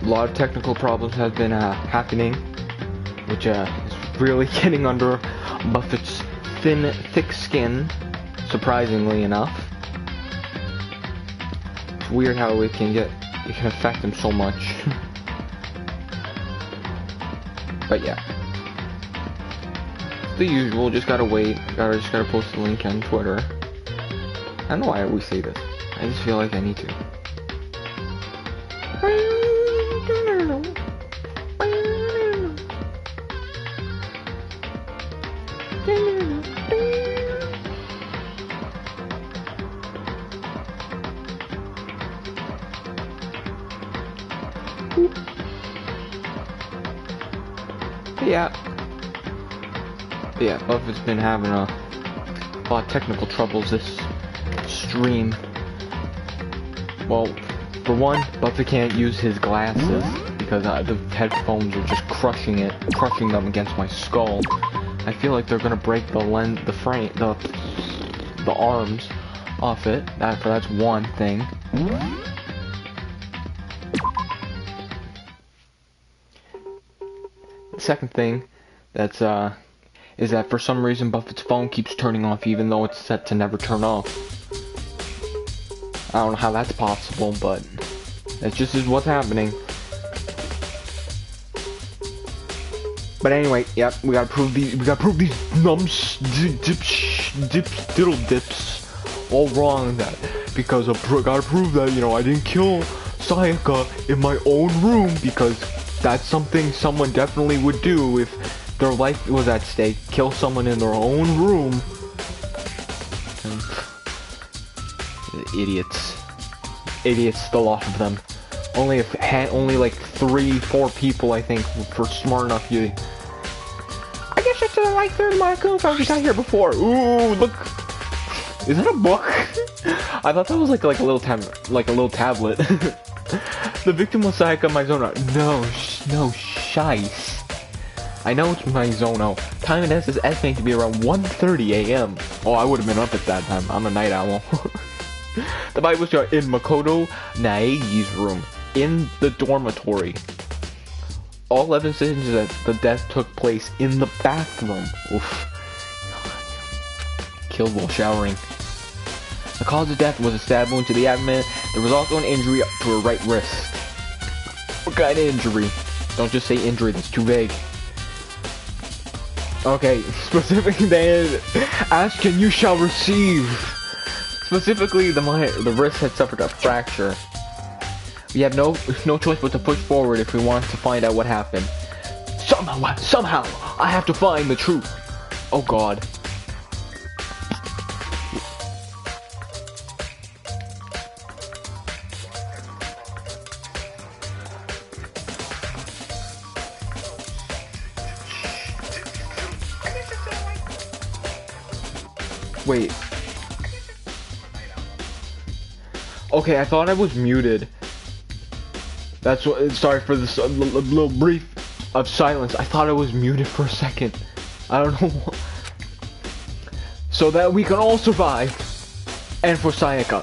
a lot of technical problems have been happening, which is really getting under Buffett's thin, thick skin, surprisingly enough. It's weird how it can affect him so much. But yeah. The usual, just gotta wait, just gotta post the link on Twitter. I don't know why I always say this. I just feel like I need to. Yeah, Buffett's been having a lot of technical troubles this stream. Well, for one, Buffett can't use his glasses because the headphones are just crushing them against my skull. I feel like they're gonna break the arms off it. That's one thing. The second thing is that for some reason Buffett's phone keeps turning off even though it's set to never turn off. I don't know how that's possible, but that just is what's happening. But anyway, yep, we gotta prove these nums diddle dips all wrong because gotta prove that, you know, I didn't kill Sayaka in my own room, because that's something someone definitely would do if their life was at stake. Kill someone in their own room. Idiots, the lot of them. Only like 3-4 people, I think, were smart enough. I guess it's like third Marco if I was out here before. Ooh, look! Is that a book? I thought that was like a little tablet. The victim was Sayaka Mizono. No, shice. I know it's Mizono. Time in S is estimated to be around 1:30 a.m. Oh, I would have been up at that time. I'm a night owl. The body was in Makoto Naegi's room, in the dormitory. All evidence is that the death took place in the bathroom. Oof. Killed while showering. The cause of death was a stab wound to the abdomen. There was also an injury to her right wrist. What kind of injury? Don't just say injury, that's too vague. Okay, specifically they ask and you shall receive. Specifically, the wrist had suffered a fracture. We have no choice but to push forward if we want to find out what happened. Somehow, I have to find the truth. Oh God. Wait. Okay, I thought I was muted. That's what. Sorry for this little brief of silence. I thought I was muted for a second. I don't know. So that we can all survive. And for Sayaka.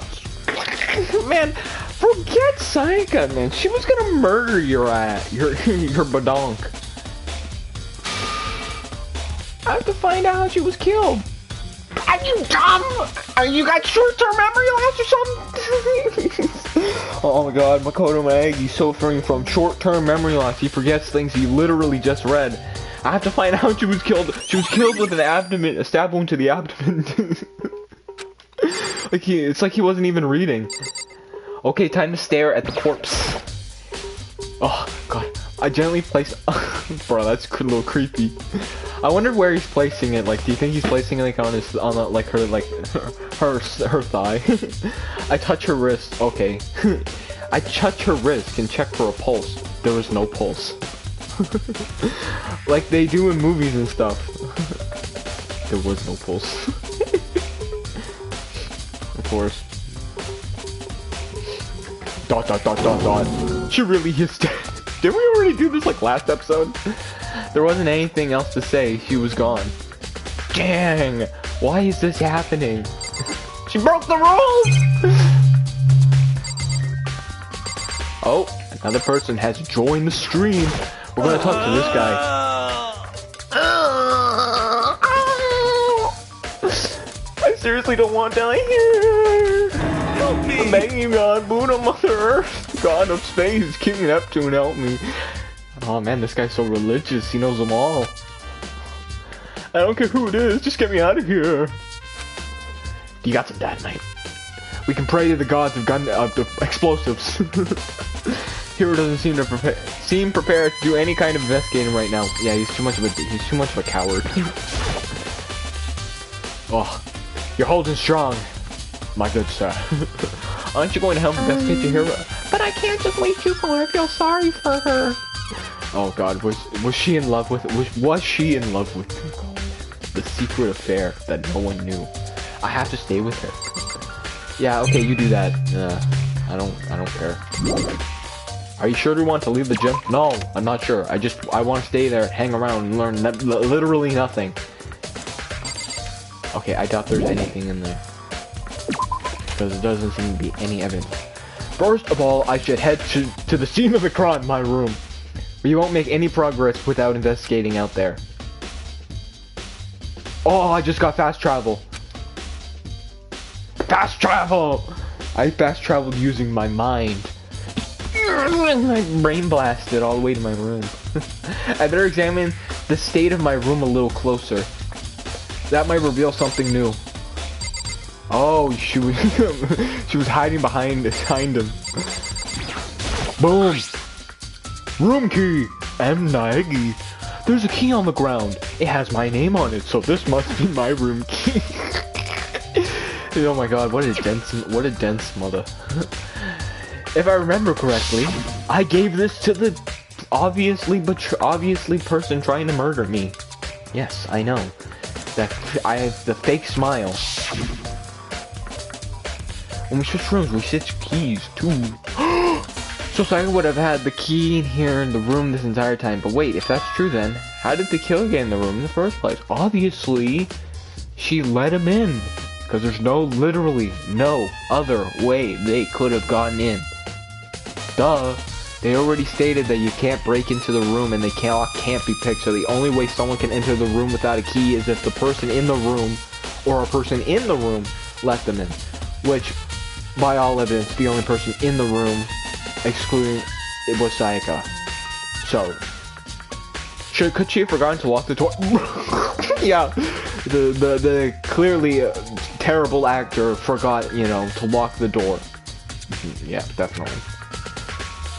Man, forget Sayaka, man. She was gonna murder your badonk. I have to find out how she was killed. Are you dumb? You got short-term memory loss or something? Oh my God, Makoto Naegi's suffering from short-term memory loss. He forgets things he literally just read. I have to find out how she was killed. She was killed with a stab wound to the abdomen. It's like he wasn't even reading. Okay, time to stare at the corpse. Oh God, I gently place. Bro, that's a little creepy. I wonder where he's placing it. Like, do you think he's placing it like on her thigh? I touch her wrist. Okay. I touch her wrist and check for a pulse. There was no pulse. Like they do in movies and stuff. There was no pulse. Of course. ... She really is dead. Did we already do this like last episode? There wasn't anything else to say. She was gone. Dang! Why is this happening? She broke the rules! Oh, Another person has joined the stream. We're gonna talk to this guy. I seriously don't want to die here. Help me! I'm begging you, God, Buddha, Mother Earth, God of space, King Neptune, help me. Oh man, this guy's so religious. He knows them all. I don't care who it is. Just get me out of here. You got some dynamite. We can pray to the gods of the explosives. Hero doesn't seem prepared to do any kind of investigating right now. Yeah, he's too much of a coward. Oh, you're holding strong, my good sir. Aren't you going to help investigate your hero? But I can't just leave too far. I feel sorry for her. Oh God, was she in love with? Was she in love with the secret affair that no one knew? I have to stay with her. Yeah, okay, you do that. I don't care. Are you sure you want to leave the gym? No, I'm not sure. I want to stay there, hang around, and learn literally nothing. Okay, I doubt there's anything in there because there doesn't seem to be any evidence. First of all, I should head to the scene of the crime, my room. You won't make any progress without investigating out there. Oh, I just got fast travel. Fast travel! I fast traveled using my mind. My brain blasted all the way to my room. I better examine the state of my room a little closer. That might reveal something new. Oh, she was hiding behind him. Boom! Room key! M. Nagy. There's a key on the ground. It has my name on it, so this must be my room key. Oh my God, what a dense mother. If I remember correctly, I gave this to the obviously person trying to murder me. Yes, I know. That I have the fake smile. When we switch rooms, we switch keys too. So Saika would have had the key in here in the room this entire time. But wait, if that's true then, how did the killer get in the room in the first place? Obviously, she let him in. Because there's literally no other way they could have gotten in. Duh. They already stated that you can't break into the room and they can't be picked. So the only way someone can enter the room without a key is if the person in the room or a person in the room let them in. Which, by all evidence, the only person in the room, excluding it, was Sayaka. So, could she have forgotten to lock the door? Yeah, the clearly terrible actor forgot, to lock the door. Yeah, definitely.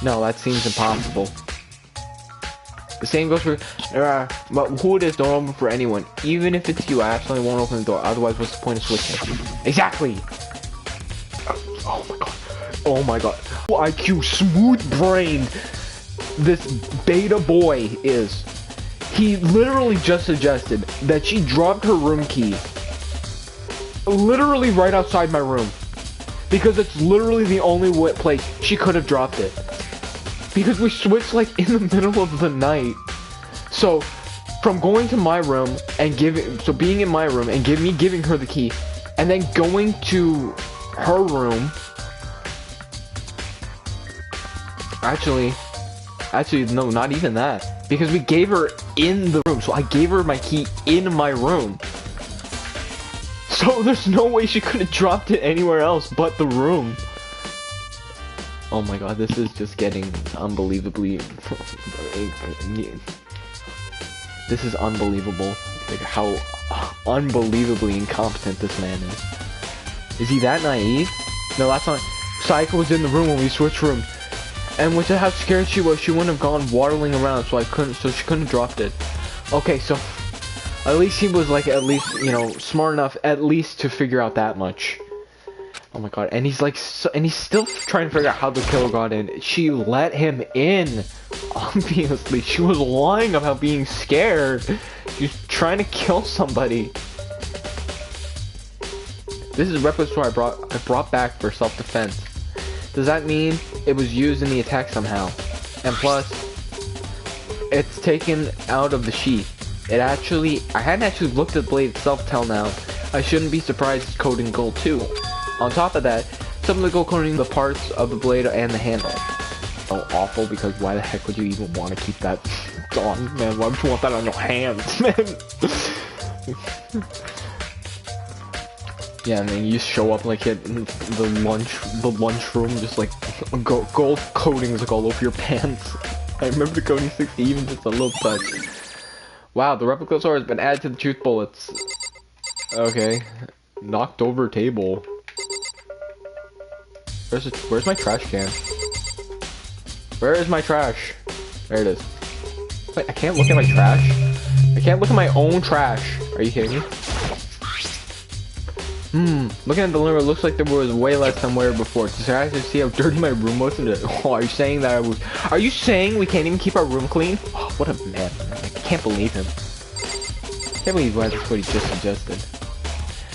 No, that seems impossible. The same goes for, but who it is, don't open for anyone. Even if it's you, I absolutely won't open the door. Otherwise, what's the point of switching? Exactly! Oh my God. Oh my God. IQ smooth-brained this beta boy is. He literally just suggested that she dropped her room key literally right outside my room. Because it's literally the only place she could have dropped it. Because we switched like in the middle of the night. So from going to my room and being in my room and me giving her the key and then going to her room. Actually, no, not even that. Because we gave her in the room. So I gave her my key in my room. So there's no way she could have dropped it anywhere else but the room. Oh my God, this is just getting unbelievably... This is unbelievable. Like how unbelievably incompetent this man is. Is he that naive? No, that's not... Sayaka was in the room when we switched rooms. And with how scared she was, she wouldn't have gone waddling around, so she couldn't have dropped it. Okay, so at least he was like, smart enough at least to figure out that much. Oh my God, and he's like, and he's still trying to figure out how the killer got in. She let him in. Obviously, she was lying about being scared. She's trying to kill somebody. This is repertoire I brought back for self-defense. Does that mean it was used in the attack somehow? And plus, it's taken out of the sheath. I hadn't actually looked at the blade itself till now. I shouldn't be surprised it's coated in gold too. On top of that, some of the gold coating the parts of the blade and the handle. felt awful because why the heck would you even want to keep that on, man? Why would you want that on your hands, man? Yeah, and then you show up like at the lunchroom, just like gold coatings like all over your pants. I remember the Cody 60, even just a little touch. Wow, the replica sword has been added to the truth bullets. Okay, knocked over table. Where's my trash can? Where is my trash? There it is. Wait, I can't look at my trash? I can't look at my own trash. Are you kidding me? Looking at the limit, it looks like there was way less than where before. Did I actually see how dirty my room was? Oh, are you saying that I was... Are you saying we can't even keep our room clean? Oh, what a man. I can't believe him. Can't believe that's what he just suggested.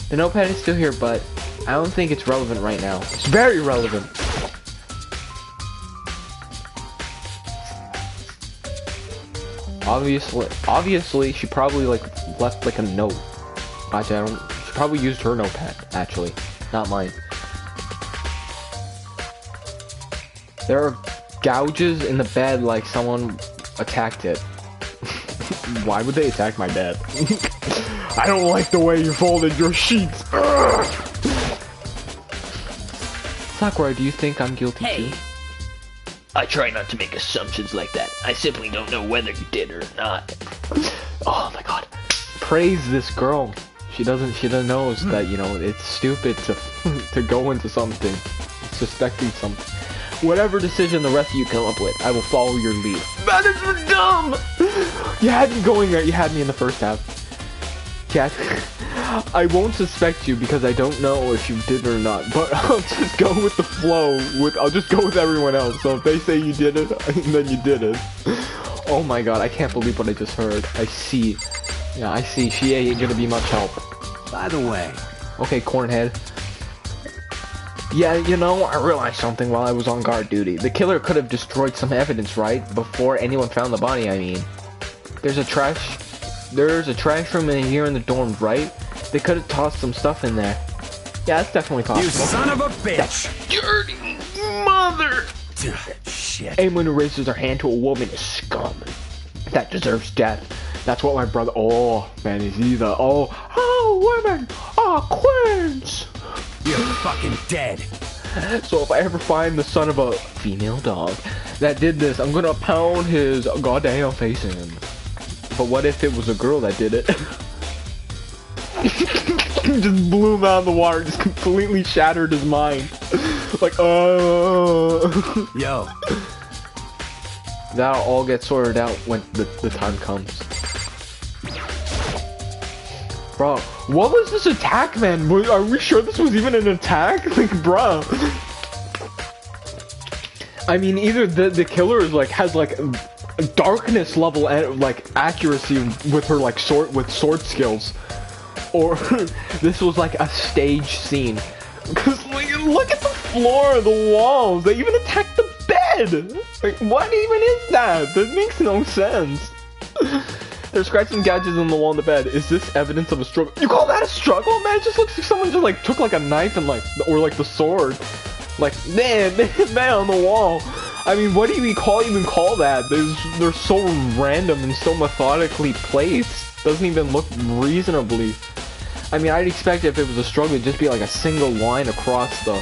The notepad is still here, but I don't think it's relevant right now. It's very relevant. Obviously, she probably like left like a note. Actually, she probably used her notepad. Actually, not mine. There are gouges in the bed, like someone attacked it. Why would they attack my bed? I don't like the way you folded your sheets. Sakura, do you think I'm guilty too? I try not to make assumptions like that. I simply don't know whether you did or not. Oh my god. Praise this girl. She doesn't knows that, you know, it's stupid to go into something, suspecting something. Whatever decision the rest of you come up with, I will follow your lead. That is dumb! You had me going there, you had me in the first half. Cat, I won't suspect you because I don't know if you did or not, but I'll just go with the flow. I'll just go with everyone else. So if they say you did it, then you did it. Oh my god, I can't believe what I just heard. I see. Yeah, I see. She ain't gonna be much help. By the way. Okay, cornhead. Yeah, you know, I realized something while I was on guard duty. The killer could have destroyed some evidence, right? Before anyone found the body, I mean. There's a trash room in here in the dorms, right? They could have tossed some stuff in there. Yeah, that's definitely possible. You son of a bitch! That dirty mother! Shit. Anyone who raises their hand to a woman is scum. That deserves death. That's what my brother... Oh, man, is he the... Oh, women are queens! You're fucking dead. So if I ever find the son of a female dog that did this, I'm gonna pound his goddamn face in. But what if it was a girl that did it? Just blew him out of the water, just completely shattered his mind. Like, Yo. That'll all get sorted out when the time comes. Bro, what was this attack, man? Are we sure this was even an attack? Like, bro. I mean, either the killer is like has like darkness level like accuracy with her like sword skills, or this was like a stage scene. Cause like, look at the floor, the walls. They even attacked the bed. Like, what even is that? That makes no sense. There's scratches and gouges on the wall in the bed. Is this evidence of a struggle? You call that a struggle, man? It just looks like someone just like took like a knife and like, or like the sword, like man on the wall. I mean, what do you even call that? They're so random and so methodically placed. Doesn't even look reasonably. I mean, I'd expect if it was a struggle, it'd just be like a single line across the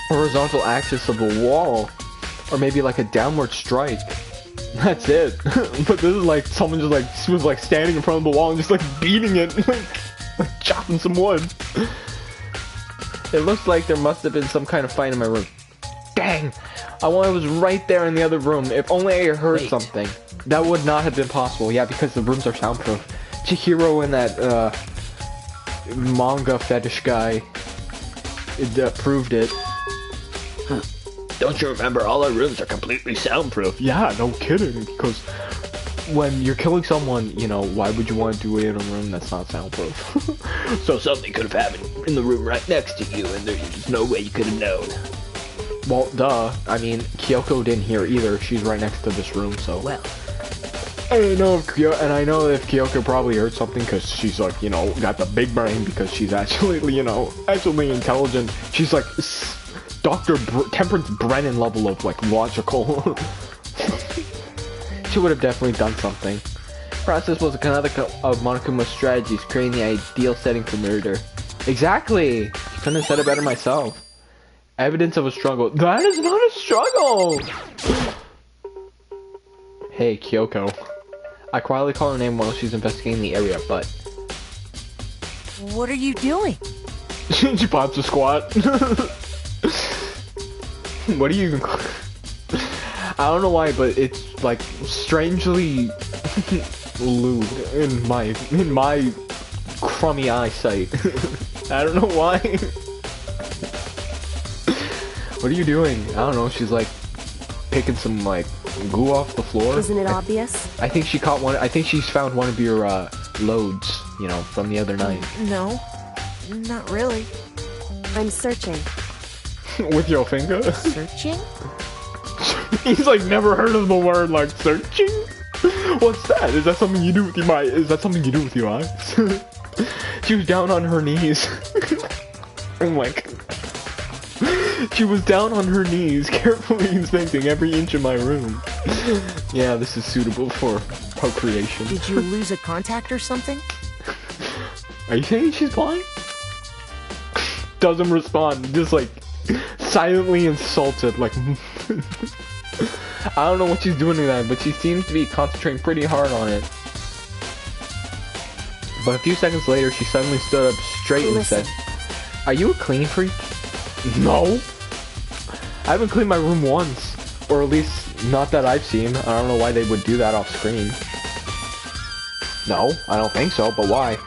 horizontal axis of the wall, or maybe like a downward strike. That's it. But this is like someone just like was like standing in front of the wall and just like beating it, like chopping some wood. It looks like there must have been some kind of fight in my room. Dang! I was right there in the other room. If only I heard something. That would not have been possible. Yeah, because the rooms are soundproof. Chihiro and that manga fetish guy proved it. Don't you remember all our rooms are completely soundproof? Yeah, no kidding, because when you're killing someone, you know, why would you want to do it in a room that's not soundproof? So something could have happened in the room right next to you, and there's no way you could have known. Well, duh. I mean, Kyoko didn't hear either. She's right next to this room, so... Well... I know if Kyoko probably heard something, because she's like, you know, got the big brain, because she's actually, you know, actually intelligent. She's like... Temperance Brennan level of, like, logical. She would have definitely done something. Process was another of Monokuma's strategies, creating the ideal setting for murder. Exactly! Couldn't have said it better myself. Evidence of a struggle. That is not a struggle! Hey, Kyoko. I quietly call her name while she's investigating the area, but... What are you doing? She pops a squat. What do you even call... I don't know why, but it's, like, strangely... lewd in my crummy eyesight. I don't know why. What are you doing? I don't know. She's like picking some like goo off the floor. Isn't it obvious? I think she caught one. I think she's found one of your loads, you know, from the other night. No, not really. I'm searching. With your finger? Searching? He's like never heard of the word like searching. What's that? Is that something you do with your eyes? Is that something you do with your eyes? She was down on her knees. I'm like, she was down on her knees, carefully inspecting every inch of my room. Yeah, this is suitable for procreation. Did you lose a contact or something? Are you saying she's blind? Doesn't respond, just like silently insulted, like. I don't know what she's doing to that, but she seems to be concentrating pretty hard on it. But a few seconds later, she suddenly stood up straight and said, "Are you a clean freak?" No. I haven't cleaned my room once. Or at least, not that I've seen. I don't know why they would do that off screen. No, I don't think so, but why?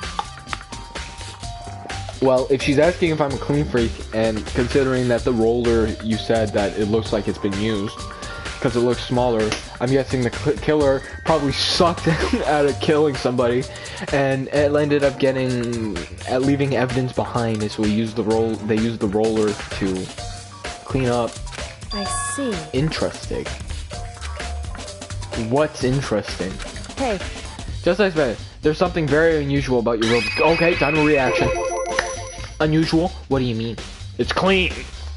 Well, if she's asking if I'm a clean freak, and considering that the roller, you said that it looks like it's been used, because it looks smaller, I'm guessing the killer probably sucked at killing somebody, and it ended up leaving evidence behind, so they used the roller to clean up. I see. Interesting. What's interesting? Hey. Just like that, there's something very unusual about your room. Okay, time of reaction. Unusual? What do you mean? It's clean.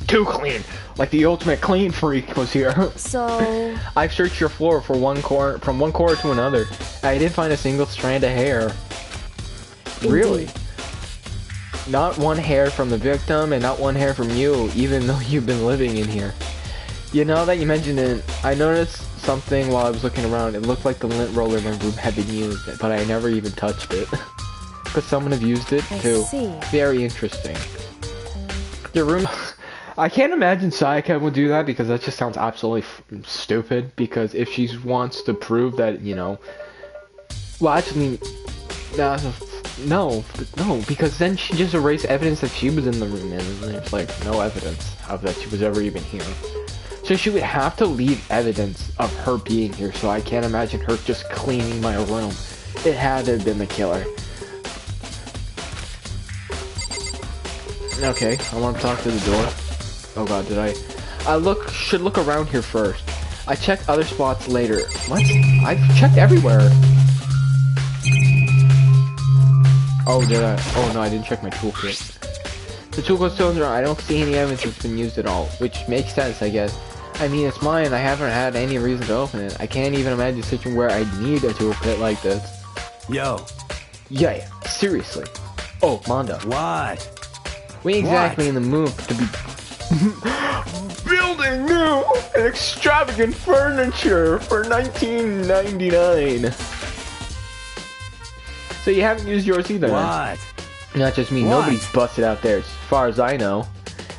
Too clean. Like the ultimate clean freak was here. So... I've searched your floor for from one corner to another. I didn't find a single strand of hair. Indeed. Really? Not one hair from the victim and not one hair from you, even though you've been living in here. You know that you mentioned it, I noticed something while I was looking around. It looked like the lint roller in my room had been used, but I never even touched it. But someone have used it too. I see. Very interesting. Your room... I can't imagine Sayaka would do that because that just sounds absolutely stupid. Because if she wants to prove that, you know... Well, actually... no, because then she just erased evidence that she was in the room and there's like no evidence of that she was ever even here. So she would have to leave evidence of her being here, so I can't imagine her just cleaning my room. It had to have been the killer. Okay, I want to talk to the door. Oh god, did I should look around here first. I check other spots later. What? I've checked everywhere. Oh, did I? Oh no, I didn't check my toolkit. The toolkit's still in there. I don't see any evidence that's been used at all, which makes sense, I guess. I mean, it's mine. I haven't had any reason to open it. I can't even imagine a situation where I need a toolkit like this. Yo. Yeah, seriously. Oh, Manda. What? We ain't exactly in the mood to be building new and extravagant furniture for 1999. So you haven't used yours either? What? Not just me. What? Nobody's busted out there, as far as I know.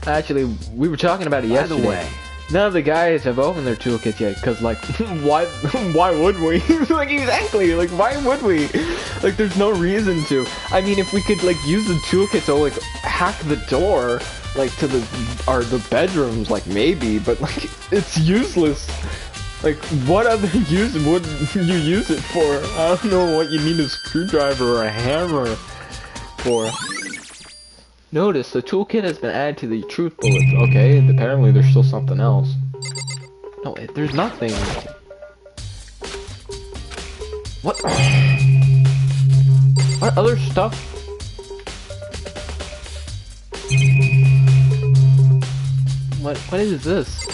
Actually, we were talking about it yesterday. By the way, none of the guys have opened their toolkits yet, because, like, why would we? Like, exactly, like, why would we? Like, there's no reason to. I mean, if we could, like, use the toolkit to, like, hack the door, like, to the bedrooms, like, maybe, but, like, it's useless. Like, what other use would you use it for? I don't know what you need a screwdriver or a hammer for. Notice, the toolkit has been added to the truth bullets. Okay, and apparently there's still something else. No, there's nothing. What? What other stuff? What is this?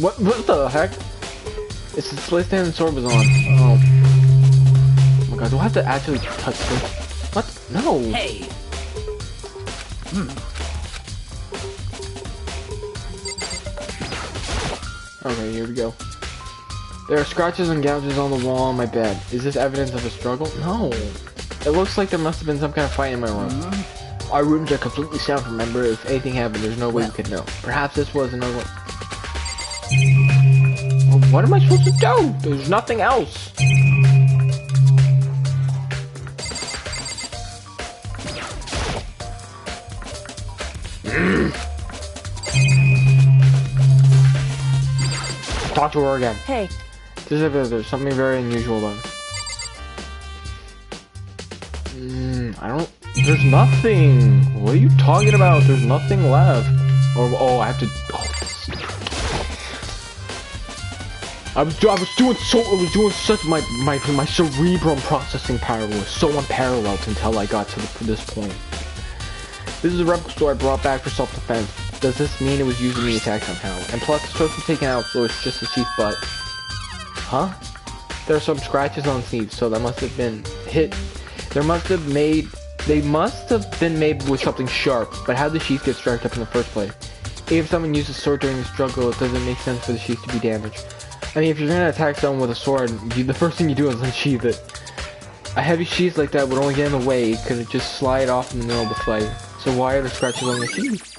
What the heck? It's the display stand and sword was on. Oh my god, do I have to actually touch this? What? No! Hey! Okay, here we go. There are scratches and gouges on the wall on my bed. Is this evidence of a struggle? No. It looks like there must have been some kind of fight in my room. Our rooms are completely sound, remember? If anything happened, there's no way we could know. Perhaps this was another one. Well, what am I supposed to do? There's nothing else. Talk to her again. Hey, There's something very unusual about it. I don't... There's nothing! What are you talking about? There's nothing left. Oh, I have to... Oh. I was doing such... My cerebrum processing power was so unparalleled until I got to this point. This is a replica store I brought back for self-defense. Does this mean it was used in the attack somehow? And plus, the sword was taken out, so it's just a sheath butt. Huh? There are some scratches on the sleeve, so that must have been hit. They must have been made with something sharp, but how did the sheath get striped up in the first place? If someone used a sword during the struggle, it doesn't make sense for the sheath to be damaged. I mean, if you're gonna attack someone with a sword, the first thing you do is unsheath it. A heavy sheath like that would only get in the way, could it just slide off in the middle of the fight? So why are there scratches on the sheath?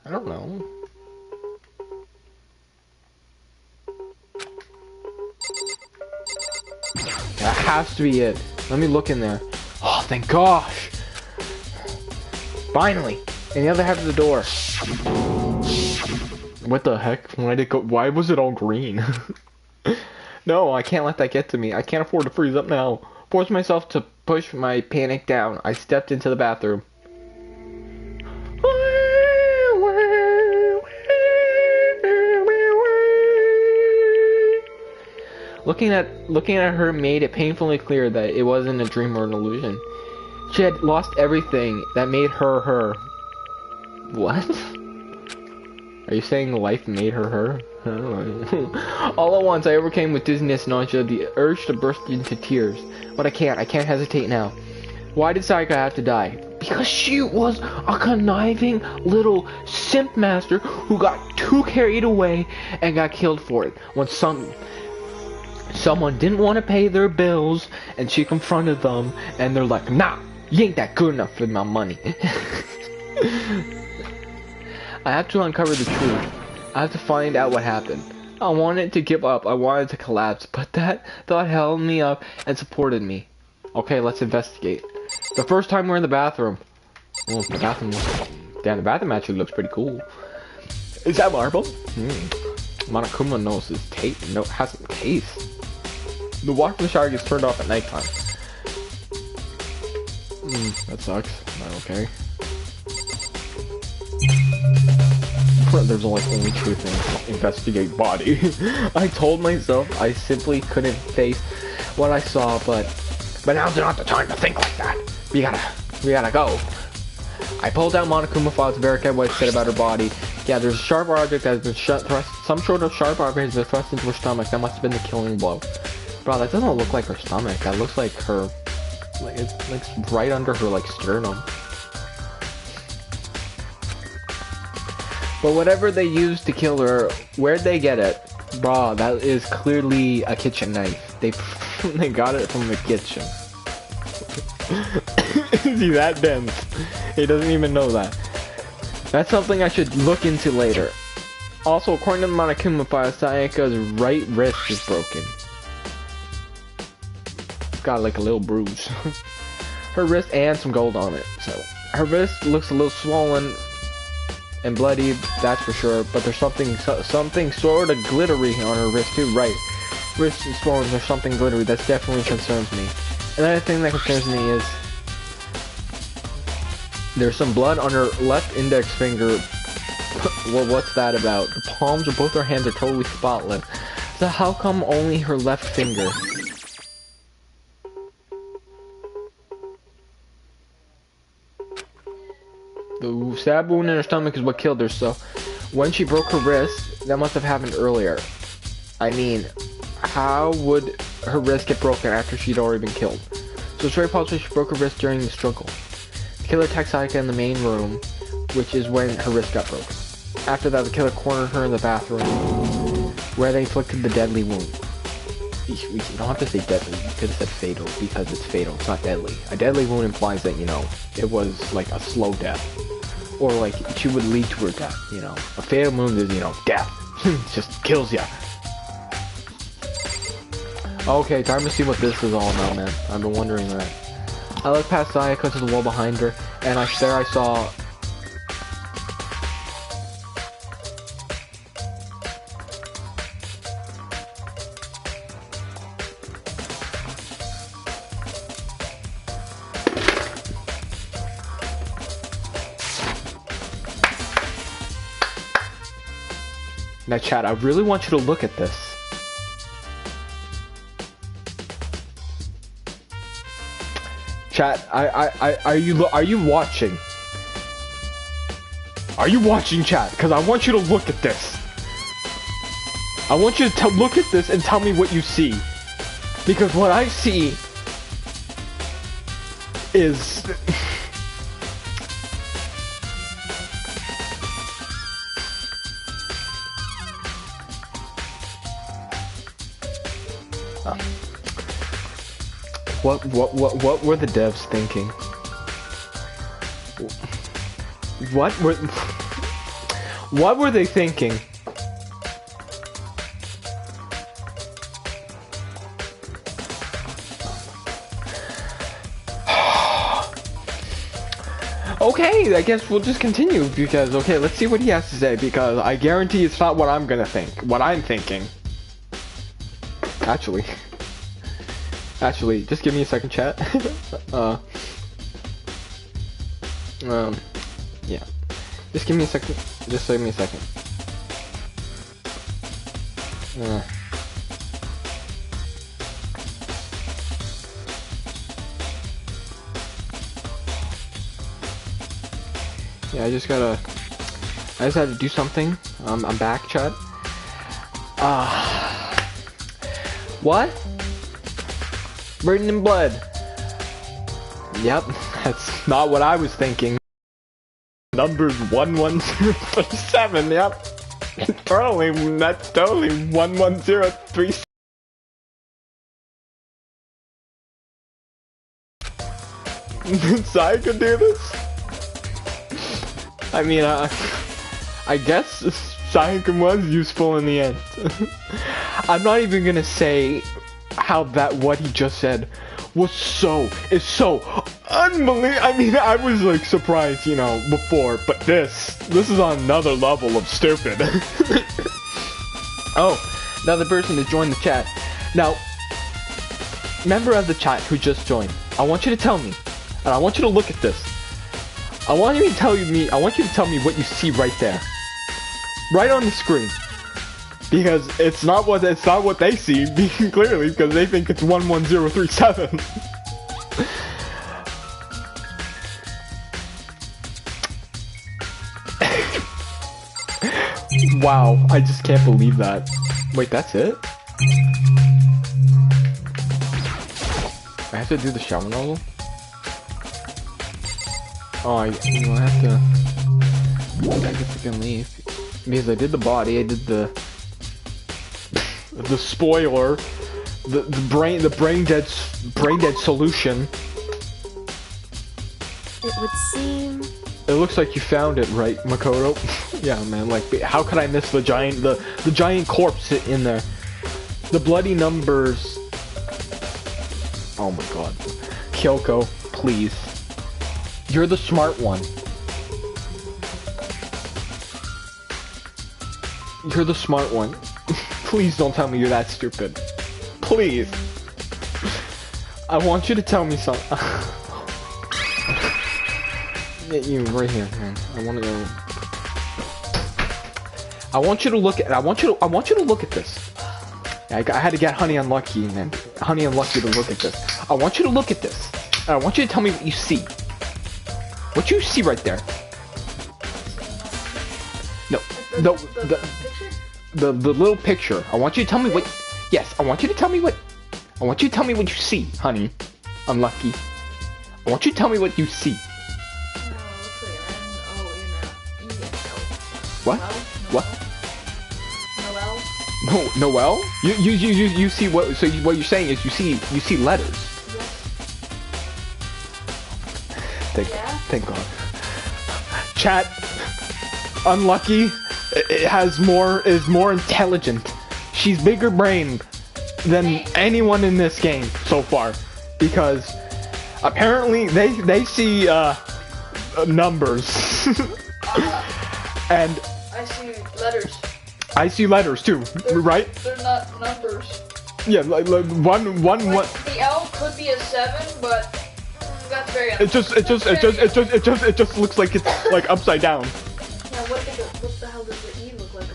I don't know. That has to be it. Let me look in there. Oh, thank gosh! Finally! In the other half of the door. What the heck? Why was it all green? No, I can't let that get to me. I can't afford to freeze up now. Forced myself to push my panic down. I stepped into the bathroom. Looking at her made it painfully clear that it wasn't a dream or an illusion. She had lost everything that made her her. What? Are you saying life made her her? I don't know. All at once, I overcame with dizziness, nausea, the urge to burst into tears. But I can't hesitate now. Why did Sayaka have to die? Because she was a conniving little simp master who got too carried away and got killed for it. When someone didn't want to pay their bills, and she confronted them, and they're like, nah, you ain't that good enough for my money. I have to uncover the truth. I have to find out what happened. I wanted to give up, I wanted to collapse, but that thought held me up and supported me. Okay, let's investigate. The first time we're in the bathroom. Oh, the bathroom damn, the bathroom actually looks pretty cool. Is that marble? Monokuma knows his taste. No, has some taste. The water from the shower gets turned off at nighttime. That sucks. Not okay. There's only two things. Investigate body. I told myself I simply couldn't face what I saw, but now's not the time to think like that. We gotta go. I pulled out Monokuma files to verify what it said about her body. Yeah, there's a sharp object that has been some sort of sharp object has been thrust into her stomach. That must have been the killing blow. Bro, that doesn't look like her stomach. That looks like her, like it's right under her like sternum. But whatever they used to kill her, where'd they get it? Bro, that is clearly a kitchen knife. They got it from the kitchen. Is he that dense? He doesn't even know that. That's something I should look into later. Also, according to the Monokuma file, Sayaka's right wrist is broken. It's got like a little bruise. Her wrist and some gold on it. So her wrist looks a little swollen and bloody, that's for sure. But there's something sort of glittery on her wrist too. Right, wrist is swollen. There's something glittery. That definitely concerns me. Another thing that concerns me is there's some blood on her left index finger. Well, what's that about? The palms of both her hands are totally spotless. So how come only her left finger? stab wound in her stomach is what killed her, so when she broke her wrist, that must have happened earlier. I mean, how would her wrist get broken after she'd already been killed? So it's very possible she broke her wrist during the struggle. The killer attacked Sayaka in the main room, which is when her wrist got broken. After that, the killer cornered her in the bathroom, where they inflicted the deadly wound. You don't have to say deadly, you could have said fatal, because it's fatal, it's not deadly. A deadly wound implies that, you know, it was like a slow death. Or like, she would lead to her death, you know. A fatal wound is, you know, death. It just kills ya. Okay, time to see what this is all about, man. I've been wondering that. I looked past Sayaka to the wall behind her, and I saw... Now, chat, I really want you to look at this. Chat, are you watching? Are you watching, chat? Because I want you to look at this. I want you to look at this and tell me what you see. Because what I see is... What were the devs thinking? What were they thinking? Okay, I guess we'll just continue because, okay, let's see what he has to say because I guarantee it's not what I'm gonna think, what I'm thinking. Actually, just give me a second, chat. Yeah. Just give me a second. Just give me a second. Yeah, I just had to do something. I'm back, chat. What? Written in blood. Yep, that's not what I was thinking. Number's 11037, yep. That's totally 11037. Sai could do this? I mean, I guess Sayaka was useful in the end. I'm not even gonna say how what he just said is so unbelievable. I mean, I was like surprised, you know, before, but this is on another level of stupid. Oh, another person has joined the chat. Now, member of the chat who just joined, I want you to tell me, and I want you to look at this. I want you to tell me what you see right there. Right on the screen. Because it's not what they see, clearly, because they think it's 11037. Wow, I just can't believe that. Wait, that's it? I have to do the shower nozzle? Oh, I have to... I guess I can leave. Because I did the body, I did the spoiler, the brain dead solution. It would seem... It looks like you found it, right, Makoto? Yeah, man, like, how could I miss the giant corpse in there? The bloody numbers... Oh my god. Kyoko, please. You're the smart one. You're the smart one. Please don't tell me you're that stupid. Please. I want you to tell me something. You right here, man. I want to go. I want you to look at. I want you to look at this. I had to get Honey Unlucky, man. Honey Unlucky to look at this. I want you to look at this. And I want you to tell me what you see. What you see right there. The picture? the little picture. I want you to tell me what. Yes, I want you to tell me what. I want you to tell me what you see, honey. Unlucky. I want you to tell me what you see. Looks like an N-O-N-E-L. What? What? Noel? No, Noel? You see what? So what you're saying is you see letters. Yes. Thank God. Chat. Unlucky. It has is more intelligent. She's bigger brained than anyone in this game so far, because apparently they see numbers and I see letters. I see letters too, right? They're not numbers. Yeah, like one. The L could be a 7, but that's very. It just looks like it's like upside down. Yeah, what the hell does the E look like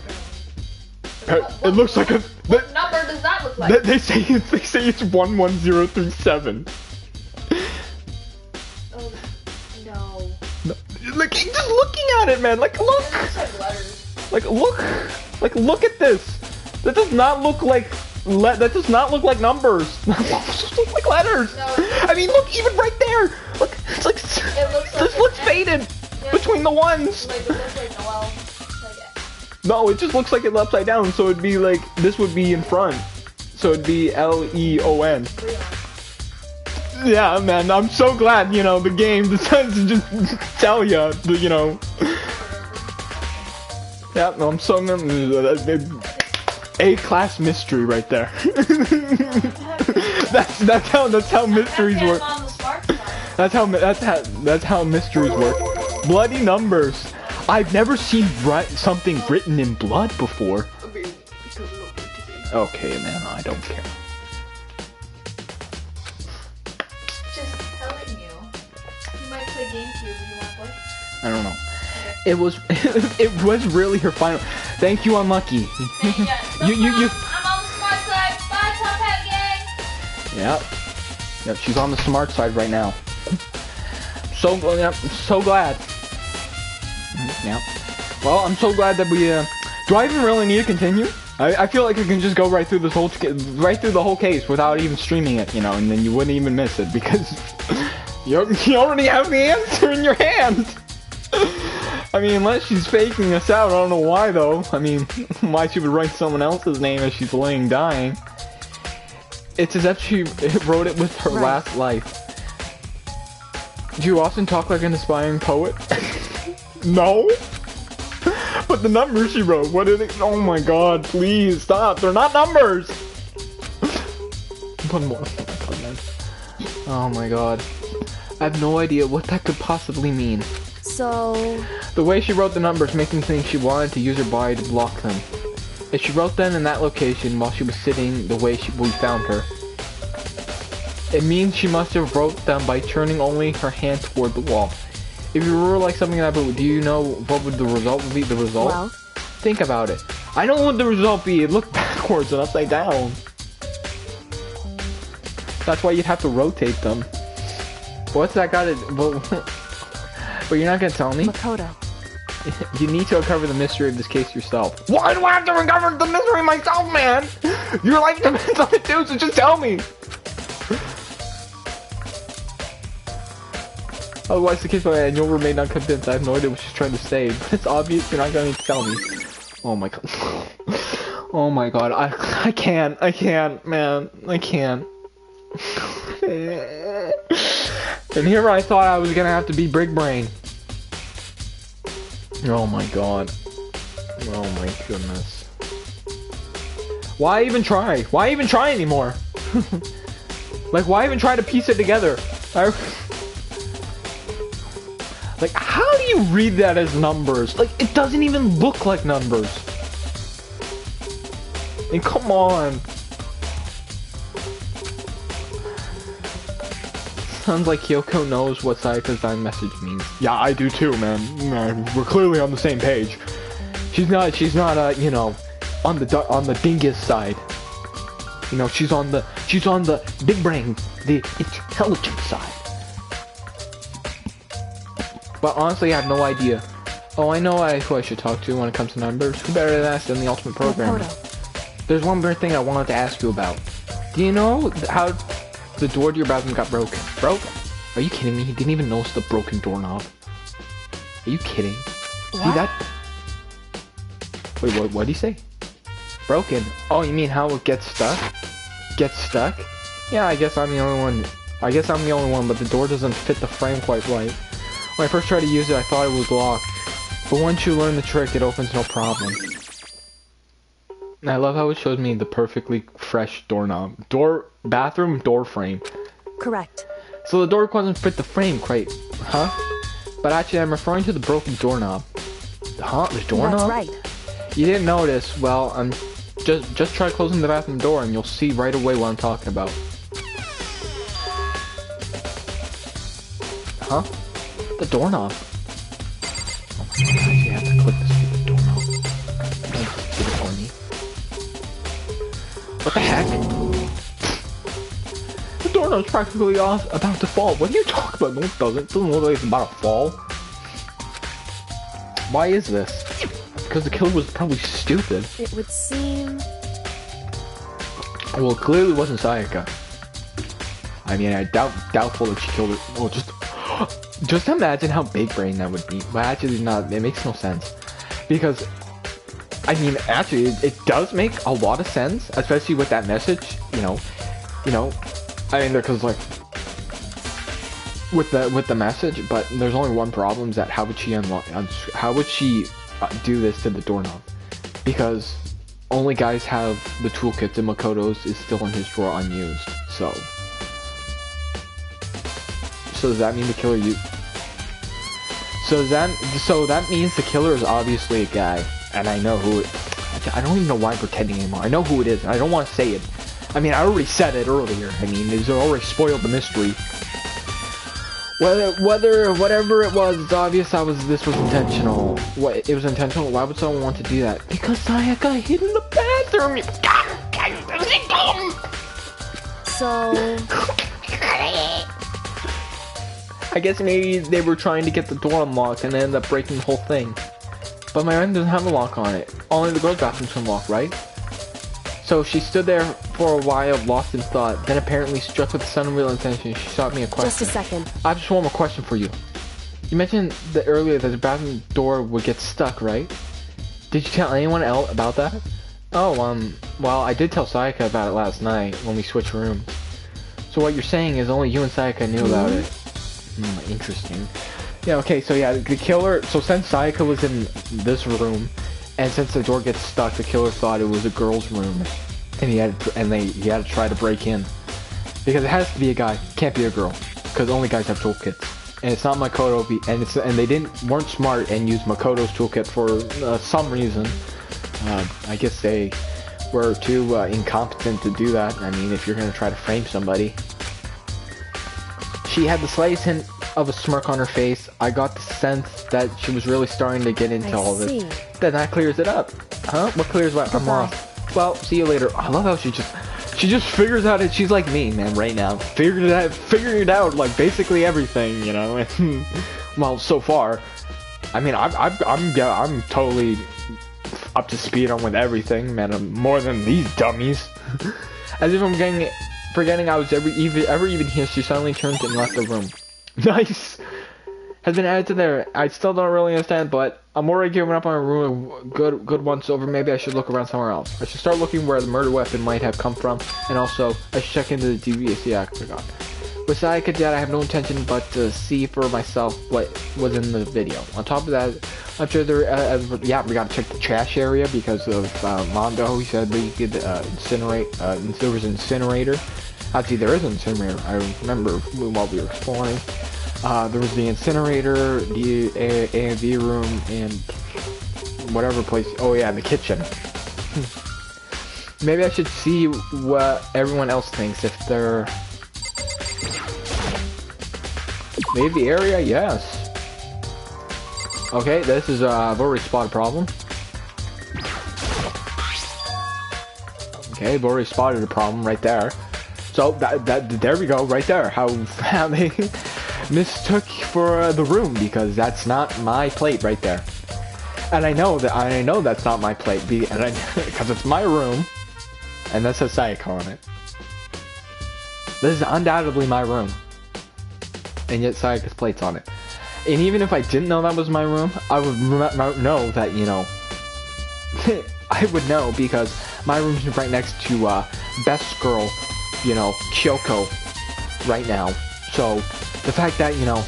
apparently? It looks like a. What number does that look like? They say it's 11037. Oh no. No, like just looking at it, man. Like look. It looks like letters. Like look at this. That does not look like that does not look like numbers. That just looks like letters. No. I mean, look even right there. Look, it's like It looks like this looks faded between the ones. Like it looks like Noel. No, it just looks like it's upside down. So it'd be like this would be in front. So it'd be Leon. Yeah, man. I'm so glad the game decides to just tell you, Yeah, no, I'm so A-class mystery right there. that's how mysteries work. That's how mysteries work. Bloody numbers. I've never seen something written in blood before. Okay, man, I don't care. Just telling you. You might play GameCube. You want to play? I don't know. It was really her final. Thank you, Unlucky. Yeah, you. I'm on the smart side. Bye, Top Hat Gang. Yep, she's on the smart side right now. So glad. Yeah. Well, I'm so glad that we. Do I even really need to continue? I feel like I can just go right through this right through the whole case without even streaming it, and then you wouldn't even miss it because you already have the answer in your hand. I mean, unless she's faking us out, I don't know why though. I mean, why she would write someone else's name as she's laying dying. It's as if she wrote it with her last life. Do you often talk like an aspiring poet? No. But the numbers she wrote, what did it? Oh my god, please stop. They're not numbers. One more. Oh my god. I have no idea what that could possibly mean. So... The way she wrote the numbers makes me think she wanted to use her body to block them. If she wrote them in that location while she was sitting the way we found her, it means she must have wrote them by turning only her hand toward the wall. If you were like something like that, do you know what would the result be? The result? Well, think about it. I know what the result be. It looked backwards and upside down. That's why you'd have to rotate them. What's that got to... But you're not gonna tell me? Makoto. You need to uncover the mystery of this case yourself. Why do I have to uncover the mystery myself, man? Your life depends on it too, so just tell me. Otherwise, the case and you'll remain unconvinced. I have no idea what she's trying to say, but it's obvious you're not going to tell me. Oh my god. Oh my god. I can't, man. I can't. And here I thought I was gonna have to be big brain. Oh my god. Oh my goodness. Why even try? Why even try anymore? Like, why even try to piece it together? Like, how do you read that as numbers? Like, it doesn't even look like numbers. I mean, come on. Sounds like Kyoko knows what Sayaka's dying message means. Yeah, I do too, man. We're clearly on the same page. She's not, you know, on the dingus side. You know, she's on the big brain, the intelligent side. But honestly, I have no idea. Oh, I know who I should talk to when it comes to numbers. Who better than us than the ultimate programmer? Makoto. There's one more thing I wanted to ask you about. Do you know how the door to your bathroom got broken? Broke? Are you kidding me? He didn't even notice the broken doorknob. Are you kidding? See What? that? Wait, what did he say? Broken? Oh, you mean how it gets stuck? Gets stuck? Yeah, I guess I'm the only one. But the door doesn't fit the frame quite right. When I first tried to use it, I thought it was locked. But once you learn the trick, it opens no problem. And I love how it shows me the perfectly fresh doorknob. Bathroom door frame. Correct. So the door doesn't fit the frame quite, huh? But actually, I'm referring to the broken doorknob. Huh? The doorknob? That's right. You didn't notice? Well, I'm just try closing the bathroom door, and you'll see right away what I'm talking about. Huh? The doorknob. Oh my god, you have to click the stupid doorknob. Don't get it for me. What the heck? The doorknob's practically off, about to fall. What are you talking about? No, it doesn't. It doesn't look like it's about to fall. Why is this? Because the killer was probably stupid. It would seem... Well, it clearly wasn't Sayaka. I mean, I doubtful that she killed her. Well, just imagine how big brain that would be. But actually, not. It makes no sense because I mean, actually, it does make a lot of sense, especially with that message. You know. I mean, because like with the message, but there's only one problem: is that how would she unlock? How would she do this to the doorknob? Because only guys have the toolkit, and Makoto's is still in his drawer unused. So does that mean the killer So that means the killer is obviously a guy, and I know who it. I don't even know why I'm pretending anymore. I know who it is, and I don't want to say it. I mean, I already said it earlier. I mean, it's already spoiled the mystery. Whatever it was, it's obvious this was intentional. What, it was intentional? Why would someone want to do that? Because Sayaka hid in the bathroom! So... I guess maybe they were trying to get the door unlocked and ended up breaking the whole thing. But my room doesn't have a lock on it. Only the girls' bathroom's unlocked, right? So she stood there for a while, lost in thought, then apparently struck with some real intention. She shot me a question. Just a second. I have just one more question for you. You mentioned that earlier that the bathroom door would get stuck, right? Did you tell anyone else about that? Oh, well, I did tell Sayaka about it last night when we switched rooms. So what you're saying is only you and Sayaka knew about it. Interesting. Yeah, okay, so yeah, the killer, so since Sayaka was in this room, and since the door gets stuck, the killer thought it was a girl's room, and he had to try to break in. Because it has to be a guy, can't be a girl, because only guys have toolkits. And it's not Makoto, and they weren't smart and used Makoto's toolkit for some reason. I guess they were too incompetent to do that. I mean, if you're gonna try to frame somebody. She had the slightest hint of a smirk on her face. I got the sense that she was really starting to get into all this. Then that clears it up. Huh? What clears what? I'm lost. Well, see you later. I love how she just figures out it. She's like me, man, right now. Figuring it out, like basically everything, you know. Well, so far, I mean, I'm totally up to speed on with everything, man. I'm more than these dummies. As if I'm forgetting I was ever even here, she suddenly turned and left the room. Nice! Has been added to there. I still don't really understand, but I'm already giving up on a room good once over. Maybe I should look around somewhere else. I should start looking where the murder weapon might have come from, and also, I should check into the DVC I forgot. With Sayaka dead, I have no intention but to see for myself what was in the video. On top of that, I'm sure there, yeah, we gotta check the trash area because of Mondo. He said we could incinerate, there was an incinerator. Actually, there is an incinerator. I remember while we were exploring. There was the incinerator, the A&V room, and whatever place. Oh yeah, the kitchen. Maybe I should see what everyone else thinks. If they're maybe the area, yes. Okay, this is I've already spotted a problem. Okay, I've already spotted a problem right there. So there we go, right there. How they mistook for the room, because that's not my plate right there. And I know that's not my plate, because it's my room, and that says Sayaka on it. This is undoubtedly my room, and yet Sayaka's plate's on it. And even if I didn't know that was my room, I would know that, you know, I would know because my room's right next to best girl, you know, Kyoko, right now. So the fact that, you know,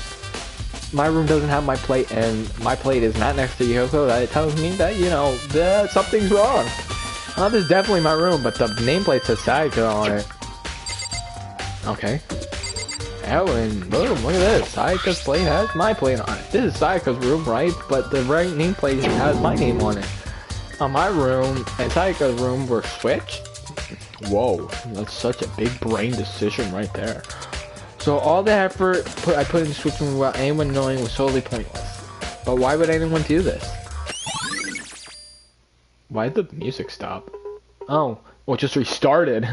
my room doesn't have my plate and my plate is not next to Kyoko, that tells me that, you know, that something's wrong. This is definitely my room, but the nameplate says Sayaka on it. Okay. Oh, and boom, look at this. Sayaka's plate has my plate on it. This is Sayaka's room, right? But the right nameplate has my name on it. My room and Sayaka's room were switched. Whoa, that's such a big brain decision right there. So all the effort I put into switching without anyone knowing was totally pointless. But why would anyone do this? Why did the music stop? Oh, well, it just restarted.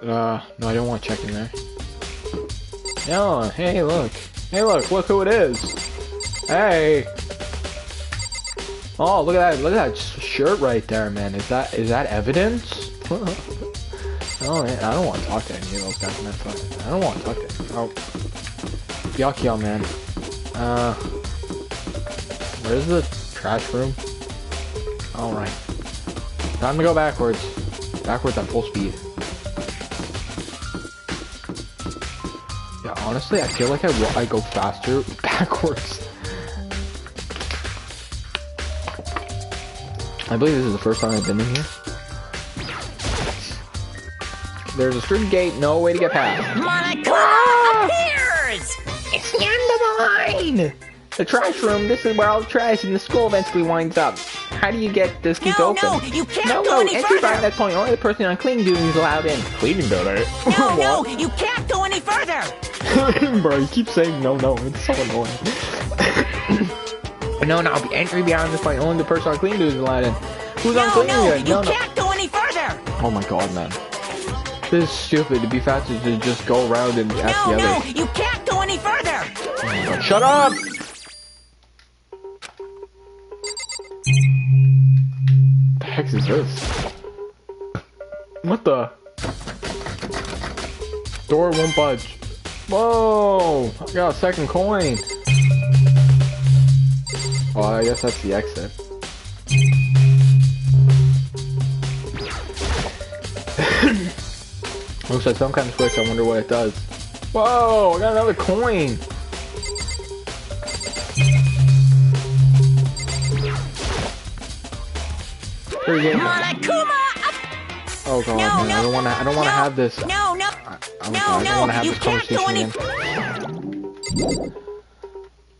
No, I don't want to check in there. No, hey look, look who it is. Hey. Oh, look at that shirt right there, man. Is that evidence? Oh, man, I don't want to talk to any of those guys, man. I don't want to talk to them. Oh, Byakuya, man. Where's the trash room? All right, time to go backwards. Backwards at full speed. Yeah, honestly, I feel like I go faster backwards. I believe this is the first time I've been in here. There's a strict gate, no way to get past. Monokuma appears! It's the end of the line! The trash room, this is where all the trash in the school eventually winds up. How do you get this gate open? No, you can't go any entry by further! that point, only the person on cleaning duty is allowed in. Cleaning duty? No, you can't go any further! Bro, you keep saying no, it's so annoying. No, the entry beyond this point, only the person on cleaning duty is allowed in. Who's on cleaning duty? You can't go any further! Oh my god, man. This is stupid. It'd be faster to just go around and ask the others. No, you can't go any further! Oh my god, shut up! The heck is this? What the? Door won't budge. Whoa! I got a second coin. Oh, I guess that's the exit. Looks like some kind of switch. I wonder what it does. Whoa! I got another coin. Monokuma! Oh god, man! I don't want to have this. I don't want to have this conversation again.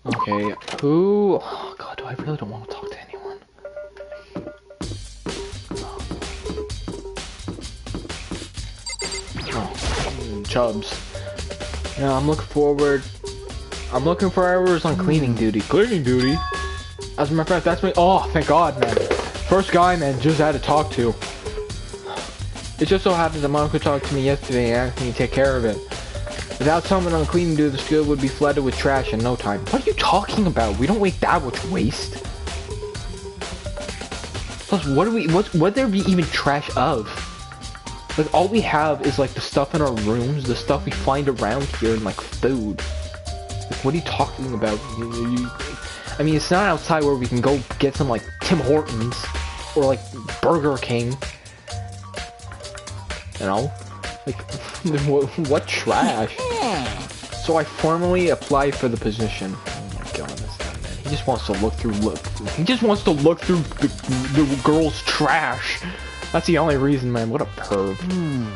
Okay, who? Oh god, I really don't want to talk to anyone. Oh, Chubs. Yeah, I'm looking for hours on cleaning duty. Cleaning duty? As a matter of fact, that's me. Oh, thank god, man. First guy, man, just had to talk to. It just so happens that Monica talked to me yesterday and asked me to take care of it. Without someone on cleaning duty, the school would be flooded with trash in no time. What are you talking about? We don't waste that much waste. Plus, what there be even trash of? Like, all we have is, like, the stuff in our rooms, the stuff we find around here, and, like, food. Like, what are you talking about? I mean, it's not outside where we can go get some, like, Tim Hortons, or, like, Burger King. You know? Like, what trash? So I formally applied for the position. Oh my god, this guy, man. He just wants to look through the girl's trash. That's the only reason, man. What a perv. I'm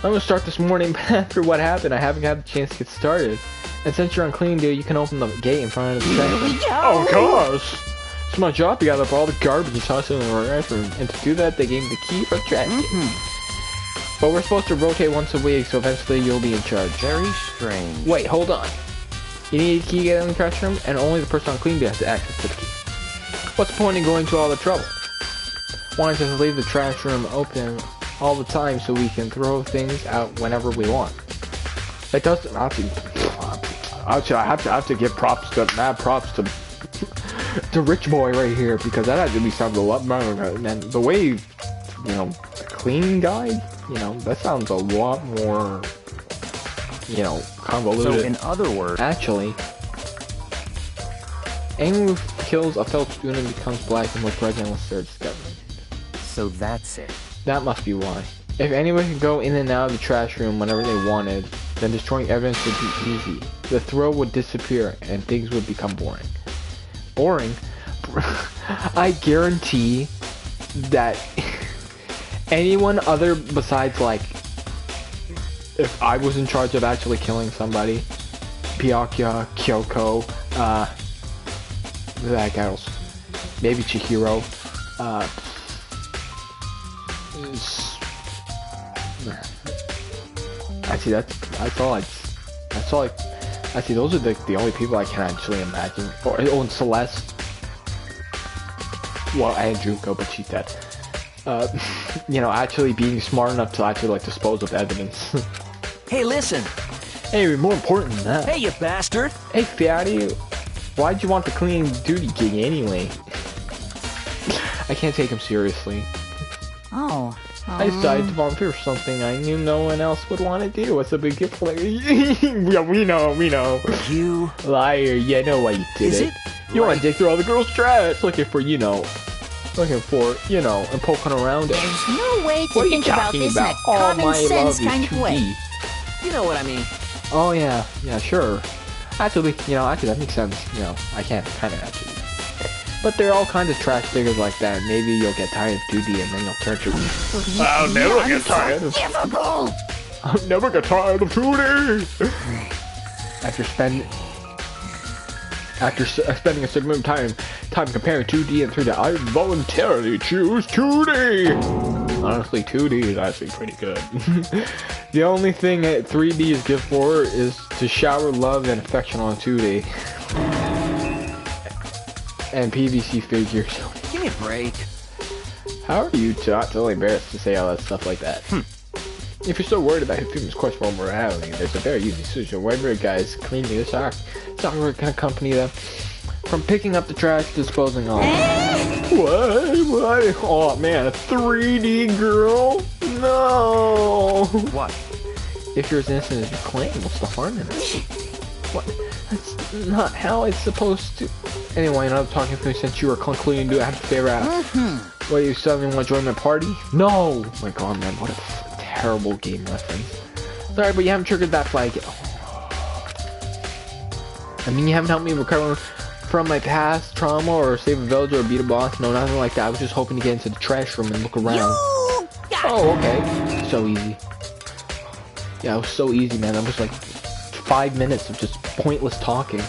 gonna start this morning, but after what happened, I haven't had a chance to get started. And since you're on cleaning duty, you can open the gate in front of the trash. Oh gosh! It's my job to gather up all the garbage and toss it in the restroom. And to do that, they gave me the key for the trash. But we're supposed to rotate once a week, so eventually you'll be in charge. Very strange. Wait, hold on. You need a key to get in the trash room, and only the person on clean duty has to access the key. What's the point in going to all the trouble? Why don't you just leave the trash room open all the time so we can throw things out whenever we want? It doesn't. Actually, I have to give mad props to Rich Boy right here, because that actually sounds a lot better. And the way, you know, clean guy, you know, that sounds a lot more, you know, convoluted. So in other words, Actually, anyone who kills a fellow student becomes black and looks red unless they're discovered. so that's it. That must be why. If anyone could go in and out of the trash room whenever they wanted, then destroying evidence would be easy. The thrill would disappear and things would become boring. Boring? I guarantee that anyone other besides, like, if I was in charge of actually killing somebody, Byakuya, Kyoko, that guy else, maybe Chihiro, actually that's all actually those are the only people I can actually imagine. Oh, and Celeste, well, and Juko, but she's dead. You know, actually being smart enough to actually, like, dispose of evidence. Hey, listen. Hey, more important than that. Hey, you bastard. Hey, fatty, why'd you want the clean duty gig anyway? I can't take him seriously. Oh. I decided to volunteer for something I knew no one else would want to do. What's a big gift? Like, yeah, we know. You... Liar, yeah, I know why you did Is it. it? You want to dig through all the girls' trash, looking for, and poking around it. There's no way to What are you think about talking this about? in a All common my sense love kind is of way. 2D. You know what I mean. Oh, yeah, sure. Actually, that makes sense. I can't kind of actually. But there are all kinds of trash diggers like that. Maybe you'll get tired of 2D and then you'll turn to... I'll never get tired of... I'll never get tired of 2D! After spending a certain amount of time comparing 2D and 3D, I voluntarily choose 2D! Honestly, 2D is actually pretty good. The only thing that 3D is good for is to shower love and affection on 2D. And PVC figures. Give me a break. How are you not totally embarrassed to say all that stuff like that? If you're so worried about your female's questionable morality, there's a very easy solution. Whatever guys cleaning the sock can accompany them from picking up the trash to disposing of. What? Oh man, a 3D girl? No! What? If you're as innocent as you claim, what's the harm in it? What? That's not how it's supposed to. Anyway, I'm talking to you since you were concluding to have to figure out. What, you suddenly want to join my party? No! Oh my god, man, what a terrible game reference. Sorry, but you haven't triggered that flag yet. I mean, you haven't helped me recover from my past trauma or save a villager or beat a boss. No, nothing like that. I was just hoping to get into the trash room and look around. Oh, okay. So easy. Yeah, it was so easy, man. That was like 5 minutes of just pointless talking.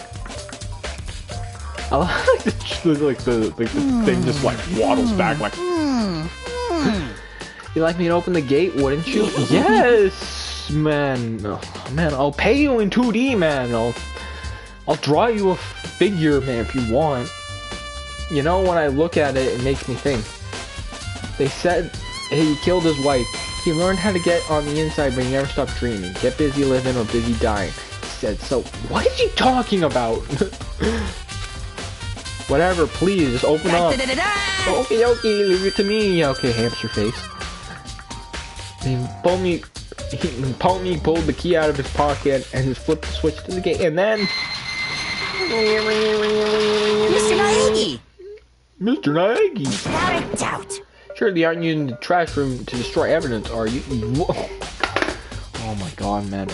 I like the thing just like waddles back like. You'd like me to open the gate, wouldn't you? Yes, man. Oh, man, I'll pay you in 2D, man. I'll draw you a figure, man, if you want. You know, when I look at it, it makes me think. They said he killed his wife. He learned how to get on the inside, but he never stopped dreaming. Get busy living or busy dying. He said, so what is he talking about? Whatever, please, just open up. Okay, leave it to me. Okay, hamster face. He pulled the key out of his pocket and just flipped the switch to the gate, and then... Mr. Naegi! Mr. Naegi! Without a doubt. Surely aren't you in the trash room to destroy evidence, are you? Oh my god, man.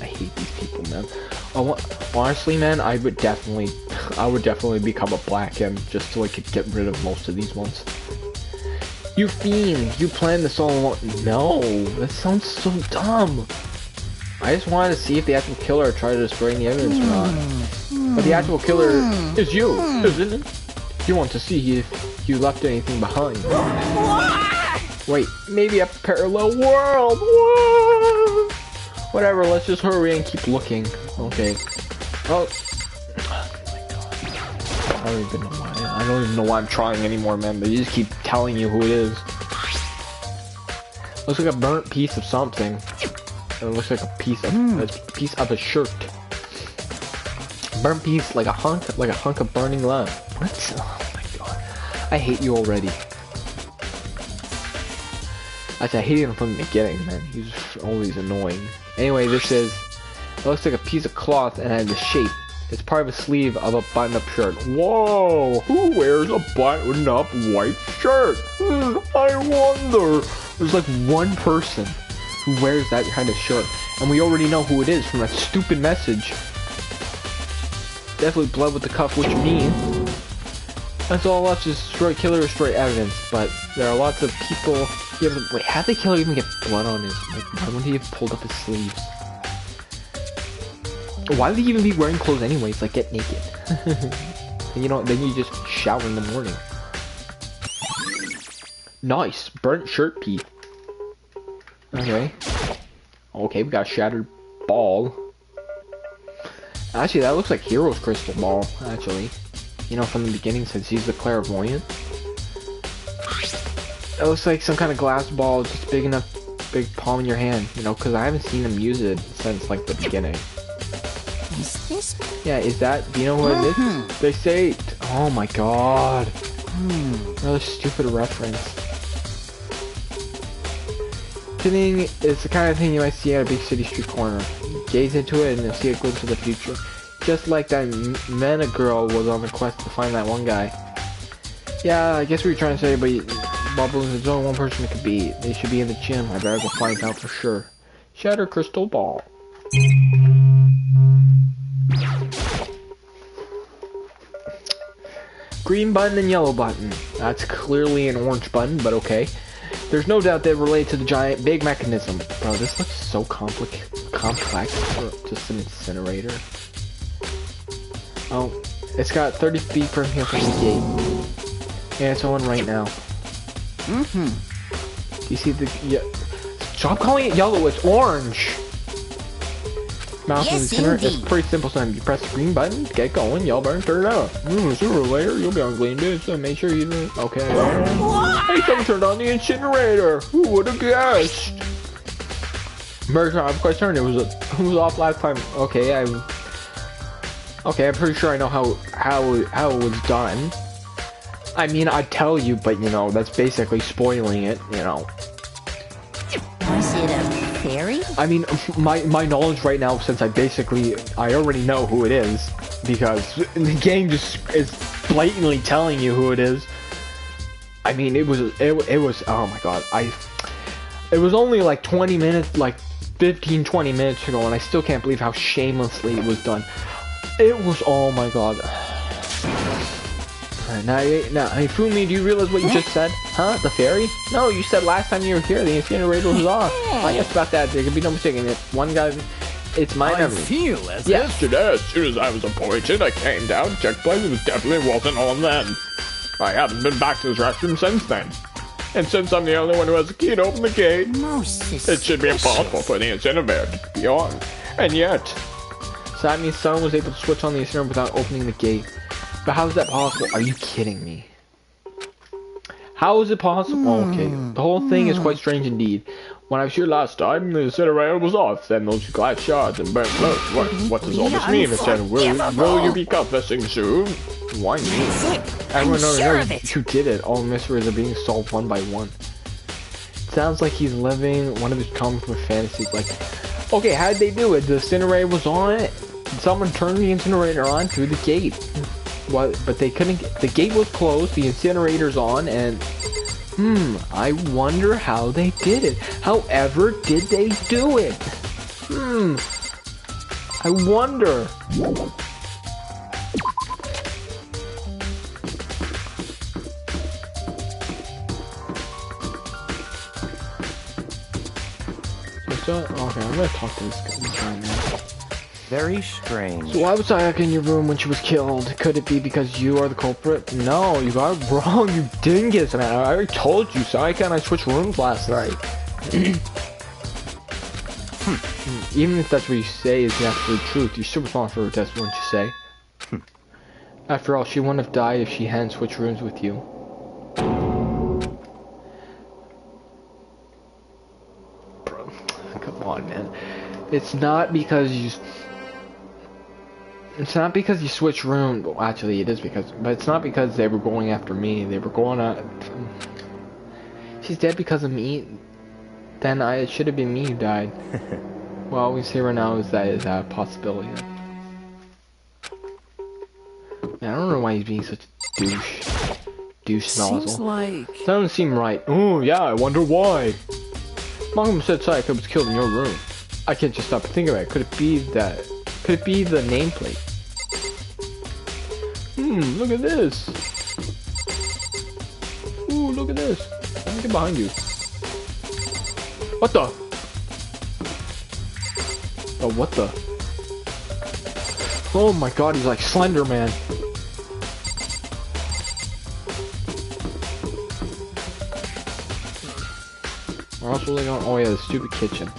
I hate these people, man. Honestly, man, I would definitely become a black M just so I could get rid of most of these ones. You fiend, you planned this all along. No, that sounds so dumb. I just wanted to see if the actual killer tried to destroy the evidence or not. But the actual killer is you, isn't it? You want to see if you left anything behind. Wait, maybe a parallel world. Whoa. Whatever, let's just hurry and keep looking. Okay. Oh. My god. I don't even know why I'm trying anymore, man. They just keep telling you who it is. Looks like a burnt piece of something. It looks like a piece of a shirt. burnt piece, like a hunk of burning love. What? Oh my god. I hate you already. Actually, I hated him from the beginning, man. He's always annoying. Anyway, this is... It looks like a piece of cloth and has a shape. It's part of a sleeve of a button-up shirt. Whoa! Who wears a button-up white shirt? I wonder. There's like one person who wears that kind of shirt. And we already know who it is from that stupid message. Definitely blood with the cuff, which means... That's all left is destroy killer, destroy evidence. But there are lots of people... Wait, how'd the killer even get blood on his... Like, why wouldn't he have pulled up his sleeves? Why would he even be wearing clothes anyways? Like, get naked. And you know, then you just shower in the morning. Nice. Burnt shirt piece. Okay. Okay, we got a shattered ball. Actually, that looks like Hero's crystal ball, actually. You know, from the beginning, since he's the clairvoyant. It looks like some kind of glass ball, just big enough, big palm in your hand. You know, because I haven't seen him use it since, like, the beginning. Is this? Yeah, is that, do you know what it is? They say, oh my god. Another stupid reference. Sitting is the kind of thing you might see at a big city street corner. Gaze into it and you'll see a glimpse of the future. Just like that Mena girl was on the quest to find that one guy. Yeah, I guess what you're trying to say, but Bubbles, there's only one person it could be. They should be in the gym. I better go find out for sure. Shatter crystal ball. Green button and yellow button. That's clearly an orange button, but okay. There's no doubt they relate to the giant big mechanism. Bro, this looks so complex for just an incinerator. Oh, it's got 30 feet from here from the gate. Yeah, it's on right now. Do you see the... Yeah. Stop calling it yellow, it's orange! Mouse Yes, in the center. It's indeed. pretty simple, son. You press the green button, get going, yellow button, turn it out. Sooner or later, you'll be on clean dish, so make sure you do. Okay. Hey, someone turned on the incinerator. Who would have guessed? Merger, I'm quite certain it was off last time. Okay, I'm pretty sure I know how it was done. I mean, I'd tell you, but you know, that's basically spoiling it, you know. Was it a fairy? I mean, my knowledge right now, since I already know who it is, because the game just is blatantly telling you who it is. I mean, it was, oh my god, it was only like 20 minutes, like 15, 20 minutes ago, and I still can't believe how shamelessly it was done. It was, oh my god. Now, hey, Fumi, do you realize what you just said? Huh? The fairy? No, you said last time you were here, the incinerator was off. Oh, yes, about that. There could be no mistaking it. One guy, it's my memory. feel as Yesterday, as soon as I was appointed, I came down, checked places, it definitely wasn't on then. I haven't been back to this restroom since then. And since I'm the only one who has a key to open the gate, Most it should be impossible for the incinerator to be on. And yet, So that means someone was able to switch on the incinerator without opening the gate. But how is that possible? Are you kidding me? How is it possible? Okay, the whole thing is quite strange indeed. When I was here last time, the incinerator was off, then those glass shards and burnt clothes. What does all this mean? It said, will you be confessing soon? Why me? Everyone knows who did it. All mysteries are being solved one by one. Sounds like he's living one of his comic book fantasies. Like, okay, how did they do it? The incinerator was on. Someone turned the incinerator on through the gate. What? But they couldn't. The gate was closed. The incinerator's on, and I wonder how they did it. However, did they do it? I wonder. Okay, I'm gonna talk to this guy now. Very strange. So why was Sayaka in your room when she was killed? Could it be because you are the culprit? No, you got it wrong, you dingus, man. I already told you, Sayaka and I switched rooms last night. Even if that's what you say is the absolute truth, you're still responsible for her death, wouldn't you say? After all, she wouldn't have died if she hadn't switched rooms with you. Bro, come on, man. It's not because you... It's not because you switched room. Well, actually, it is because, but it's not because they were going after me. They were going at. She's dead because of me. Then it should have been me who died. Well, all we see right now is that is a possibility. Yeah, I don't know why he's being such a douche nozzle. Seems like... Doesn't seem right. Oh yeah, I wonder why. Mom said Sayaka was killed in your room. I can't just stop thinking about it. Could it be that? Could it be the nameplate? Look at this. Ooh, look at this. Let me get behind you. What the? Oh, what the? Oh my god, he's like Slender Man. Where else was I going? Oh yeah, the stupid kitchen.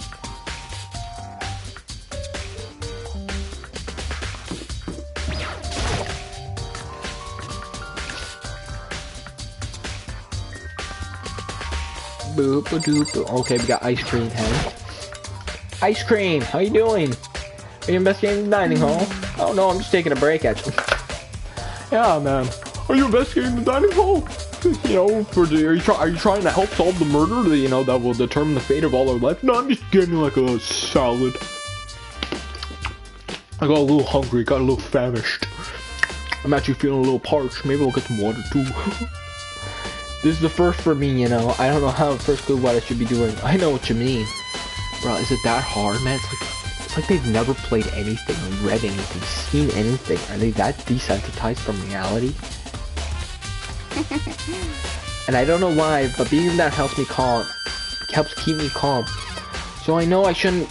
Boop a doop. Okay, we got ice cream head. Ice cream, how you doing? Are you investigating the dining hall? Oh no, I'm just taking a break actually. Yeah, man. Are you investigating the dining hall? You know, are you trying to help solve the murder that, you know, that will determine the fate of all our life? No, I'm just getting like a salad. I got a little hungry, got a little famished. I'm actually feeling a little parched. Maybe I'll get some water too. This is the first for me, you know. I don't know how first clue what I should be doing. I know what you mean. Bro, is it that hard, man? It's like they've never played anything or read anything, seen anything. Are they that desensitized from reality? And I don't know why, but being that helps me calm. Helps keep me calm. So I know I shouldn't,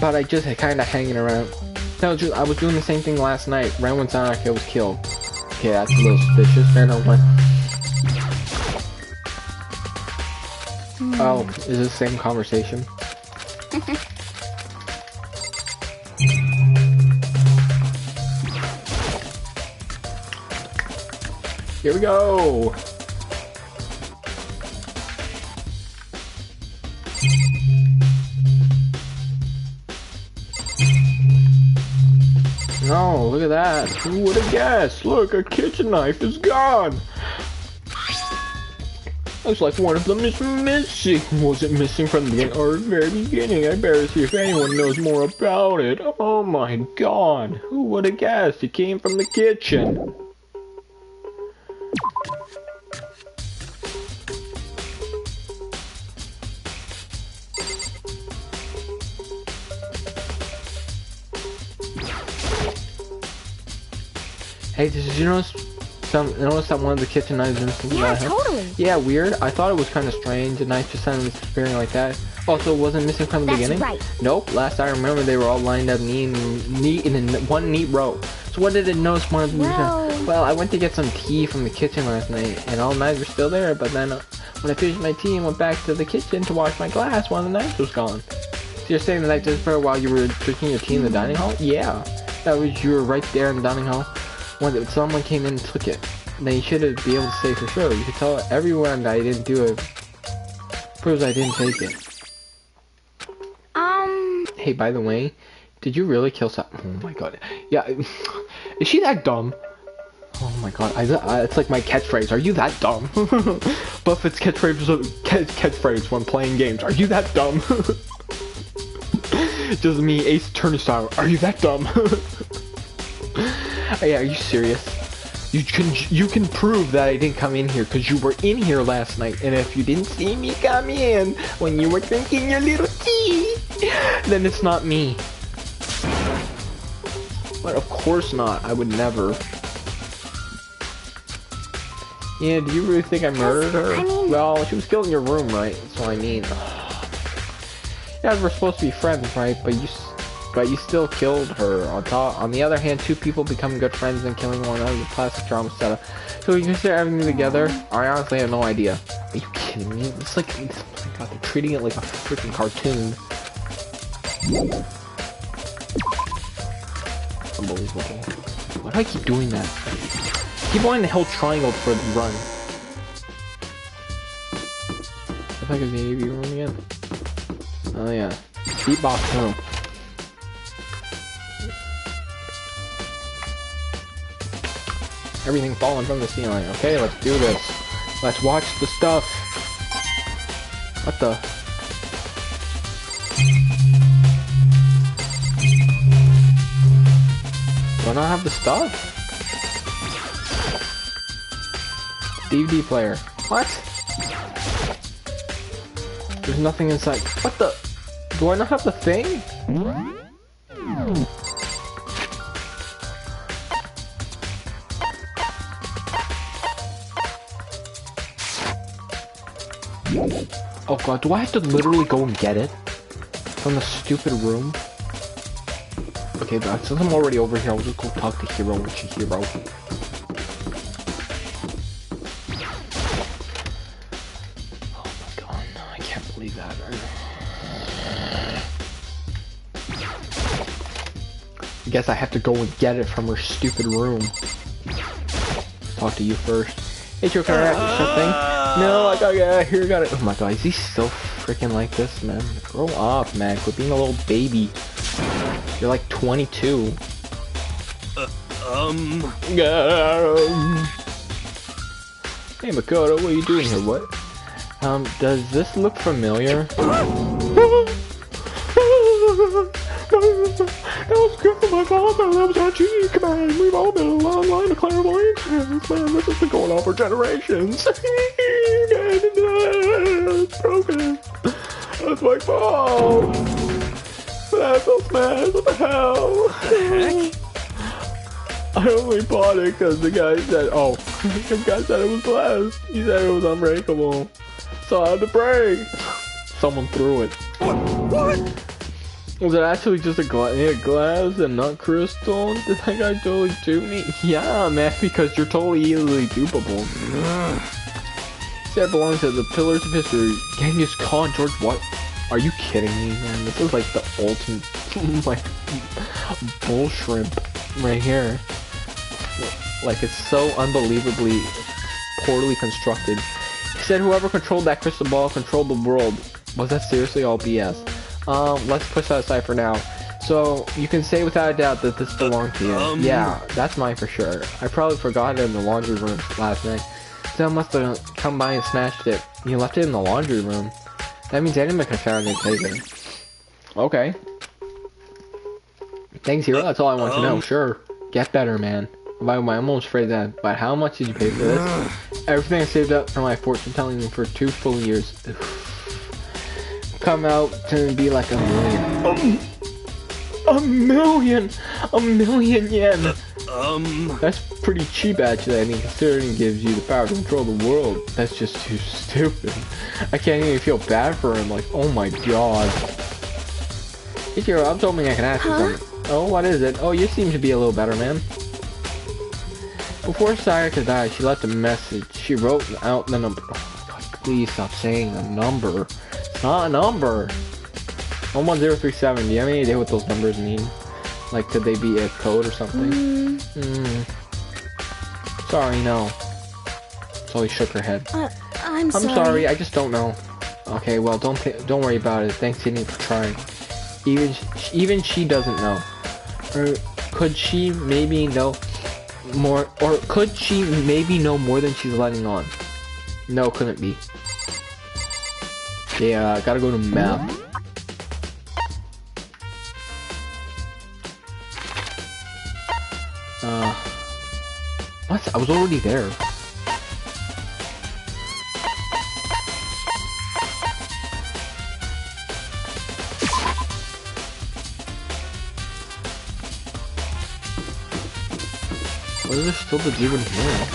but I just kind of hanging around. No, I was doing the same thing last night, right when Sanaka was killed. Okay, that's a little suspicious. Man, I went. Oh, is this the same conversation? Here we go! No, look at that. Who would have guessed? Look, a kitchen knife is gone! Looks like one of them is missing. Was it missing from the very beginning? I better see if anyone knows more about it. Oh my god. Who would have guessed? It came from the kitchen. Hey, did you notice that one of the kitchen knives is missing? Yeah, totally. Yeah, weird. I thought it was kind of strange. A knife just suddenly disappearing like that. Also, it wasn't missing from the beginning? Right. Nope. Last I remember, they were all lined up neat in one neat row. So what did it notice one of them? Well, I went to get some tea from the kitchen last night, and all the knives were still there. But then, when I finished my tea and went back to the kitchen to wash my glass, one of the knives was gone. So you're saying the knife disappeared while you were drinking your tea in the dining hall? Yeah. That was, you were right there in the dining hall when someone came in and took it. Then you should be able to say for sure. You could tell everyone that I didn't do it. Proves I didn't take it. Hey, by the way, did you really kill Oh my god. Yeah, is she that dumb? Oh my god, it's like my catchphrase. Are you that dumb? Buffett's catchphrase when playing games. Are you that dumb? Just me, Ace Attorney style. Are you that dumb? Yeah, are you serious? You can prove that I didn't come in here because you were in here last night, and if you didn't see me come in when you were drinking your little tea, then it's not me. But of course not. I would never. Yeah, do you really think I murdered her? Well, she was killed in your room, right? So I mean, yeah, we're supposed to be friends, right? But you still killed her. On the other hand, two people becoming good friends and killing one another is a classic drama setup. So you consider everything together? I honestly have no idea. Are you kidding me? It's like, oh my god, they're treating it like a freaking cartoon. Unbelievable. Why do I keep doing that? Keep wanting to hold triangle for the run. If I could maybe run again. Oh yeah. Beatbox room. everything falling from the ceiling. Okay, let's do this. Let's watch the stuff. What the? Do I not have the stuff? DVD player. What? There's nothing inside. What the? Do I not have the thing? Oh god, do I have to literally go and get it? From the stupid room? Okay, but since I'm already over here, I'll just go talk to Hero and Chihiro. Oh my god, I can't believe that. I guess I have to go and get it from her stupid room. Talk to you first. Hey, Joe, can I have something? No, I gotta get out of here. Got it. Oh my god, is he so freaking like this, man? Grow up, man. Quit being a little baby. You're like 22. Hey, Makoto, what are you doing here? What? Does this look familiar? That was good for my father. That was our GE command. We've all been a long line of clairvoyants. Man, this has been going on for generations. It's broken. That's my fault. That felt smashed. What the hell? I only bought it because the guy said, oh, the guy said it was blessed. He said it was unbreakable. So I had to break. Someone threw it. What? Was it actually just a glass and not crystal? Did that guy totally dupe me? Yeah, man, because you're totally easily dupable. He said it belongs to the pillars of history. Genghis Khan, George, what? Are you kidding me, man? This is like the ultimate, like, bull shrimp right here. Like, it's so unbelievably poorly constructed. He said whoever controlled that crystal ball controlled the world. Was that seriously all BS? Let's push that aside for now. So, you can say without a doubt that this belonged to you. Yeah, that's mine for sure. I probably forgot it in the laundry room last night. Someone must have come by and smashed it. You left it in the laundry room. That means anyone could have found it and taken it. Okay. Thanks, Hero. That's all I want to know. Sure. Get better, man. By the way, I'm almost afraid that. But how much did you pay for this? Everything I saved up for my fortune telling me for 2 full years. Come out to be like $1 million. $1 million yen. That's pretty cheap, actually. I mean, considering it gives you the power to control the world. That's just too stupid. I can't even feel bad for him. Like, oh my god. Ichiro, I'm hoping I can ask you something. Oh, what is it? Oh, you seem to be a little better, man. Before Sayaka died, she left a message. She wrote out the number. Oh my god, please stop saying the number. It's not a number. 11037. Do you have any idea what those numbers mean? Like, could they be a code or something? Sorry, no. Zoe shook her head. I'm sorry. I'm sorry, I just don't know. Okay, well, don't worry about it. Thanks, Sydney, for trying. Even she doesn't know. Or could she maybe know more? Or could she maybe know more than she's letting on? No, couldn't be. Yeah, gotta go to map. What? I was already there. What is there still to do in here?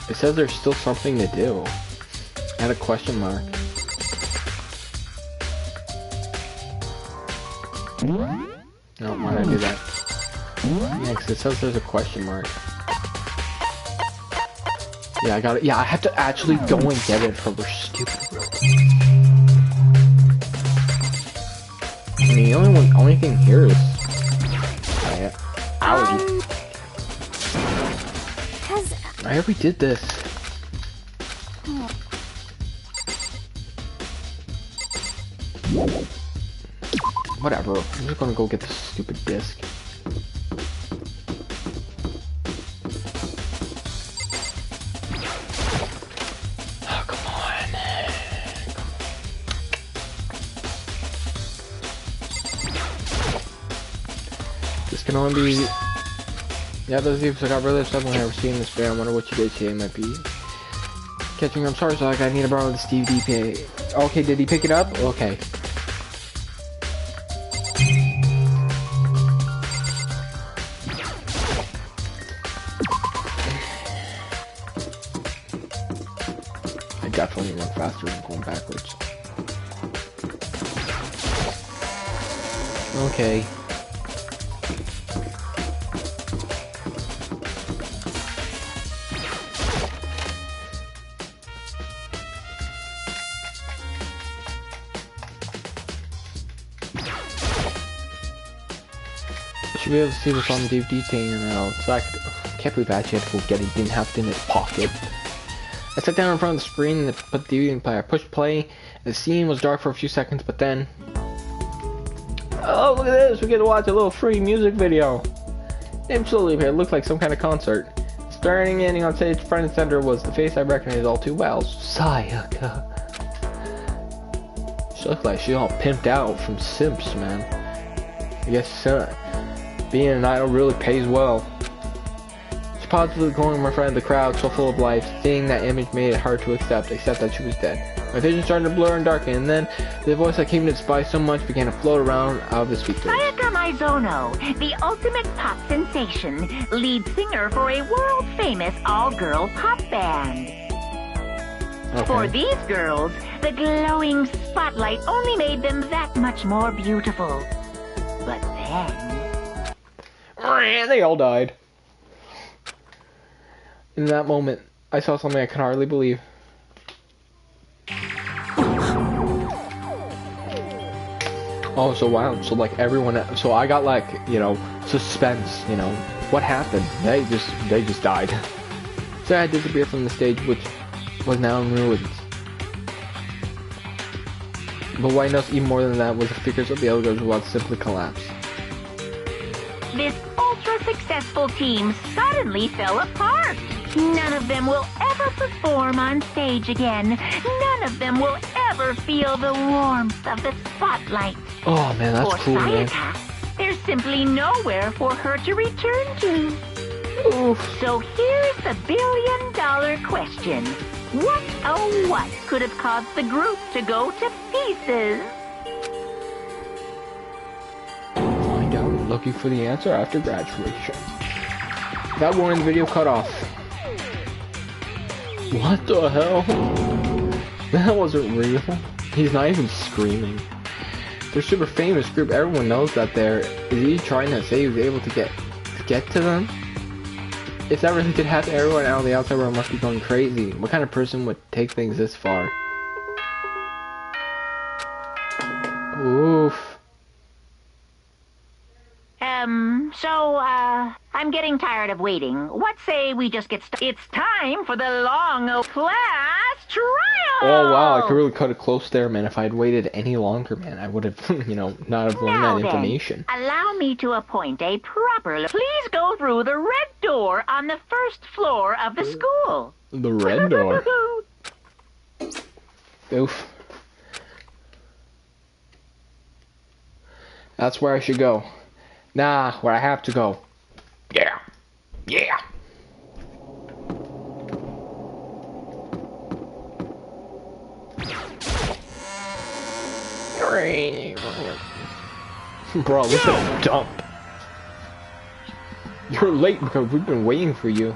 It says there's still something to do. I had a question mark. No, why did I do that? Yeah, because it says there's a question mark. Yeah, I got it. Yeah, I have to actually go and get it from her stupid room. I mean, the only thing here is... Owie. I already did this. Whatever. I'm just gonna go get this stupid disc. can only be... Yeah, those people got really upset when I ever seen this bear. I wonder what you did today might be. Catching, I'm sorry, Sonic, I need to borrow this DVD. Okay, did he pick it up? Okay. I definitely run faster than going backwards. Okay. Should be able to see this on the DVD thing now. So I can't believe I actually had to go get it. He didn't have it in his pocket. I sat down in front of the screen and put the DVD in play. I pushed play. And the scene was dark for a few seconds, but then... Oh, look at this! We get to watch a little free music video. Absolutely, it looked like some kind of concert. Starting ending on stage, front and center was the face I recognized all too well. Sayaka. She looked like she all pimped out from Simps, man. I guess being an idol really pays well. She positively going in front of the crowd, so full of life. Seeing that image made it hard to accept that she was dead. My vision started to blur and darken, and then the voice that came to despise so much began to float around out of the speakers. Sayaka Maizono, the ultimate pop sensation, lead singer for a world-famous all-girl pop band. Okay. For these girls, the glowing spotlight only made them that much more beautiful. But then... They all died. In that moment, I saw something I could hardly believe. Oh, so wow, so like everyone, so I got like, you know, suspense, you know, what happened? They just died. So I disappeared from the stage, which was now in ruins. But what I noticed even more than that was the figures of the other girls would simply collapse. This ultra-successful team suddenly fell apart. None of them will ever perform on stage again. None of them will ever feel the warmth of the spotlight. Oh man, that's for cool, man. Sayaka, there's simply nowhere for her to return to. Oof. So here's the billion-dollar question. What, oh what, could have caused the group to go to pieces? Find out, looking for the answer after graduation. That one in the video cut off. What the hell? That wasn't real. He's not even screaming. They're a super famous group. Everyone knows that they're... Is he trying to say he was able to get to them? If that really could happen, everyone out on the outside world must be going crazy. What kind of person would take things this far? Oof. I'm getting tired of waiting. What say we just get started? It's time for the long class trial! Oh wow, I could really cut it close there, man. If I had waited any longer, man, I would have, you know, not have learned that information. Allow me to appoint a proper... Please go through the red door on the first floor of the school. The red door? Oof. That's where I should go. Nah, where I have to go. Yeah. Yeah. Bro, look at a dump. You're late because we've been waiting for you.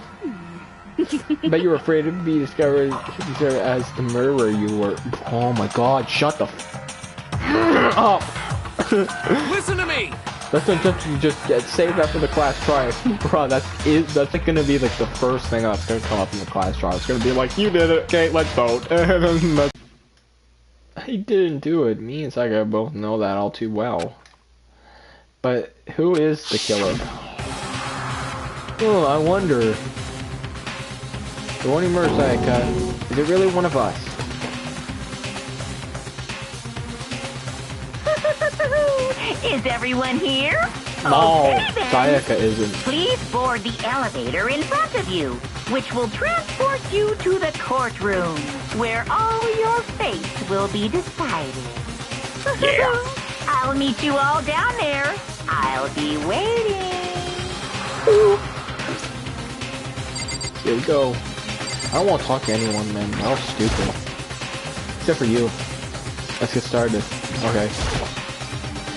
Bet you were afraid to be discovered as the murderer you were. Oh my god, shut the f up. Listen to me! That's to just get saved after the class trial. Bro, that's like gonna be like the first thing that's gonna come up in the class trial. It's gonna be like, you did it, okay, let's vote. He didn't do it. Me and Saga both know that all too well. But who is the killer? Oh, I wonder. The one who murdered Sayaka, is it really one of us? Is everyone here? No, Okay, then. Sayaka isn't. Please board the elevator in front of you, which will transport you to the courtroom, where all your fate will be decided. Yeah. I'll meet you all down there. I'll be waiting. Here we go. I don't want to talk to anyone, man. That was stupid. Except for you. Let's get started. Okay.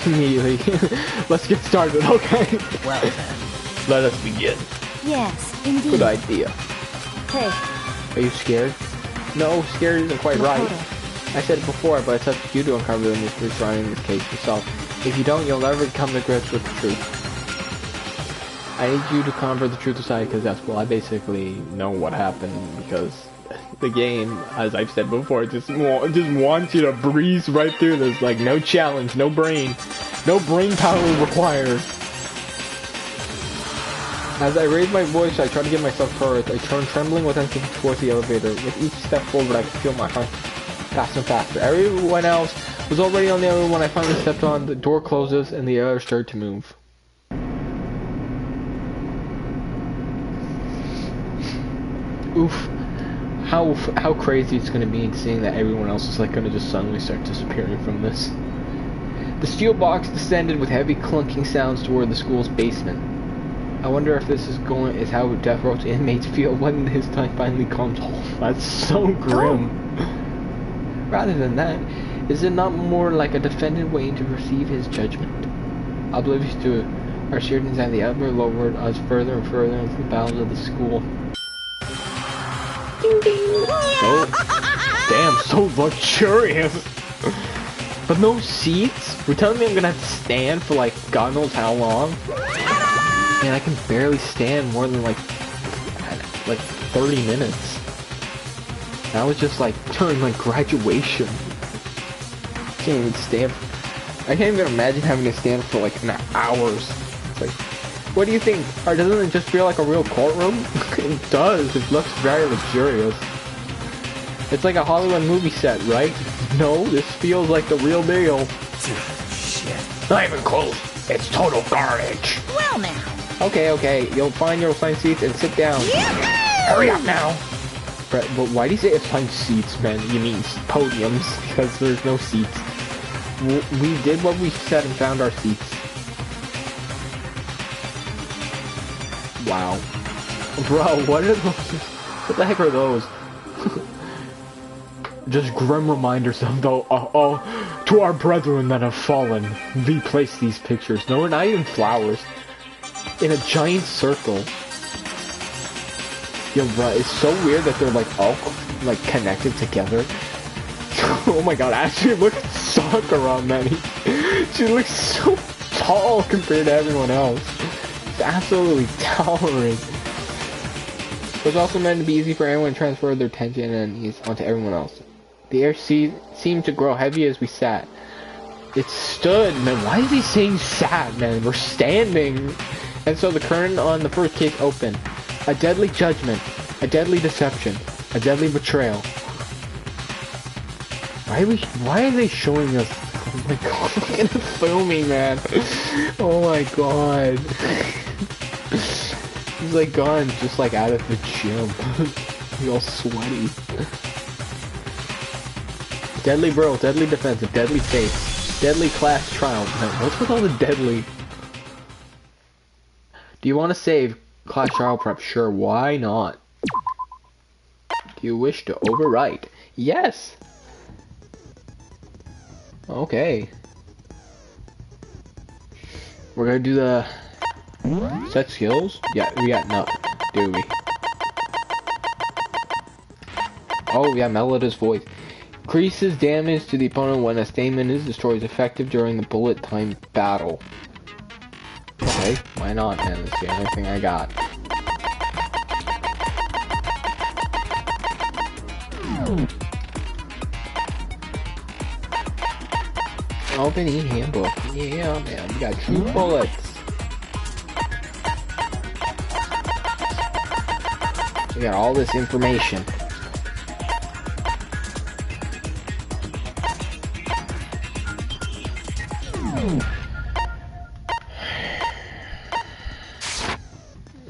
Immediately. Let's get started, okay? Well then, let us begin. Yes, indeed. Good idea. Hey, Are you scared? No, scared isn't quite right. Makoto. I said it before, but it's up to you to uncover the mystery surrounding this case yourself. If you don't, you'll never come to grips with the truth. I need you to convert the truth aside, because that's, well, I basically know what happened, because the game, as I've said before, just wants you to breeze right through this, like, no challenge, no brain power required. As I raised my voice, I tried to give myself courage. I turned trembling with emphasis towards the elevator. With each step forward, I could feel my heart faster and faster. Everyone else was already on the elevator when I finally stepped on. The door closes, and the elevator started to move. Oof. How crazy it's gonna be seeing that everyone else is like gonna just suddenly start disappearing from this. The steel box descended with heavy clunking sounds toward the school's basement. I wonder if this is how Death Row's inmates feel when his time finally comes home. That's so grim. Rather than that, is it not more like a defendant waiting to receive his judgment? Oblivious to our shared anxiety, the elevator lowered us further and further into the bowels of the school. Ding ding! Oh, damn, so luxurious! But no seats? You're telling me I'm gonna have to stand for like God knows how long? Man, I can barely stand more than like 30 minutes. That was just like during my graduation. Can't even stand. I can't even imagine having to stand for like hours. It's like, what do you think? Or doesn't it just feel like a real courtroom? It does. It looks very luxurious. It's like a Hollywood movie set, right? No, this feels like the real deal. Shit. Not even close. It's total garbage. Well now. Okay. You'll find your assigned seats and sit down. Hurry up now. But why do you say assigned seats, man? You mean podiums, because there's no seats. We did what we said and found our seats. Wow. Bro, what are those? What the heck are those? Just grim reminders of to our brethren that have fallen. We place these pictures. No, we're not even flowers. In a giant circle. Yo, bro, it's so weird that they're like all like connected together. Oh my god, actually look at Sakura, man. She looks so tall compared to everyone else. It's absolutely towering. It's also meant to be easy for anyone to transfer their tension and ease onto everyone else. The air seemed to grow heavy as we sat. It stood, man. Why is he saying sat, man? We're standing. And so the curtain on the first case opened. A deadly judgment. A deadly deception. A deadly betrayal. Why are they showing us? Oh my god, look at the filming, man. Oh my god. He's like gone, just like out of the gym. He's all sweaty. Deadly bro, deadly defensive, deadly face, deadly class trial. Man, what's with all the deadly? Do you want to save class trial prep? Sure, why not? Do you wish to overwrite? Yes! Okay. We're gonna do the set skills? Yeah, we got nothing, do we? Oh yeah, Meloda's voice. Increases damage to the opponent when a statement is destroyed. Is effective during the bullet time battle. Okay, why not, man? That's the only thing I got. Open e-handbook. Yeah, man. We got 2 bullets. We got all this information.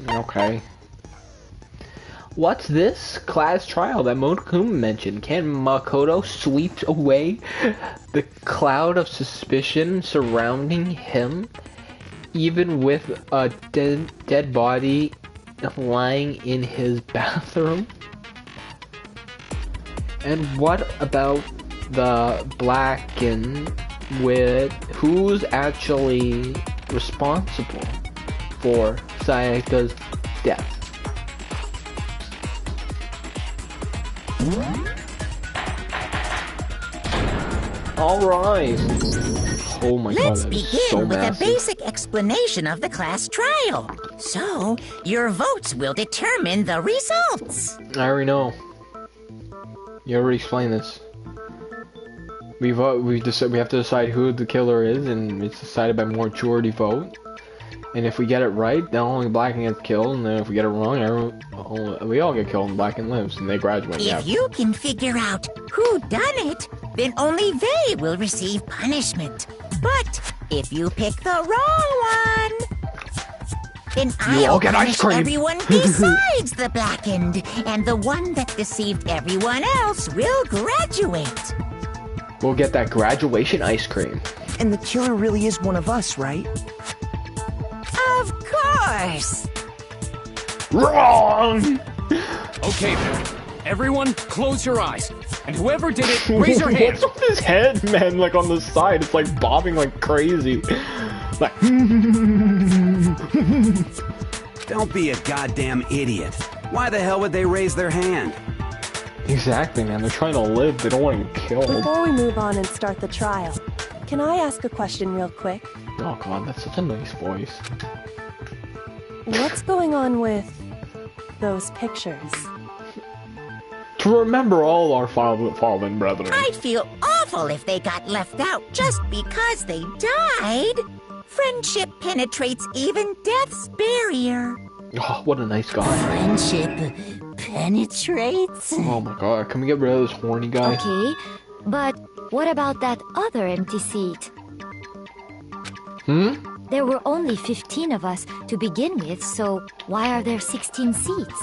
Okay. What's this? Class trial that Monokuma mentioned. Can Makoto sweep away the cloud of suspicion surrounding him? even with a dead body lying in his bathroom? And what about the Blacken with who's actually responsible for Sayaka's death? Alright. Oh my god, Let's that is begin so with massive. a basic explanation of the class trial. So, your votes will determine the results. I already know. You already explained this. We vote. We have to decide who the killer is, and it's decided by majority vote. And if we get it right, then only Blacken gets killed, and then if we get it wrong, we all get killed, and Blacken lives, and they graduate. If you can figure out who done it, then only they will receive punishment. But if you pick the wrong one, then I'll all get ice punish cream. everyone besides the Blackened, and the one that deceived everyone else will graduate. We'll get that graduation ice cream. And the killer really is one of us, right? Of course. Wrong! Okay then. Everyone, close your eyes. And whoever did it, raise your hand. What's with his head, man? Like on the side, it's like bobbing like crazy. Like. Don't be a goddamn idiot. Why the hell would they raise their hand? Exactly, man. They're trying to live. They don't want to get killed. Before we move on and start the trial, can I ask a question real quick? Oh god, that's such a nice voice. What's going on with those pictures? To remember all our fallen brethren. I'd feel awful if they got left out just because they died. Friendship penetrates even death's barrier. Oh, what a nice guy. Friendship penetrates? Oh my god, can we get rid of this horny guy? Okay, but what about that other empty seat? There were only 15 of us to begin with, so why are there 16 seats?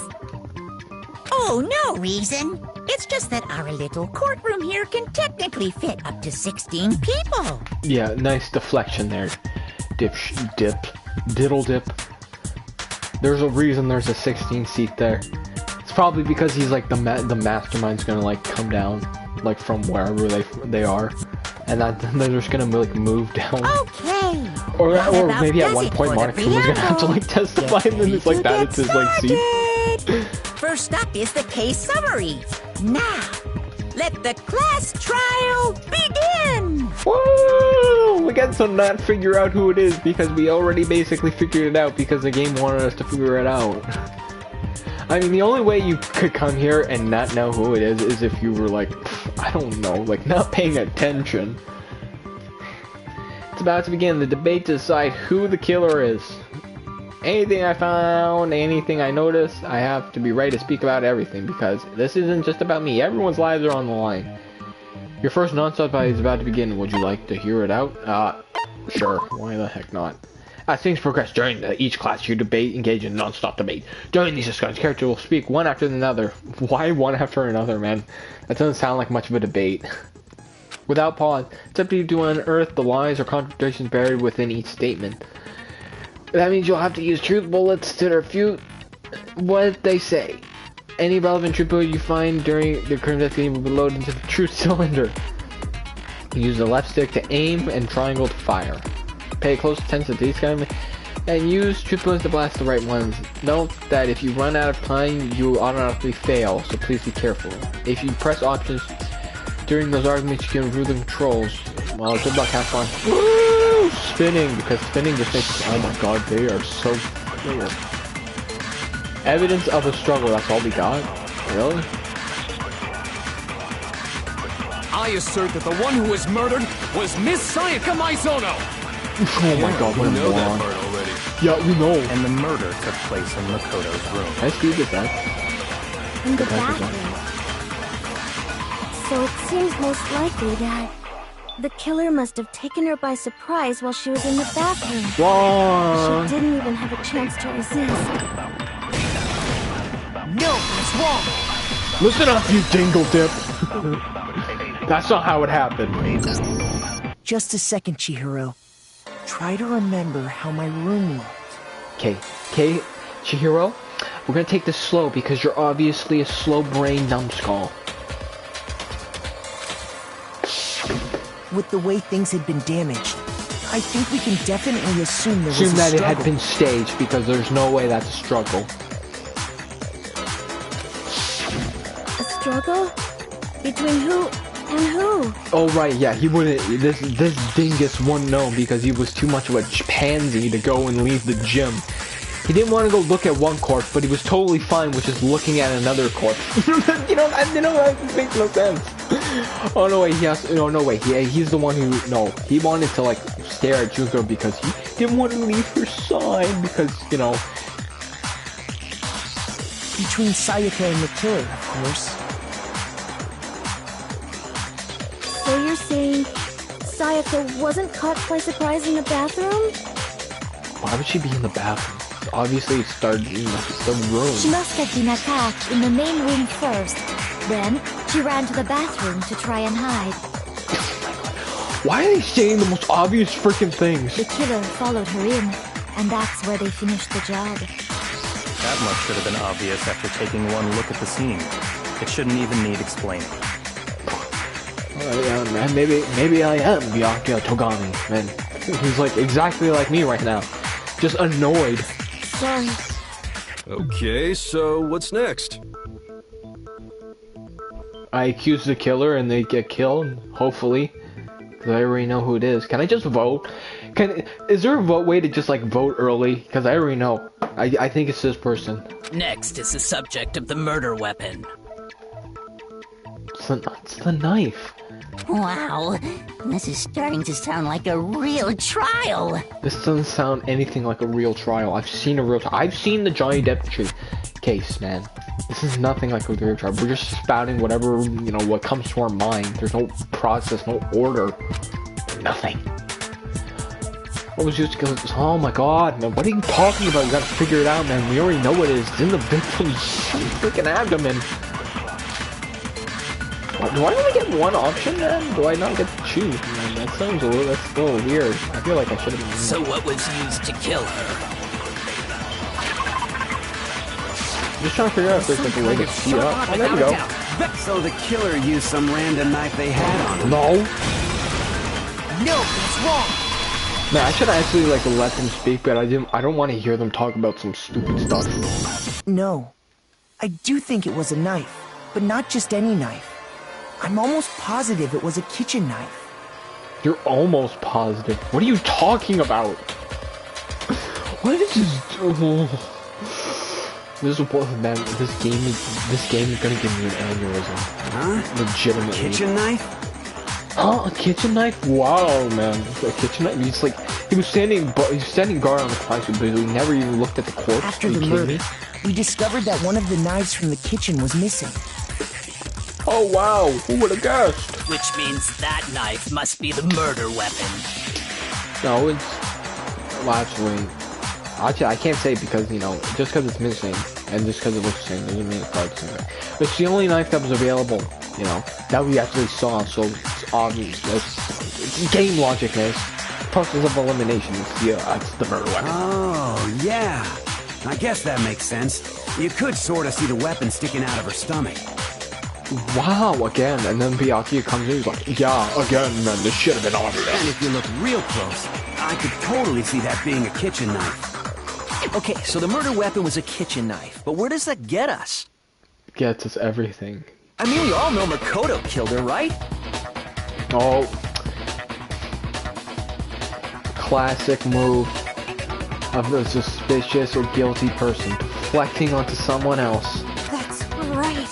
Oh, no reason. It's just that our little courtroom here can technically fit up to 16 people. Yeah, nice deflection there. Diddle dip. There's a reason there's a 16 seat there. It's probably because he's like the mastermind's gonna like come down, like from wherever they are, and that they're just gonna like move down. Okay. Or maybe at one point Monica was gonna have to like testify, and then it's like that. It's his like seat. First up is the case summary. Now, let the class trial begin! Woo! We got to not figure out who it is because we already basically figured it out because the game wanted us to figure it out. I mean, the only way you could come here and not know who it is if you were like, I don't know, like not paying attention. It's about to begin the debate to decide who the killer is. Anything I found, anything I noticed, I have to be ready to speak about everything because this isn't just about me. Everyone's lives are on the line. Your first non-stop fight is about to begin. Would you like to hear it out? Sure. Why the heck not? As things progress during each class, you engage in non-stop debate. During these discussions, characters will speak one after another. Why one after another, man? That doesn't sound like much of a debate. Without pause, it's up to you to unearth the lies or contradictions buried within each statement. That means you'll have to use truth bullets to refute what they say. Any relevant truth bullet you find during the current investigation will be loaded into the truth cylinder. Use the left stick to aim and triangle to fire. Pay close attention to these kind of, and use truth bullets to blast the right ones. Note that if you run out of time, you will automatically fail, so please be careful. If you press options during those arguments, you can remove the controls. Well, good luck, have fun. Woo! Spinning, because spinning just makes, oh my god, they are so clear. Evidence of a struggle, that's all we got? Really? I assert that the one who was murdered was Miss Sayaka Maizono. Oh my god, what a moron. already. Yeah, we know. And the murder took place in Makoto's room. I see that. In the bathroom. So it seems most likely that the killer must have taken her by surprise while she was in the bathroom. Wrong. She didn't even have a chance to resist. No, it's wrong. Listen up, you dingle dip. That's not how it happened. Just a second, Chihiro. Try to remember how my room looked. Okay, Chihiro, we're gonna take this slow because you're obviously a slow-brained numbskull. With the way things had been damaged, I think we can definitely assume there was a Assume that struggle. it had been staged because there's no way that's a struggle. A struggle? Between who and who? Oh right, yeah, he wouldn't. This dingus wouldn't know because he was too much of a pansy to go and leave the gym. He didn't want to go look at one corpse, but he was totally fine with just looking at another corpse. That makes no sense. Oh no way, he's the one who he wanted to like stare at Junko because he didn't want to leave her side because Between Sayaka and the killer, of course. So you're saying Sayaka wasn't caught by surprise in the bathroom? Why would she be in the bathroom? Obviously it started in the room. She must have been attacked in the main room first. Then, she ran to the bathroom to try and hide. Why are they saying the most obvious freaking things? The killer followed her in, and that's where they finished the job. That much should have been obvious after taking one look at the scene. It shouldn't even need explaining. Yeah, man, maybe I am Byakuya Togami, man. He's like exactly like me right now. Just annoyed. Sorry. Okay, so what's next? I accuse the killer and they get killed, hopefully. Because I already know who it is. Can I just vote? Is there a way to just like vote early? Because I already know. I think it's this person. Next is the subject of the murder weapon. It's the knife. Wow, this is starting to sound like a real trial. This doesn't sound anything like a real trial. I've seen a real trial. I've seen the Johnny Depp case, man. This is nothing like a real trial. We're just spouting whatever, what comes to our mind. There's no process, no order. Nothing. What was just because, oh my god, man, what are you talking about? You gotta figure it out, man. We already know what it is. It's in the victim's freaking abdomen. Do I only get one option then? Do I not get to choose? Man, that's a little weird. I feel like I should have been. So what was used to kill her? Just trying to figure out if there's like a way to speed up. Oh, there we go. So the killer used some random knife they had on him. No. No, that's wrong. Man, I should actually like let them speak, but I don't want to hear them talk about some stupid stuff. No. I do think it was a knife, but not just any knife. I'm almost positive it was a kitchen knife. You're almost positive. What are you talking about? What is this? This game is gonna give me an aneurysm. Huh? Legitimately. Kitchen knife? Oh, a kitchen knife? Wow, man. A kitchen knife? He's like, he was standing guard on the crime scene, but he never even looked at the corpse. After the murder, we discovered that one of the knives from the kitchen was missing. Oh wow, who would have guessed? Which means that knife must be the murder weapon. No, actually, I can't say because, just because it's missing, and just because it looks the same, doesn't mean it's probably the same. It's the only knife that was available, that we actually saw, so it's obvious. It's game logic, man. Process of elimination, it's the murder weapon. Oh, yeah. I guess that makes sense. You could sort of see the weapon sticking out of her stomach. Wow, again, and then Byakuya comes in, he's like, yeah, again, man, this should have been obvious. And if you look real close, I could totally see that being a kitchen knife. Okay, so the murder weapon was a kitchen knife, but where does that get us? Gets us everything. I mean, we all know Makoto killed her, right? Oh. Classic move of the suspicious or guilty person deflecting onto someone else. That's right.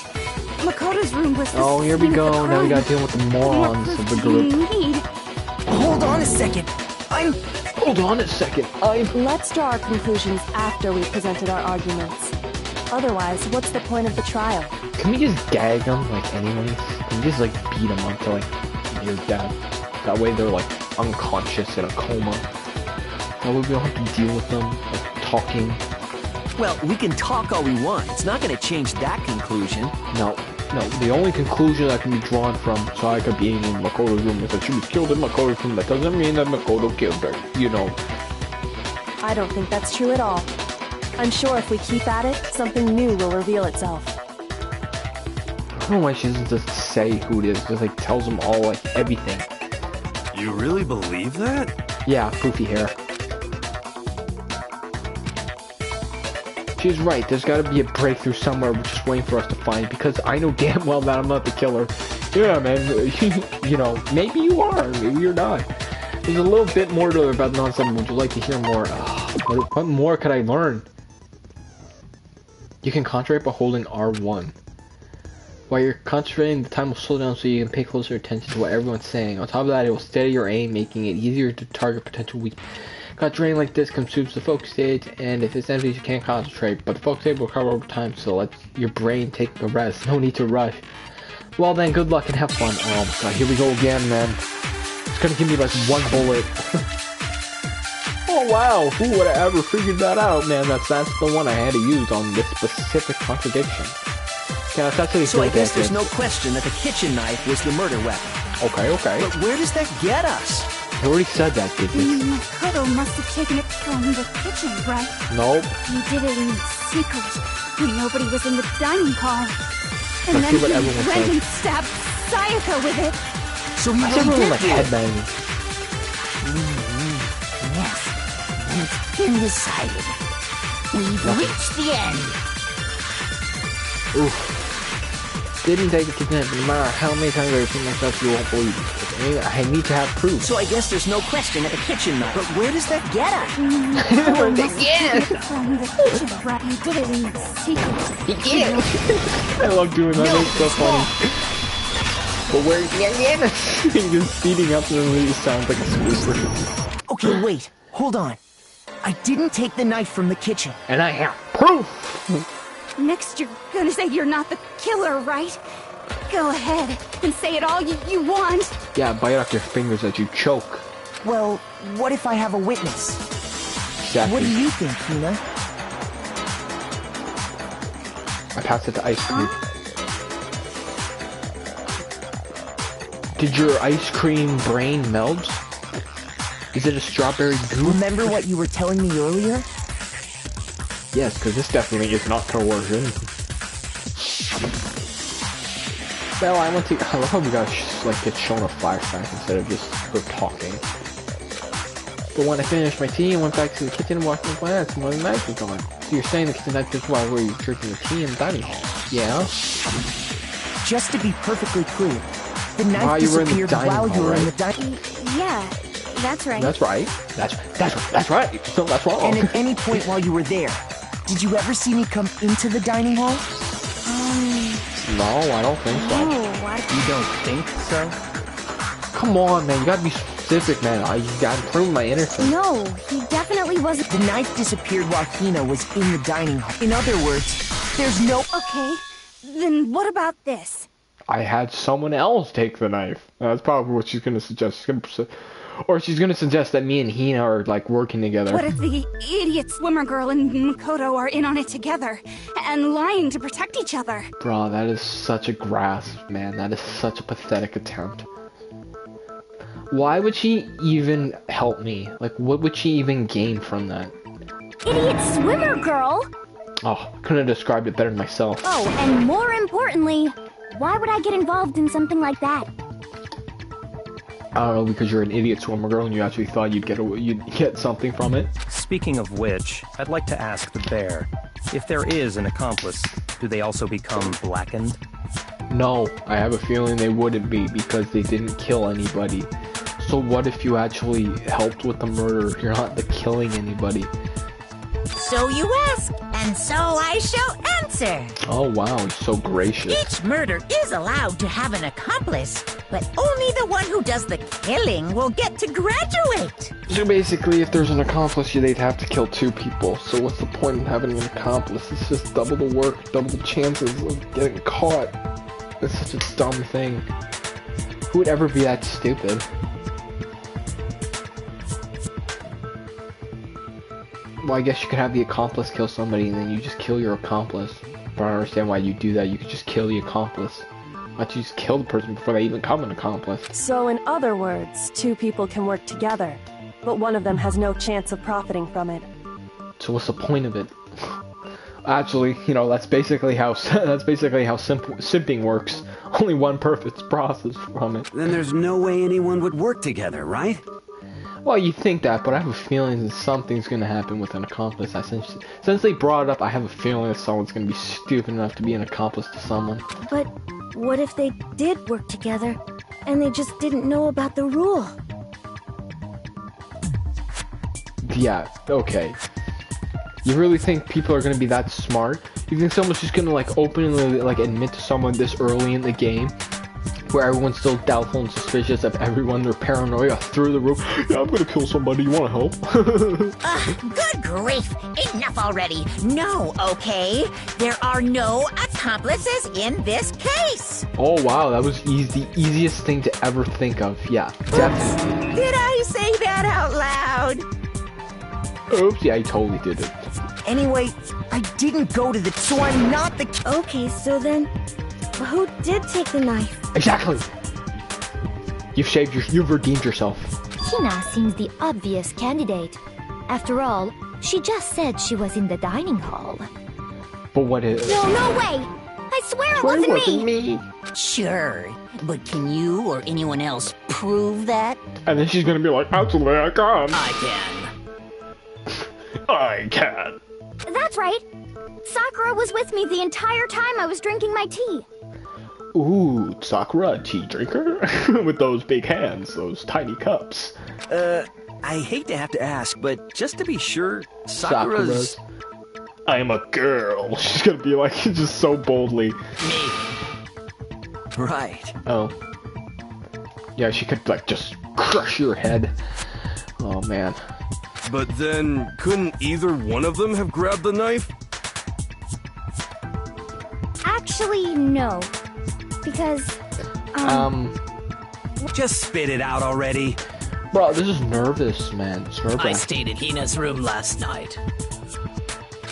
Makoto's room was the Oh, here we scene of the go. Now we crime. gotta deal with the morons of the group. Hold on a second. Hold on a second. Let's draw our conclusions after we've presented our arguments. Otherwise, what's the point of the trial? Can we just gag them like anyways? Can we just like beat them up to like near death? That way they're like unconscious in a coma. That way we don't have to deal with them like talking. Well, we can talk all we want. It's not going to change that conclusion. No. No, the only conclusion that can be drawn from Sayaka being in Makoto's room is that she was killed in Makoto's room. That doesn't mean that Makoto killed her, you know. I don't think that's true at all. I'm sure if we keep at it, something new will reveal itself. I don't know why she doesn't just say who it is, just like tells them all, like, everything. You really believe that? Yeah, poofy hair. She's right, there's gotta be a breakthrough somewhere we're just waiting for us to find, because I know damn well that I'm not the killer. Yeah, man, you know, maybe you are, maybe you're not. There's a little bit more to it about non-7. Would you like to hear more? What more could I learn? You can concentrate by holding R1. While you're concentrating, the time will slow down so you can pay closer attention to what everyone's saying. On top of that, it will steady your aim, making it easier to target potential weak. Concentrating like this consumes the focus stage, and if it's empty, you can't concentrate. But the focus stage will recover over time, so let your brain take a rest. No need to rush. Well then, good luck and have fun. Oh my god, here we go again, man. It's gonna give me like one bullet. Oh wow, who would have ever figured that out, man? That's the one I had to use on this specific contradiction. Yeah, it's actually so I guess there's no question that the kitchen knife was the murder weapon. Okay, okay. But where does that get us? I already said that, didn't you? Makoto must have taken it from the kitchen, right? Nope. He did it in secret when nobody was in the dining hall. And Let's see what then he everyone went says. and stabbed Sayaka with it. So he I really everyone did like do it. headbanging. Yes, it's been decided. We've reached the end. Oof. Didn't take it to the end, no matter how many times I've seen myself, you won't believe it. I need to have proof. So I guess there's no question at the kitchen knife. But where does that get us? Makoto must have taken it from the kitchen, right? He did it in secret. He did. I love doing that. It's so funny. But where's the He's just speeding up and then it sounds like a squeaker. Okay, wait. Hold on. I didn't take the knife from the kitchen. And I have proof! Next, you're gonna say you're not the killer, right? Go ahead and say it all you want. Yeah, bite off your fingers as you choke. Well, what if I have a witness? Exactly. What do you think, Hina? I passed it to Ice Cream. Did your ice cream brain melt? Is it a strawberry goo? Remember what you were telling me earlier? Yes, because this definitely is not coercion. Well, I love how we got like get shown a flashback instead of just her talking. But when I finished my tea and went back to the kitchen and washed my plants, and the knife was gone. So you're saying the kitchen knife is while we were drinking the tea in the dining hall? Yeah. Just to be perfectly clear, the knife While you were in the disappeared dining while hall, you were in right? the dining. Yeah, that's right. That's right. That's right. No, that's wrong. And at any point while you were there, did you ever see me come into the dining hall? No, I don't think so. No, You don't think so? Come on, man. You gotta be specific, man. I gotta prove my innocence. No, he definitely wasn't. The knife disappeared while Hina was in the dining hall. In other words, there's no... Okay, then what about this? I had someone else take the knife. That's probably what she's gonna suggest. Or she's gonna suggest that me and Hina are like working together. What if the idiot swimmer girl and Makoto are in on it together and lying to protect each other? Bro, that is such a grasp, man. That is such a pathetic attempt. Why would she even help me? Like, what would she even gain from that? Idiot swimmer girl? Oh, couldn't have described it better than myself. Oh, and more importantly, why would I get involved in something like that? I don't know, because you're an idiot swimmer girl and you actually thought you'd get something from it. Speaking of which, I'd like to ask the bear, if there is an accomplice, do they also become blackened? No, I have a feeling they wouldn't be because they didn't kill anybody. So what if you actually helped with the murder? You're not killing anybody. So you ask, and so I shall answer. Oh wow, he's so gracious. Each murder is allowed to have an accomplice, but only the one who does the killing will get to graduate. So basically, if there's an accomplice, they'd have to kill 2 people. So what's the point in having an accomplice? It's just double the work, double the chances of getting caught. It's such a dumb thing. Who would ever be that stupid? Well, I guess you could have the accomplice kill somebody and then you just kill your accomplice. but I don't understand why you do that. You could just kill the accomplice. Why don't you just kill the person before they even become an accomplice? So in other words, two people can work together, but one of them has no chance of profiting from it. So what's the point of it? Actually, you know, that's basically how simping works. Only one perfect process from it. Then there's no way anyone would work together, right? Well, you think that, but I have a feeling that something's gonna happen with an accomplice. Since they brought it up, I have a feeling that someone's gonna be stupid enough to be an accomplice to someone. But what if they did work together, and they just didn't know about the rule? Yeah, okay. You really think people are gonna be that smart? You think someone's just gonna like openly like admit to someone this early in the game, where everyone's still doubtful and suspicious of everyone, their paranoia through the roof? Yeah, I'm gonna kill somebody, you wanna help? Good grief! Enough already! No, okay? There are no accomplices in this case! Oh wow, that was the easiest thing to ever think of. Yeah, definitely. Did I say that out loud? Oops, yeah, I totally did it. Anyway, I didn't go to the... So I'm not the... Okay, so then, who did take the knife? Exactly! You've redeemed yourself. Hina seems the obvious candidate. After all, she just said she was in the dining hall. But what is... No way! I swear it wasn't me! Sure, but can you or anyone else prove that? And then she's gonna be like, actually, I can. I can. I can. That's right! Sakura was with me the entire time I was drinking my tea. Ooh, Sakura, tea drinker? With those big hands, those tiny cups. I hate to have to ask, but just to be sure, Sakura's... I'm a girl. She's gonna be like, just so boldly. Me. Right. Oh. Yeah, she could, like, just crush your head. Oh, man. But then, couldn't either one of them have grabbed the knife? Actually, no. Because, Just spit it out already. Bro, this is nervous, man. It's nervous. I stayed in Hina's room last night.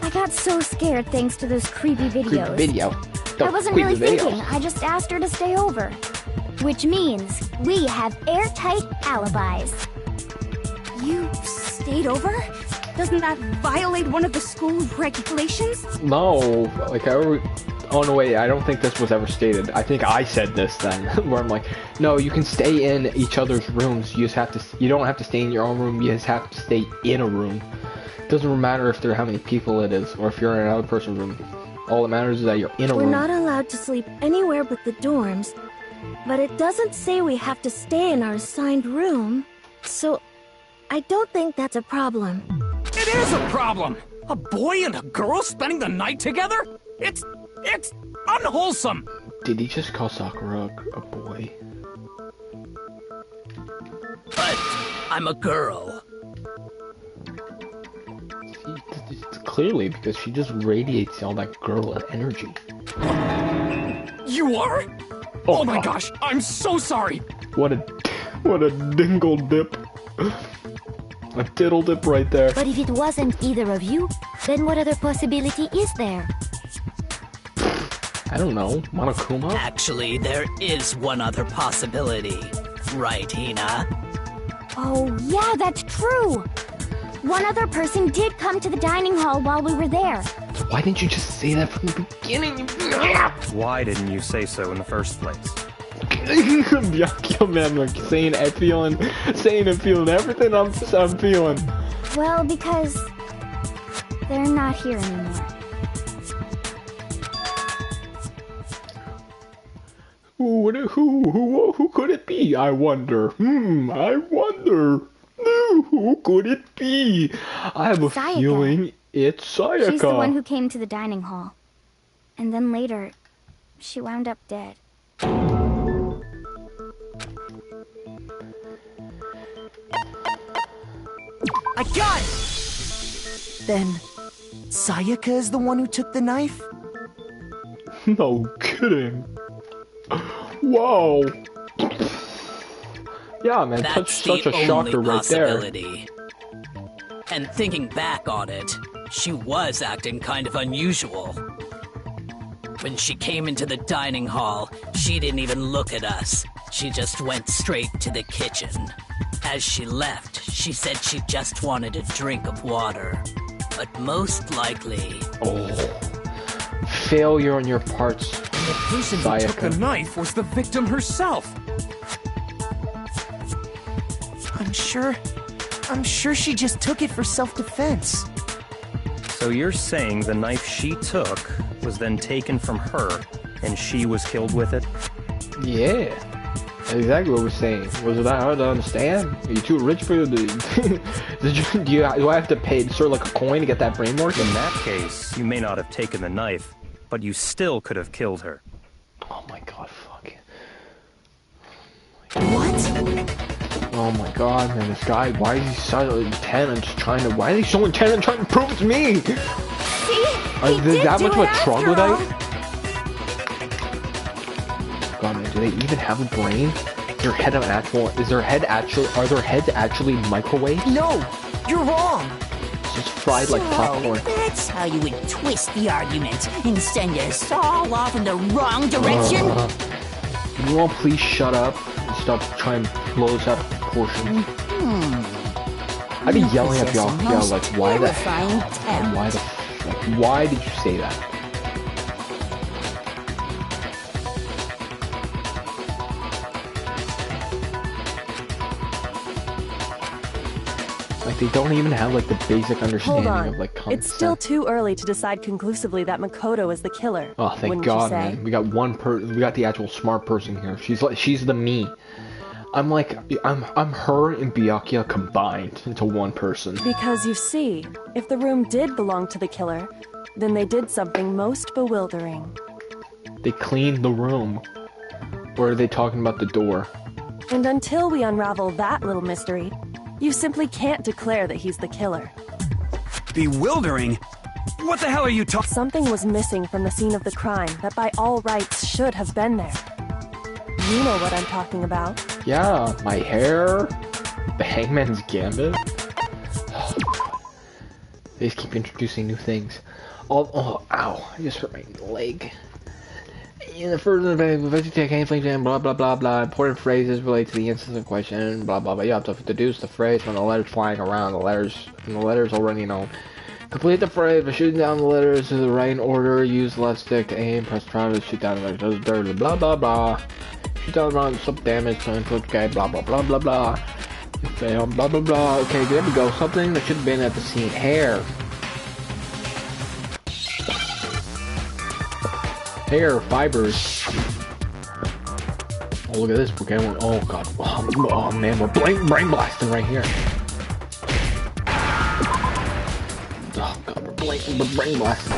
I got so scared thanks to those creepy videos. Creepy video. I wasn't really thinking, I just asked her to stay over. Which means we have airtight alibis. You stayed over? Doesn't that violate one of the school regulations? No, like oh no wait, I don't think this was ever stated. I think I said this then, where I'm like, no, you can stay in each other's rooms. You just have to. You don't have to stay in your own room. You just have to stay in a room. It doesn't matter if there are how many people it is, or if you're in another person's room. All that matters is that you're in a room. We're not allowed to sleep anywhere but the dorms, but it doesn't say we have to stay in our assigned room. So, I don't think that's a problem. It is a problem! A boy and a girl spending the night together? It's unwholesome! Did he just call Sakura a boy? But I'm a girl. Clearly, because she just radiates all that girl energy. You are? Oh my gosh, I'm so sorry! What a dingle dip. A diddle dip right there. But if it wasn't either of you, then what other possibility is there? I don't know. Monokuma? Actually, there is one other possibility. Right, Hina? Oh, yeah, that's true! One other person did come to the dining hall while we were there. Why didn't you just say that from the beginning? Why didn't you say so in the first place? Yo, man, like saying and feeling everything I'm feeling. Well, because they're not here anymore. Who could it be? I wonder. I wonder. Who could it be? I have a Sayaka. feeling it's Sayaka. She's the one who came to the dining hall. And then later, she wound up dead. I got it! Then, Sayaka is the one who took the knife? No kidding. Wow. Yeah, man, That's such the a shocker only right there. possibility. And thinking back on it, she was acting kind of unusual. When she came into the dining hall, she didn't even look at us. She just went straight to the kitchen. As she left, she said she just wanted a drink of water. But most likely... Oh. Failure on your parts. The person who took the knife was the victim herself. I'm sure she just took it for self-defense. So you're saying the knife she took was then taken from her, and she was killed with it? Yeah. That's exactly what we're saying. Was it that hard to understand? Are you too rich for the... do I have to pay sort of like a coin to get that brain work? In that case, you may not have taken the knife, but you still could have killed her. Oh my god, fuck it. What? Oh my god, man, this guy, why is he so intent on just trying to... Why is he so intent on trying to prove it to me? See? Is that much of a troglodyte? God, man, do they even have a brain? Is their head are their heads actually microwaves? No, you're wrong. It's just fried like popcorn. That's how you would twist the argument and send us all off in the wrong direction? Can you all please shut up and stop trying to blow this out of proportion? I'd be yelling at y'all, like, why the hell? Why did you say that? Like, they don't even have, like, the basic understanding of, like, common It's still too early to decide conclusively that Makoto is the killer. Oh, thank God, man. We got we got the actual smart person here. She's the me. I'm her and Byakuya combined into one person. Because you see, if the room did belong to the killer, then they did something most bewildering. They cleaned the room. Or are they talking about the door? And until we unravel that little mystery, you simply can't declare that he's the killer. Bewildering? What the hell are you talking? Something was missing from the scene of the crime that by all rights should have been there. You know what I'm talking about. Yeah, my hair, the Hangman's Gambit. Oh, they just keep introducing new things. Oh, ow, I just hurt my leg. In the first vegetarian blah blah blah blah. Important phrases relate to the instance in question. Blah blah blah. You have to deduce the phrase from the letters flying around. The letters already known. Complete the phrase by shooting down the letters to the right order. Use left stick to aim. Press triangle to shoot down the letters. Blah blah blah. Shoot down around some damage. Okay. Blah blah blah blah blah. Fail. Blah blah blah. Okay, there we go. Something that should have been at the scene. Hair. Hair fibers. Oh, look at this. Okay, oh god. Oh man, we're brain blasting right here. Oh god, we're brain blasting.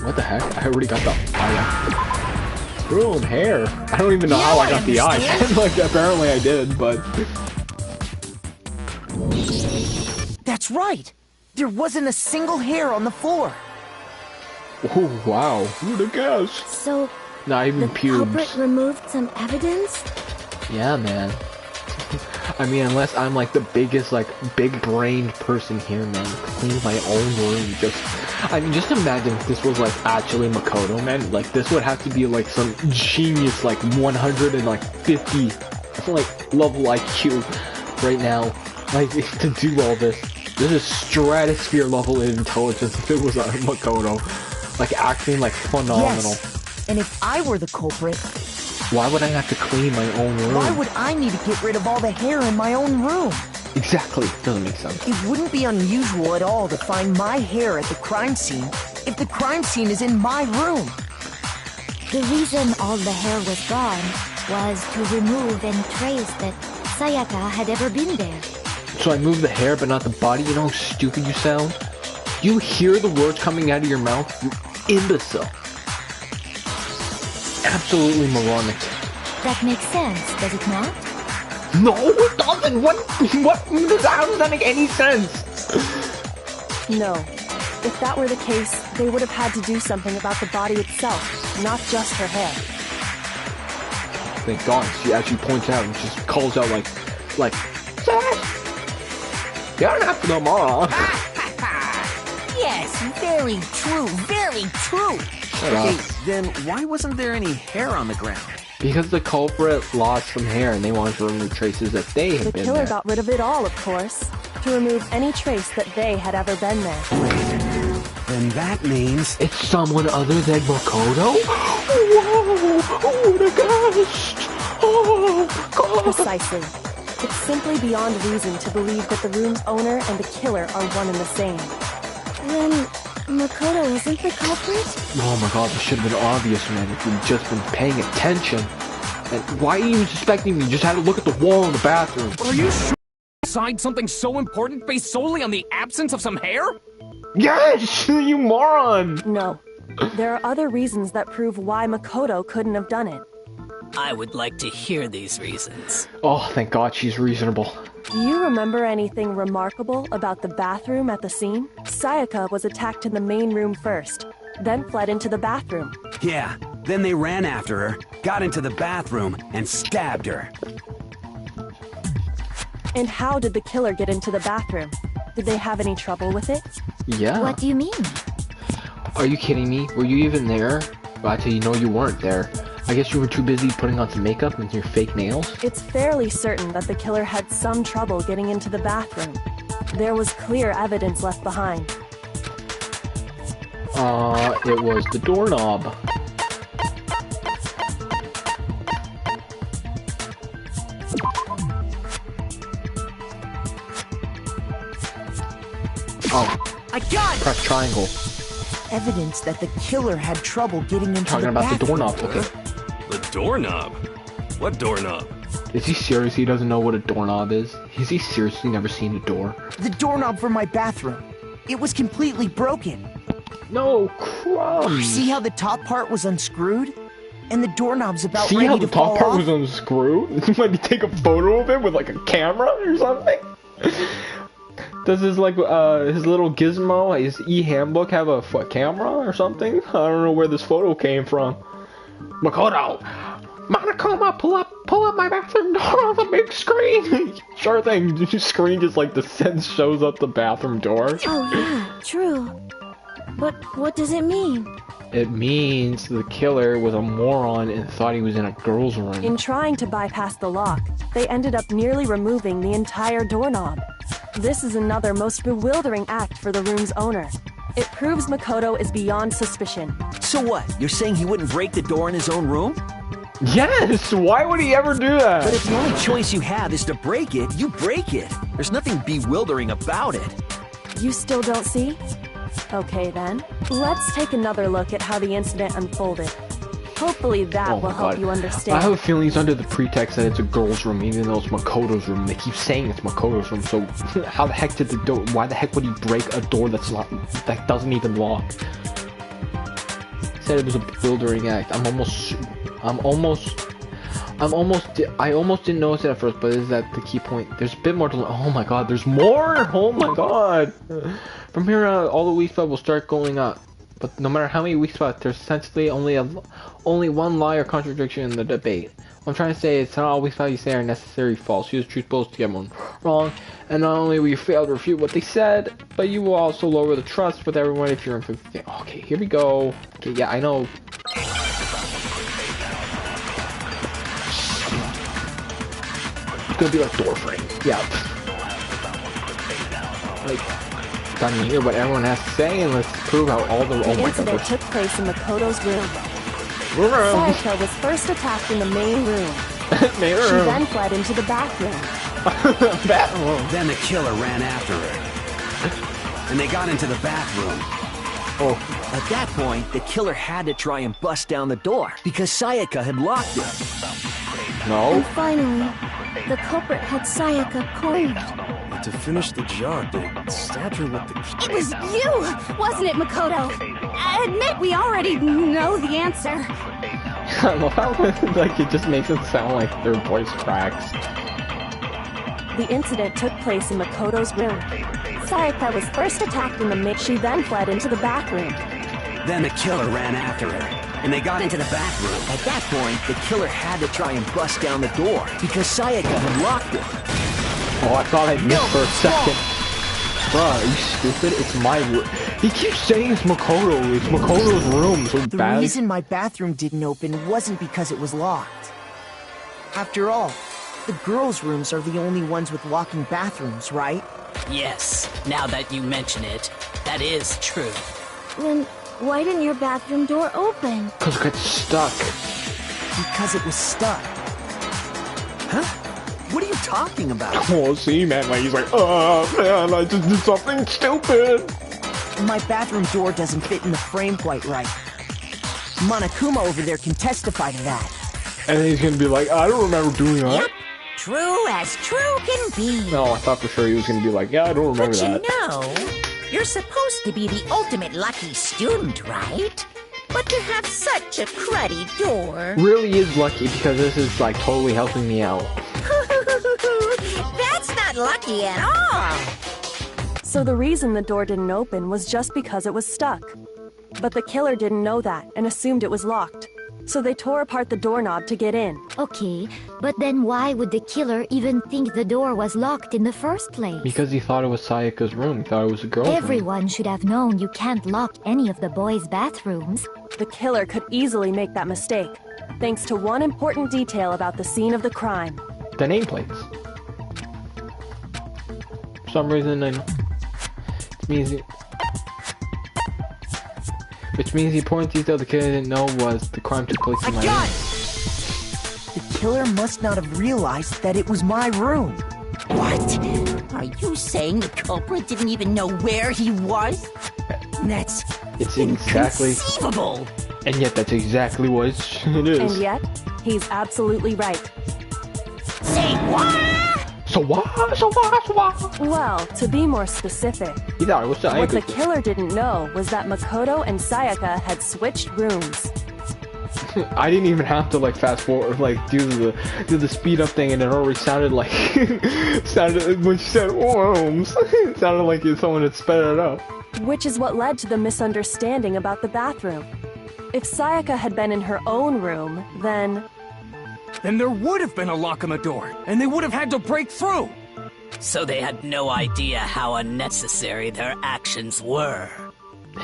What the heck? I already got the eye. Boom, hair. I don't even know how I got the eye. Like, apparently I did, but... That's right. There wasn't a single hair on the floor. Oh, wow. Who'd have guessed? So, not even the pubes. culprit removed some evidence? Yeah, man. I mean, unless I'm like the biggest, like, big-brained person here, man. Clean my own room. I mean, just imagine if this was, like, actually Makoto, man. Like, this would have to be, like, some genius, like, 150, like, level IQ right now. Like, to do all this. This is stratosphere level of intelligence if it was Makoto. Like, acting, like, phenomenal. Yes. And if I were the culprit... Why would I have to clean my own room? Why would I need to get rid of all the hair in my own room? Exactly. Doesn't make sense. It wouldn't be unusual at all to find my hair at the crime scene if the crime scene is in my room. The reason all the hair was gone was to remove and trace that Sayaka had ever been there. So I moved the hair but not the body? You know how stupid you sound? You hear the words coming out of your mouth? You imbecile. Absolutely moronic. That makes sense, does it not? No, it doesn't! How does that make any sense? No. If that were the case, they would have had to do something about the body itself, not just her hair. Thank God, she actually points out and just calls out like, you don't have to know more. Yes, Yes, very true, very true. Okay, then why wasn't there any hair on the ground? Because the culprit lost some hair and they wanted to remove traces that they had The been killer there. got rid of it all, of course, to remove any trace that they had ever been there. Then that means... It's someone other than Makoto? Whoa! Oh, the ghost! Oh, God! Precisely. It's simply beyond reason to believe that the room's owner and the killer are one and the same. Then Makoto isn't the culprit? Oh my God, this should have been obvious, man, if you'd just been paying attention. And why are you even suspecting me? You just had to look at the wall in the bathroom. Are you sure you decide something so important based solely on the absence of some hair? Yes, you moron! No. There are other reasons that prove why Makoto couldn't have done it. I would like to hear these reasons. Oh, thank God she's reasonable. Do you remember anything remarkable about the bathroom at the scene? Sayaka was attacked in the main room first, then fled into the bathroom. Yeah, then they ran after her, got into the bathroom, and stabbed her. And how did the killer get into the bathroom? Did they have any trouble with it? Yeah. What do you mean? Are you kidding me? Were you even there? Well, actually, no, you weren't there. I guess you were too busy putting on some makeup and your fake nails? It's fairly certain that the killer had some trouble getting into the bathroom. There was clear evidence left behind. It was the doorknob. Oh. I got it! Press triangle. Evidence that the killer had trouble getting into Talking the about the bathroom. doorknob, okay. The doorknob? What doorknob? Is he serious? He doesn't know what a doorknob is? Has he seriously never seen a door? The doorknob for my bathroom. It was completely broken. No, crumbs. See how the top part was unscrewed? And the doorknob's about See ready how to the top fall part off? was unscrewed? Might take a photo of it with like a camera or something? Does his like his little gizmo, his e-handbook have a camera or something? I don't know where this photo came from. Makoto! Monokuma, pull up my bathroom door on the big screen! Sure thing, the screen just like descends, shows up the bathroom door. Oh yeah, true. But what does it mean? It means the killer was a moron and thought he was in a girl's room. In trying to bypass the lock, they ended up nearly removing the entire doorknob. This is another most bewildering act for the room's owner. It proves Makoto is beyond suspicion. So what? You're saying he wouldn't break the door in his own room? Yes! Why would he ever do that? But if the only choice you have is to break it, you break it. There's nothing bewildering about it. You still don't see? Okay then, let's take another look at how the incident unfolded. Hopefully that Oh will my help God. you understand. I have a feeling he's under the pretext that it's a girl's room, even though it's Makoto's room. They keep saying it's Makoto's room, so how the heck did the door? Why the heck would he break a door that doesn't even lock? He said it was a bewildering act. I almost didn't notice it at first, but is that the key point? There's a bit more to. Oh my God, there's more! Oh my God! From here on, all the weak spots will start going up. But no matter how many weak spots, there's essentially only one lie or contradiction in the debate. What I'm trying to say is not all weak spots you say are necessarily false. Use truth both to get one wrong, and not only will you fail to refute what they said, but you will also lower the trust with everyone if you're in 50. Okay, here we go. Okay, yeah, I know. It's gonna be like door frame. Yeah. Like. Time to hear what everyone has to say, and let's prove how all the The incident took place in Makoto's room. Sayaka was first attacked in the main room. She then fled into the bathroom. Then the killer ran after her. And they got into the bathroom. Oh, at that point, the killer had to try and bust down the door because Sayaka had locked it. And finally, the culprit had Sayaka cornered. To finish the job, they stabbed her with the... It was you, wasn't it, Makoto? Admit we already know the answer. I love how like it just makes it sound like their voice cracks. The incident took place in Makoto's room. Sayaka was first attacked in the mid. She then fled into the bathroom. Then the killer ran after her, and they got into the bathroom. At that point, the killer had to try and bust down the door because Sayaka had locked it. Oh, I thought I missed for a second. bruh, are you stupid? It's my room. He keeps saying it's Makoto. It's Makoto's room. So The bad. reason my bathroom didn't open wasn't because it was locked. After all, the girls' rooms are the only ones with locking bathrooms, right? Yes, now that you mention it, that is true. Then why didn't your bathroom door open? Because it got stuck. Because it was stuck. Huh? What are you talking about? Oh, see, man, like, he's like, oh, man, I just did something stupid. My bathroom door doesn't fit in the frame quite right. Monokuma over there can testify to that. And then he's gonna be like, I don't remember doing that. Yep. True as true can be. No, I thought for sure he was gonna be like, yeah, I don't remember that. But you know, you're supposed to be the ultimate lucky student, right? But to have such a cruddy door. Really is lucky because this is like totally helping me out. That's not lucky at all. So the reason the door didn't open was just because it was stuck. But the killer didn't know that and assumed it was locked. So they tore apart the doorknob to get in. Okay, but then why would the killer even think the door was locked in the first place? Because he thought it was Sayaka's room. He thought it was a girl's room. Everyone should have known you can't lock any of the boys' bathrooms. The killer could easily make that mistake, thanks to one important detail about the scene of the crime. The nameplates. For some reason, which means the important detail the killer didn't know was the crime took place in my room. The killer must not have realized that it was my room. What? Are you saying the culprit didn't even know where he was? That's inconceivable. And yet that's exactly what it is. And yet, he's absolutely right. Say what? So what? Well, to be more specific, He thought it was Sayaka. what the killer didn't know was that Makoto and Sayaka had switched rooms. I didn't even have to like fast forward, like do the speed up thing, and it already sounded like when she said rooms, it sounded like someone had sped it up. Which is what led to the misunderstanding about the bathroom. If Sayaka had been in her own room, then there would have been a lock on the door, and they would have had to break through. So they had no idea how unnecessary their actions were.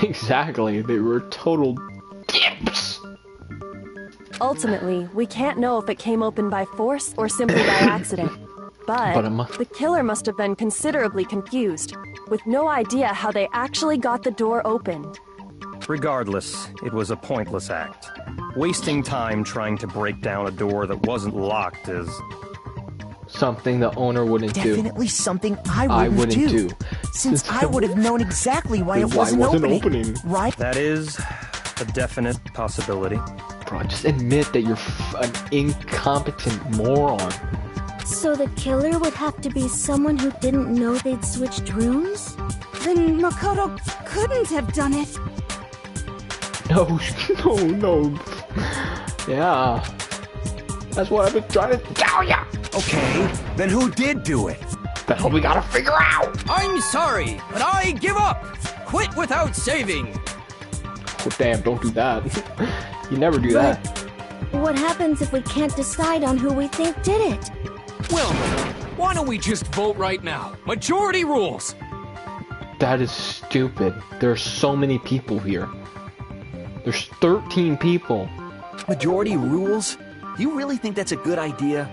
Exactly, they were total dips. ultimately, we can't know if it came open by force or simply by accident. But the killer must have been considerably confused, with no idea how they actually got the door opened. Regardless, it was a pointless act. Wasting time trying to break down a door that wasn't locked is... something the owner wouldn't do. Definitely something I wouldn't do. Since I would have known exactly why it wasn't opening. Right? That is a definite possibility. Bro, just admit that you're an incompetent moron. So the killer would have to be someone who didn't know they'd switched rooms? Then Makoto couldn't have done it. No. Yeah. That's what I've been trying to tell ya! Okay, then who did do it? That's what we gotta figure out! I'm sorry, but I give up! Quit without saving! Oh, damn, don't do that. You never do that. What happens if we can't decide on who we think did it? Well, why don't we just vote right now? Majority rules! That is stupid. There are so many people here. There's 13 people. Majority rules? Do you really think that's a good idea?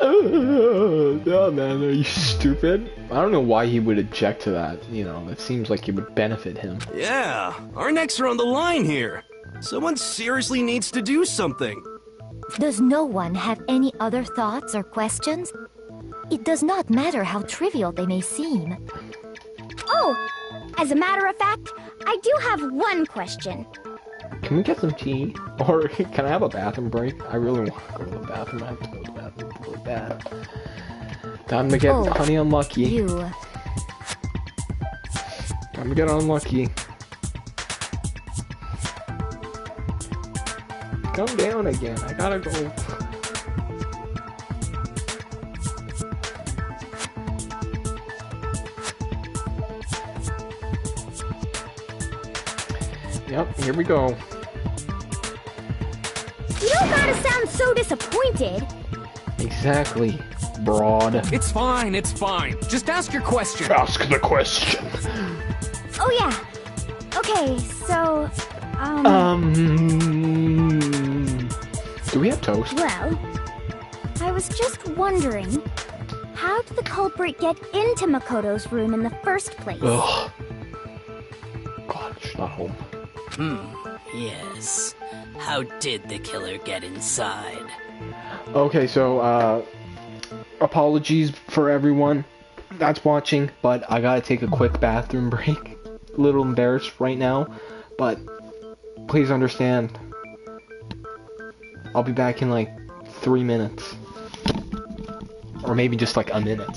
Yeah, man, are you stupid? I don't know why he would object to that. You know, it seems like it would benefit him. Yeah, our necks are on the line here. Someone seriously needs to do something. Does no one have any other thoughts or questions? It does not matter how trivial they may seem. Oh, as a matter of fact, I do have one question. Can we get some tea? Or can I have a bathroom break? I really want to go to the bathroom. I have to go to the bathroom really bad. Time to get honey unlucky. Time to get unlucky. Come down again. I gotta go. Yep, here we go. You don't gotta sound so disappointed. Exactly. broad. It's fine, it's fine. Just ask your question. Ask the question. Oh yeah. Okay, so, Do we have toast? well, I was just wondering, how did the culprit get into Makoto's room in the first place? Ugh. God, she's not home. Yes. How did the killer get inside? Okay, so, apologies for everyone that's watching, but I gotta take a quick bathroom break. A little embarrassed right now, but please understand. I'll be back in like 3 minutes. Or maybe just like a minute.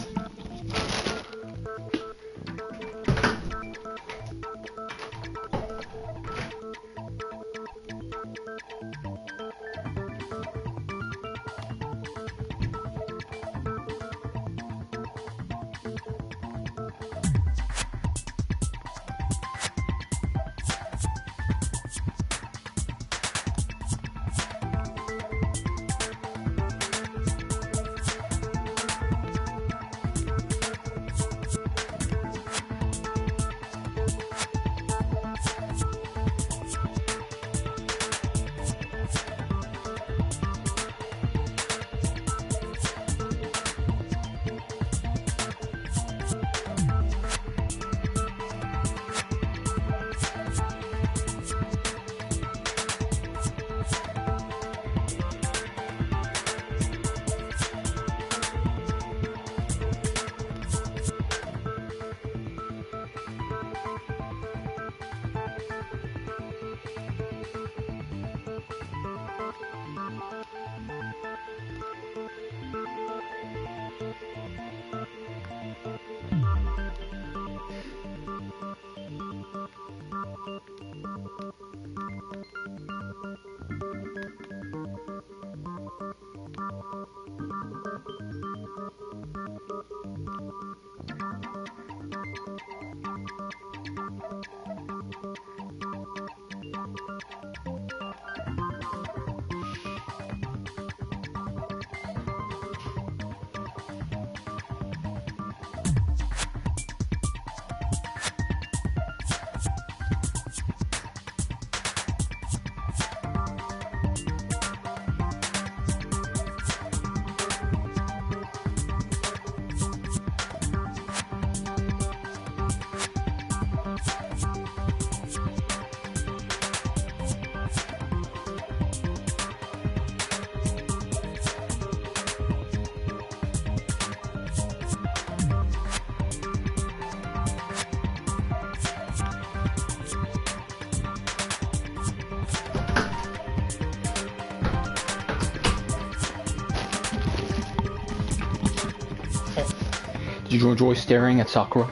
Did you enjoy staring at Sakura?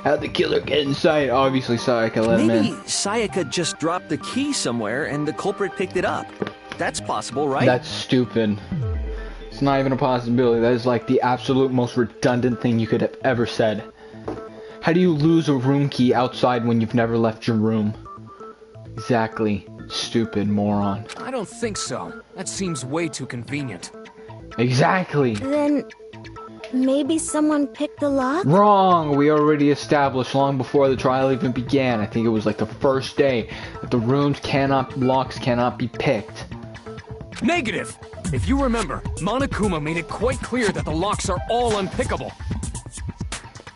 How'd the killer get inside? Obviously Sayaka let him Maybe in. Sayaka just dropped the key somewhere and the culprit picked it up. That's possible, right? That's stupid. It's not even a possibility. That is like the absolute most redundant thing you could have ever said. How do you lose a room key outside when you've never left your room? Exactly. Stupid moron. I don't think so. That seems way too convenient. Exactly. Then, maybe someone picked the lock? Wrong! We already established long before the trial even began. I think it was like the first day that the locks cannot be picked. Negative! If you remember, Monokuma made it quite clear that the locks are all unpickable.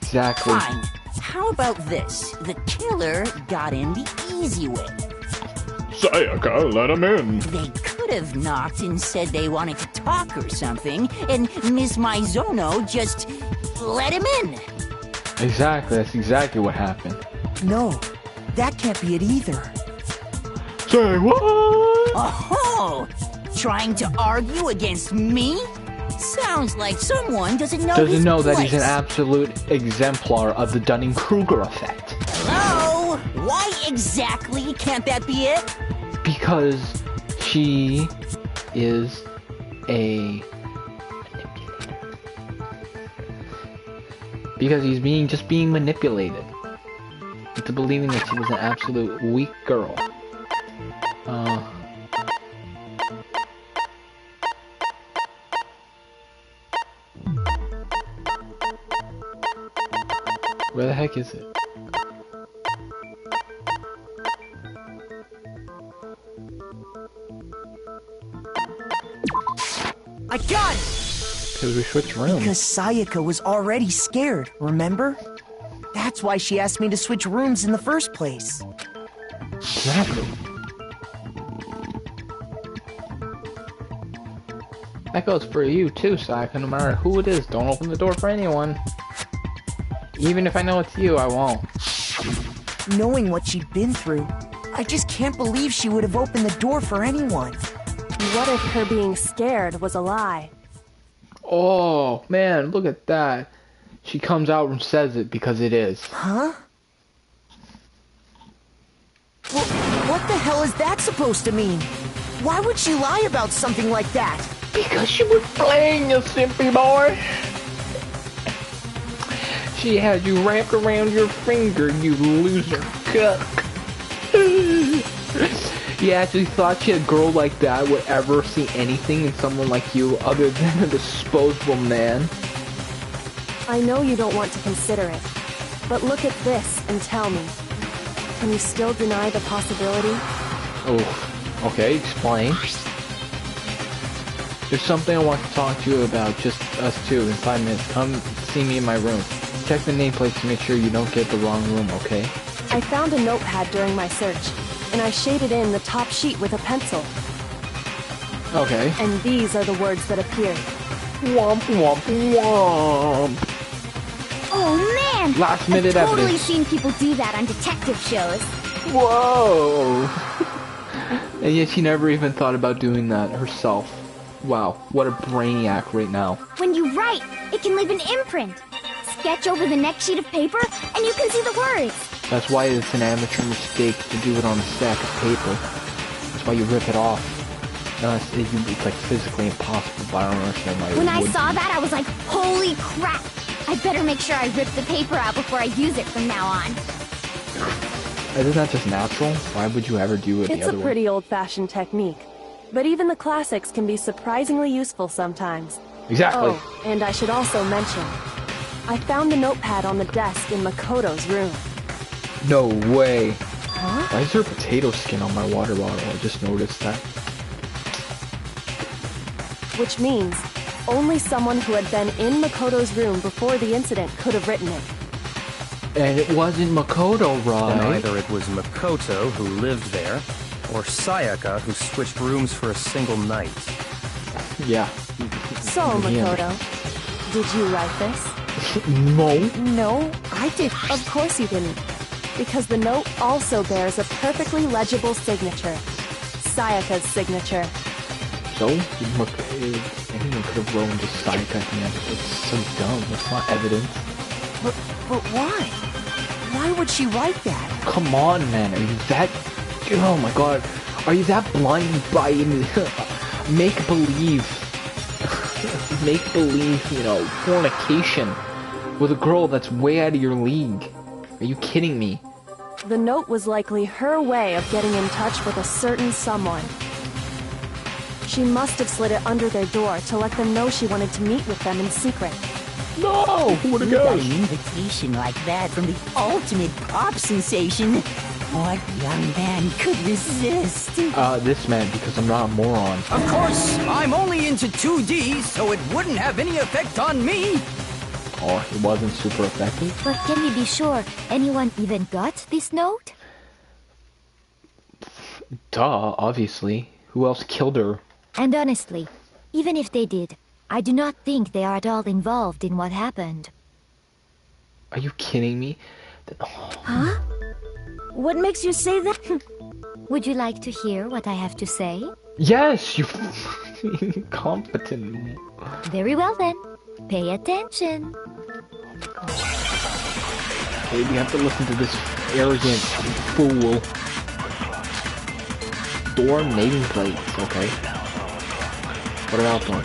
Exactly. Fine. How about this? The killer got in the easy way. Sayaka, let him in. They could have knocked and said they wanted to talk or something, and Miss Maizono just let him in. Exactly, that's exactly what happened. No, that can't be it either. Say what? Oh, trying to argue against me? Sounds like someone doesn't know Doesn't his know that place. he's an absolute exemplar of the Dunning-Kruger effect. Hello? Why exactly can't that be it? Because she is a manipulator. Because he's being manipulated into believing that she was an absolute weak girl. heck is it? I got it! Because we switched rooms. Because Sayaka was already scared, remember? That's why she asked me to switch rooms in the first place. Exactly. That goes for you too, Sayaka. No matter who it is, don't open the door for anyone. Even if I know it's you, I won't. Knowing what she'd been through, I just can't believe she would have opened the door for anyone. What if her being scared was a lie? Oh, man, look at that. She comes out and says it because it is. Huh? Well, what the hell is that supposed to mean? Why would she lie about something like that? Because she was playing, you simpy boy. She had you wrapped around your finger, you loser cuck. You actually thought she a girl like that would ever see anything in someone like you other than a disposable man? I know you don't want to consider it, but look at this and tell me. Can you still deny the possibility? Oh, okay, explain. There's something I want to talk to you about, just us two, in 5 minutes. Come see me in my room. Check the nameplate to make sure you don't get the wrong room, okay? I found a notepad during my search, and I shaded in the top sheet with a pencil. Okay. And these are the words that appeared. Womp womp womp. Oh man! Last minute I've totally evidence. seen people do that on detective shows. Whoa! And yet she never even thought about doing that herself. Wow, what a brainiac right now. When you write, it can leave an imprint. Sketch over the next sheet of paper, and you can see the words. That's why it's an amateur mistake to do it on a stack of paper. That's why you rip it off. It's like physically impossible, but I don't understand why When it I would saw be. that, I was like, holy crap! I better make sure I rip the paper out before I use it from now on. Isn't that just natural? Why would you ever do it the It's a other way? pretty old-fashioned technique, but even the classics can be surprisingly useful sometimes. Exactly. Oh, and I should also mention, I found the notepad on the desk in Makoto's room. No way. Huh? Why is there a potato skin on my water bottle? I just noticed that. Which means only someone who had been in Makoto's room before the incident could have written it. And it wasn't Makoto, right? Then either it was Makoto who lived there, or Sayaka who switched rooms for a single night. Yeah. So, Makoto, did you write this? No. No, I did. Of course you didn't. Because the note also bears a perfectly legible signature. Sayaka's signature. So, anyone could have rolled into Sayaka at the end. It's so dumb. It's not evidence. But why? Why would she write that? Come on, man. Are you that... Oh my god. Are you that blinded by make-believe? Make-believe, you know, fornication with a girl that's way out of your league. Are you kidding me? The note was likely her way of getting in touch with a certain someone. She must have slid it under their door to let them know she wanted to meet with them in secret. No! Who You got an invitation like that from the ultimate pop sensation. What young man could resist? This man, because I'm not a moron. Of course, I'm only into 2D, so it wouldn't have any effect on me. Oh, it wasn't super effective? But can we be sure anyone even got this note? Duh, obviously. Who else killed her? And honestly, even if they did, I do not think they are at all involved in what happened. Are you kidding me? Huh? What makes you say that? Would you like to hear what I have to say? Yes, you incompetent. Very well then. Pay attention. Okay, we have to listen to this arrogant fool. Door nameplates, okay. What about them?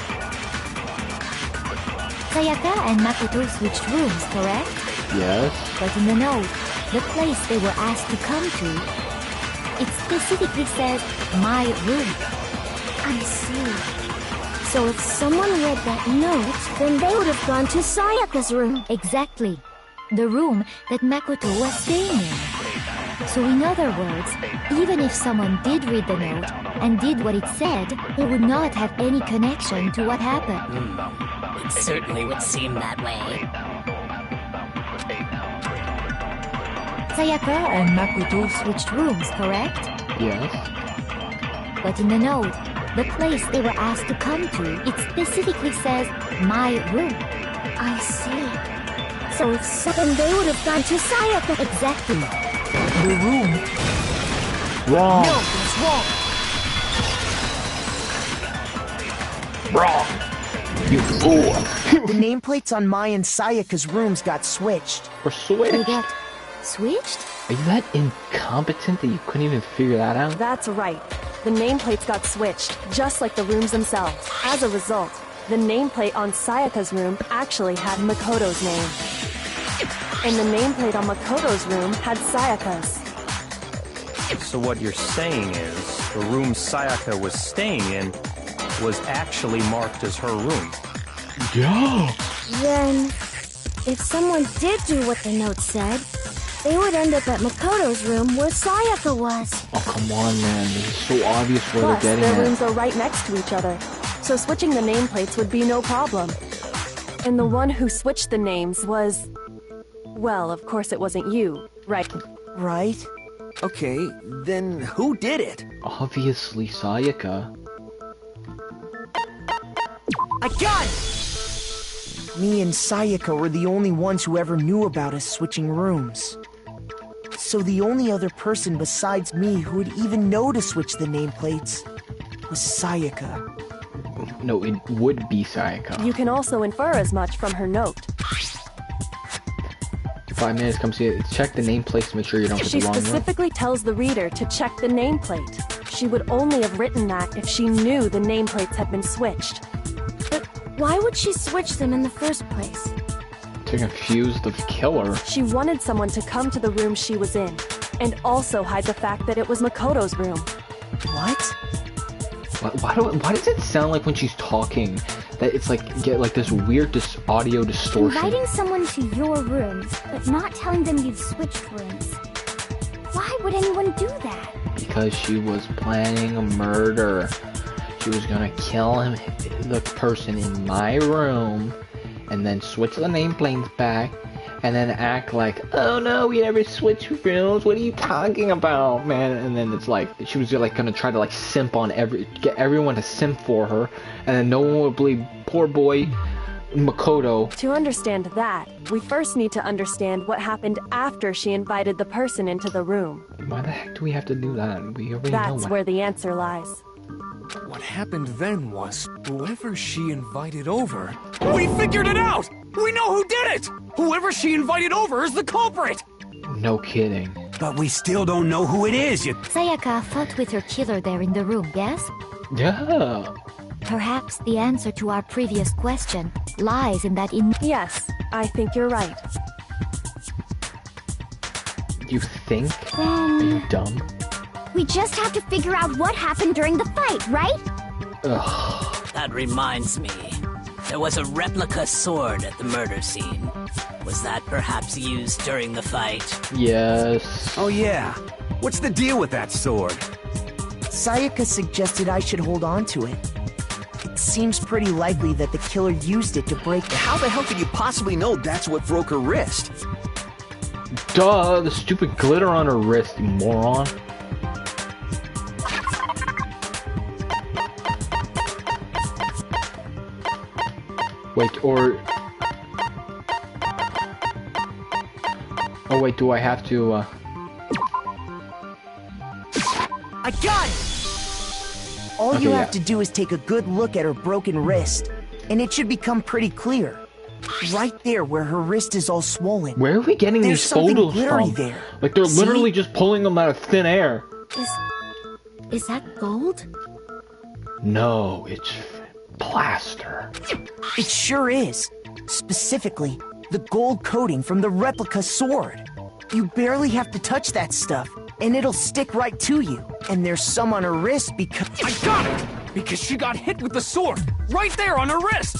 Sayaka and Makoto switched rooms, correct? Yes. But in the note, the place they were asked to come to, it specifically says, my room. I see. So if someone read that note, then they would have gone to Sayaka's room. Exactly. the room that Makoto was staying in. So in other words, even if someone did read the note and did what it said, it would not have any connection to what happened. It certainly would seem that way. Sayaka and Makoto switched rooms, correct? Yes. But in the note, the place they were asked to come to, it specifically says, my room. I see. So if so, then they would have gone to Sayaka. Exactly. The room. Wrong. No, it's wrong. Wrong. You fool. The nameplates on Mai and Sayaka's rooms got switched. Or switched? They got switched? Are you that incompetent that you couldn't even figure that out? That's right. The nameplates got switched, just like the rooms themselves. As a result, the nameplate on Sayaka's room actually had Makoto's name. And the nameplate on Makoto's room had Sayaka's. So what you're saying is, the room Sayaka was staying in was actually marked as her room. Yeah. Then, if someone did do what the note said, they would end up at Makoto's room where Sayaka was. Oh, come on, man. It's so obvious where Plus, they're getting their at. rooms are right next to each other, so switching the nameplates would be no problem. And the one who switched the names was... Well, of course it wasn't you, right? Right? Okay, then who did it? Obviously, Sayaka. I got it! Me and Sayaka were the only ones who ever knew about us switching rooms. So the only other person besides me who would even know to switch the nameplates was Sayaka. No, it would be Sayaka. You can also infer as much from her note. In 5 minutes, come see it. Check the nameplates to make sure you don't get She the wrong one. specifically tells the reader to check the nameplate. She would only have written that if she knew the nameplates had been switched. But why would she switch them in the first place? To confuse the killer. She wanted someone to come to the room she was in, and also hide the fact that it was Makoto's room. What? Why does it sound like when she's talking that it's like get like this weird audio distortion? Inviting someone to your room, but not telling them you've switched rooms. Why would anyone do that? Because she was planning a murder. She was gonna kill him, the person in my room, and then switch the nameplates back, and then act like, oh no, we never switched rooms, what are you talking about, man? And then it's like, she was like gonna try to like simp on get everyone to simp for her, and then no one would believe poor boy Makoto. To understand that, we first need to understand what happened after she invited the person into the room. Why the heck do we have to do that? We already know That's what. where the answer lies. What happened then was, whoever she invited over... We figured it out! We know who did it! Whoever she invited over is the culprit! No kidding. But we still don't know who it is yet. Sayaka fought with her killer there in the room, yes? Yeah. Perhaps the answer to our previous question lies in that Yes, I think you're right. You think? Are you dumb? We just have to figure out what happened during the fight, right? Ugh. That reminds me. There was a replica sword at the murder scene. Was that perhaps used during the fight? Yes. Oh yeah. What's the deal with that sword? Sayaka suggested I should hold on to it. It seems pretty likely that the killer used it to break the... How the hell could you possibly know that's what broke her wrist? Duh, the stupid glitter on her wrist, you moron. Wait, or... Oh wait, do I have to, I got it! All you Okay, have yeah. to do is take a good look at her broken wrist, and it should become pretty clear. Right there where her wrist is all swollen. Where are we getting There's these something photos glittery from? there. Like they're See? literally just pulling them out of thin air. Is that gold? No, it's plaster. It sure is. Specifically, the gold coating from the replica sword. You barely have to touch that stuff, and it'll stick right to you. And there's some on her wrist because... I got it! Because she got hit with the sword, right there on her wrist!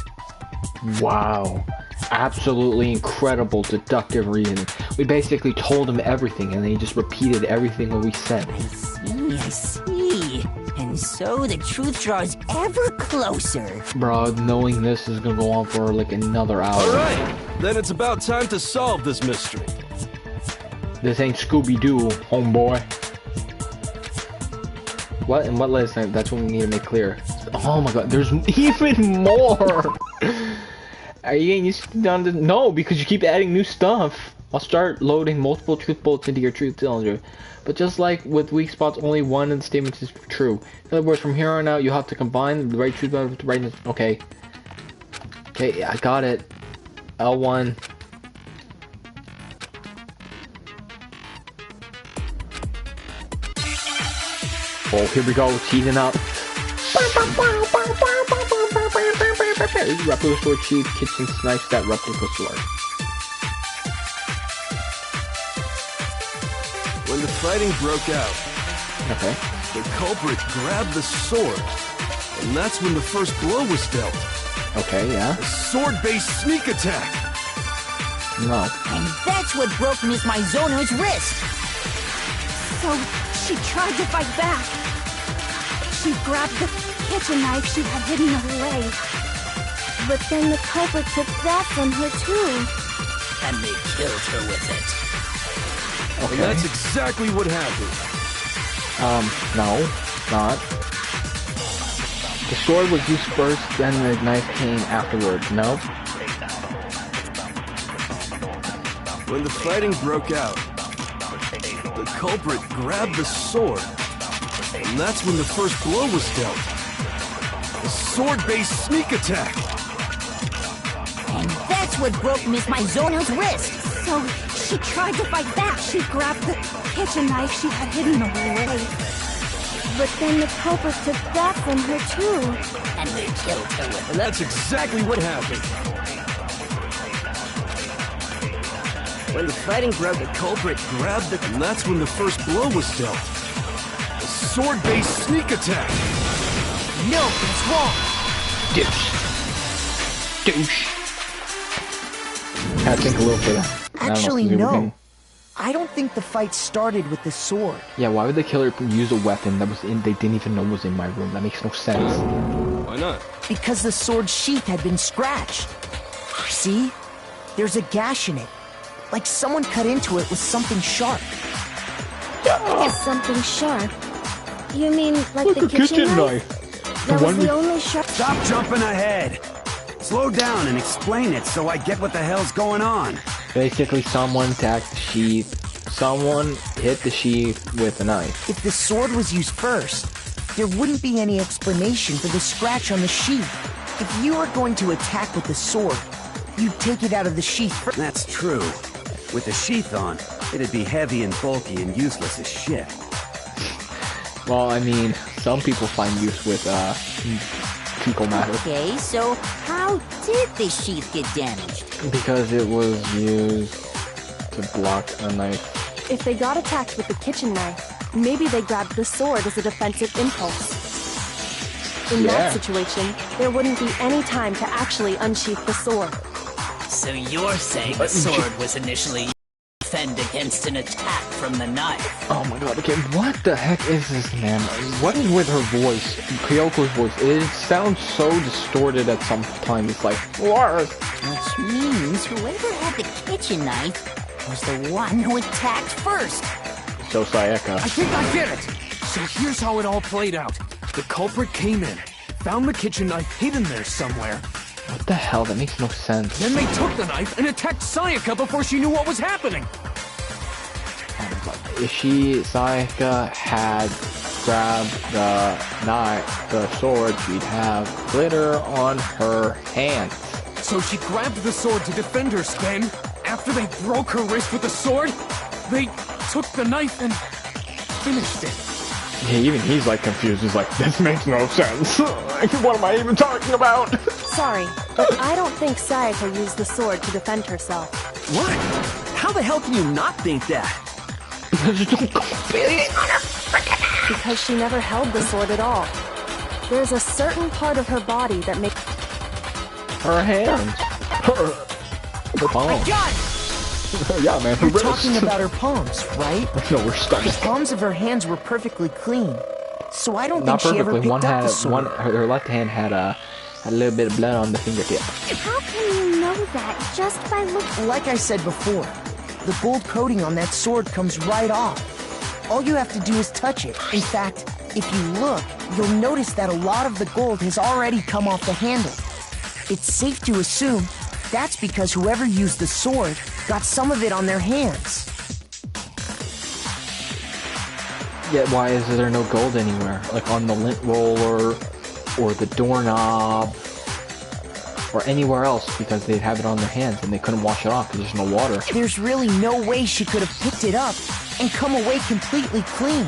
Wow. absolutely incredible deductive reasoning. We basically told him everything, and then he just repeated everything that we said. I see. And so the truth draws ever closer. Bro, knowing this is gonna go on for like another hour. Alright, then it's about time to solve this mystery. This ain't Scooby-Doo, homeboy. What? And what last time? That's what we need to make clear. Oh my god, there's even more! Are you getting used to no, because you keep adding new stuff. I'll start loading multiple truth bullets into your truth cylinder. But just like with weak spots, only one of the statements is true. In other words, from here on out, you have to combine the right truth with the right... Okay. Okay, I got it. L1. Oh, here we go. It's heating up. Replica sword, cheap kitchen knife, that replica sword. When the fighting broke out, okay, the culprit grabbed the sword, and that's when the first blow was dealt. Okay, yeah. A sword-based sneak attack. No. And that's what broke Miss Mizono's wrist. So she tried to fight back. She grabbed the kitchen knife she had hidden away. But then the culprit took that from her too. And they killed her with it. Okay. And that's exactly what happened. No, not. The sword was used first, then the knife came afterwards. No. When the fighting broke out, the culprit grabbed the sword, and that's when the first blow was dealt. A sword-based sneak attack. And that's what broke Miss Mizono's wrist. So she tried to fight back. She grabbed the kitchen knife she had hidden away. But then the culprit took that from her too. And they killed her with it. And that's exactly what happened. When the fighting broke, the culprit grabbed the... And that's when the first blow was dealt. A sword-based sneak attack. No, it's wrong. Douche. I think a little bit. Actually, no. I don't think the fight started with the sword. Yeah, why would the killer use a weapon that was in? They didn't even know was in my room. That makes no sense. Why not? Because the sword's sheath had been scratched. See? There's a gash in it. Like someone cut into it with something sharp. Something sharp? You mean like the kitchen knife? That was the only sharp... Stop jumping ahead! Slow down and explain it so I get what the hell's going on. Basically, someone attacked the sheath. Someone hit the sheath with a knife. If the sword was used first, there wouldn't be any explanation for the scratch on the sheath. If you were going to attack with the sword, you'd take it out of the sheath first. That's true. With the sheath on, it'd be heavy and bulky and useless as shit. Well, I mean, some people find use with, fecal matter. Okay, so how did the sheath get damaged? Because it was used to block a knife. If they got attacked with the kitchen knife, maybe they grabbed the sword as a defensive impulse. In that situation, there wouldn't be any time to actually unsheath the sword. So you're saying the sword was initially used to defend against an attack from the knife? Oh my god, okay, what the heck is this, man? What is with her voice? Kyoko's voice. It sounds so distorted at some time. It's like, what? Which means whoever had the kitchen knife was the one who attacked first. So Sayaka. I think I get it! So here's how it all played out. The culprit came in, found the kitchen knife hidden there somewhere. What the hell? That makes no sense. Then they took the knife and attacked Sayaka before she knew what was happening. If Sayaka had grabbed the knife, the sword, she'd have glitter on her hands. So she grabbed the sword to defend her, then, after they broke her wrist with the sword, they took the knife and finished it. Yeah, even he's like confused. He's like, this makes no sense. What am I even talking about? Sorry, but I don't think Sayaka used the sword to defend herself. What? How the hell can you not think that? Because she never held the sword at all. There's a certain part of her body that makes... Her hands. Her palms. Yeah, man, her You're wrists. talking about her palms, right? No, we're stuck. The palms of her hands were perfectly clean. So I don't Not think she ever perfectly. picked up the sword. Her left hand had a little bit of blood on the fingertip. How can you know that just by looking? Like I said before, the gold coating on that sword comes right off. All you have to do is touch it. In fact, if you look, you'll notice that a lot of the gold has already come off the handle. It's safe to assume that's because whoever used the sword got some of it on their hands. Yet why is there no gold anywhere? Like on the lint roller, or the doorknob, or anywhere else, because they'd have it on their hands and they couldn't wash it off because there's no water. There's really no way she could have picked it up and come away completely clean.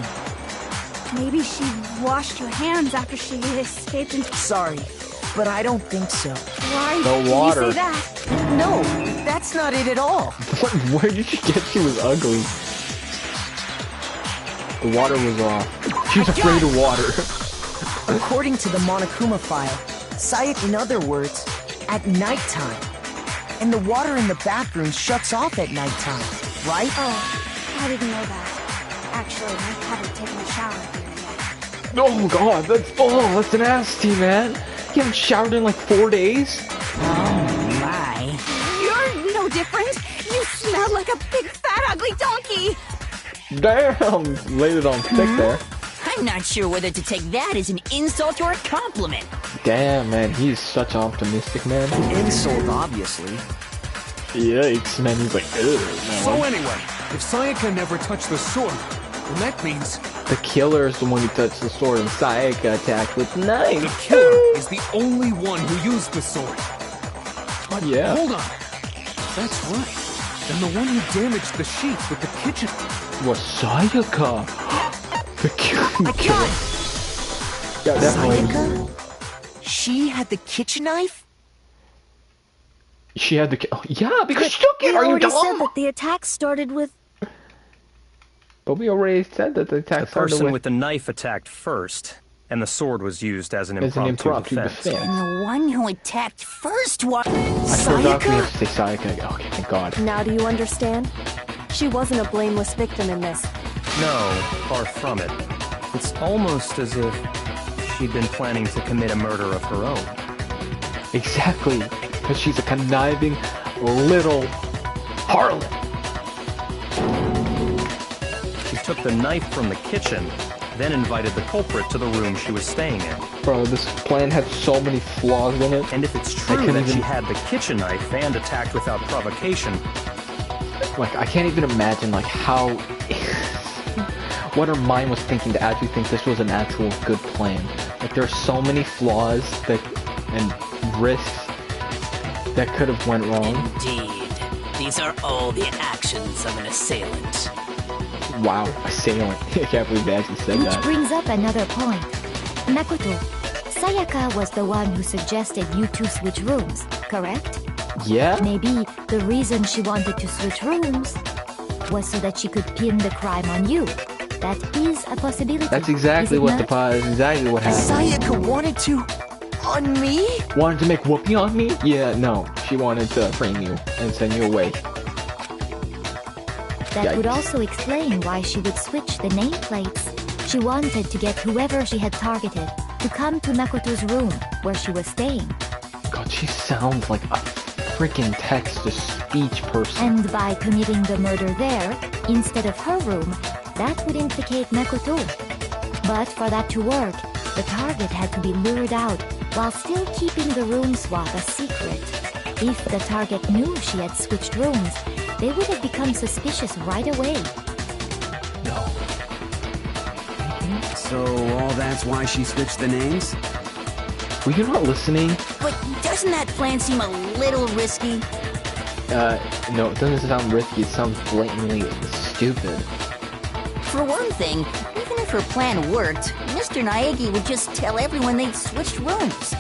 Maybe she washed her hands after she escaped into... Sorry, but I don't think so. Why The did water. you say that? No, that's not it at all. Where did you get she was ugly? The water was off. She's afraid of water. According to the Monokuma file, Sayaka, in other words, at nighttime. And the water in the bathroom shuts off at nighttime, right? Oh, I didn't know that. Actually, I haven't taken a shower here yet. Oh god, that's nasty, man. You haven't showered in like 4 days? My. You're no different. You smell like a big, fat, ugly donkey. Damn, laid it on thick there. I'm not sure whether to take that as an insult or a compliment. Damn, man, he's such an optimistic man. Insult, obviously. Yikes, man, he's like, ugh, man. So anyway, if Sayaka never touched the sword, then that means... The killer is the one who touched the sword and Sayaka attacked with knife. The killer is the only one who used the sword. But yeah. Hold on. That's right. Then the one who damaged the sheets with the kitchen... Was Sayaka. The killer. Yeah, definitely. Sayaka? She had the kitchen knife? She had the... Oh, yeah, because she took it. Are you already dumb? said that the attack started with... But we already said that the attack The started person with... with the knife attacked first, and the sword was used as an As an impromptu impromptu defense. And the one who attacked first was... I forgot we have to say Sayaka. Okay, thank God. Now do you understand? She wasn't a blameless victim in this. No, far from it. It's almost as if she'd been planning to commit a murder of her own. Exactly, because she's a conniving little harlot. She took the knife from the kitchen, then invited the culprit to the room she was staying in. Bro, this plan had so many flaws in it. And if it's true that she had the kitchen knife and attacked without provocation... Like, I can't even imagine, like, how... what her mind was thinking to actually think this was an actual good plan. Like, there's so many flaws that... and risks that could have went wrong. Indeed. These are all the actions of an assailant. Wow, assailant. I can't believe they actually said Which that. brings up another point. Makoto, Sayaka was the one who suggested you two switch rooms, correct? Yeah? Maybe the reason she wanted to switch rooms was so that she could pin the crime on you. That is a possibility. That's exactly what happened. exactly what happened. Sayaka wanted to... on me? Wanted to make whoopee on me? Yeah, no. She wanted to frame you and send you away. That would also explain why she would switch the nameplates. She wanted to get whoever she had targeted to come to Makoto's room where she was staying. God, she sounds like a freaking text-to-speech person. And by committing the murder there, instead of her room, that would implicate Makoto. But for that to work, the target had to be lured out while still keeping the room swap a secret. If the target knew she had switched rooms, they would have become suspicious right away. No. So all that's why she switched the names? Were you not listening? But doesn't that plan seem a little risky? No, it doesn't sound risky. It sounds blatantly stupid. For one thing, even if her plan worked, Mr. Naegi would just tell everyone they'd switched rooms.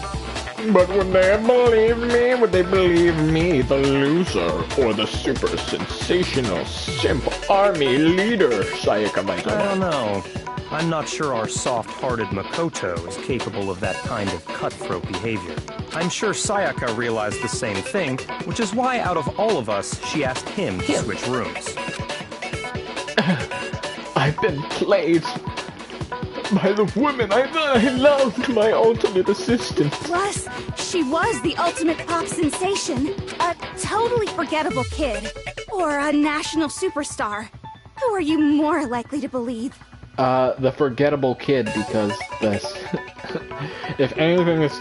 But would they believe me? Would they believe me, the loser, or the super sensational simp army leader, Sayaka Maizuna? I don't know. I'm not sure our soft-hearted Makoto is capable of that kind of cutthroat behavior. I'm sure Sayaka realized the same thing, which is why out of all of us, she asked him to switch rooms. I've been played by the woman I loved, my ultimate assistant. Plus, she was the ultimate pop sensation. A totally forgettable kid. Or a national superstar. Who are you more likely to believe? The forgettable kid, because this. if anyone has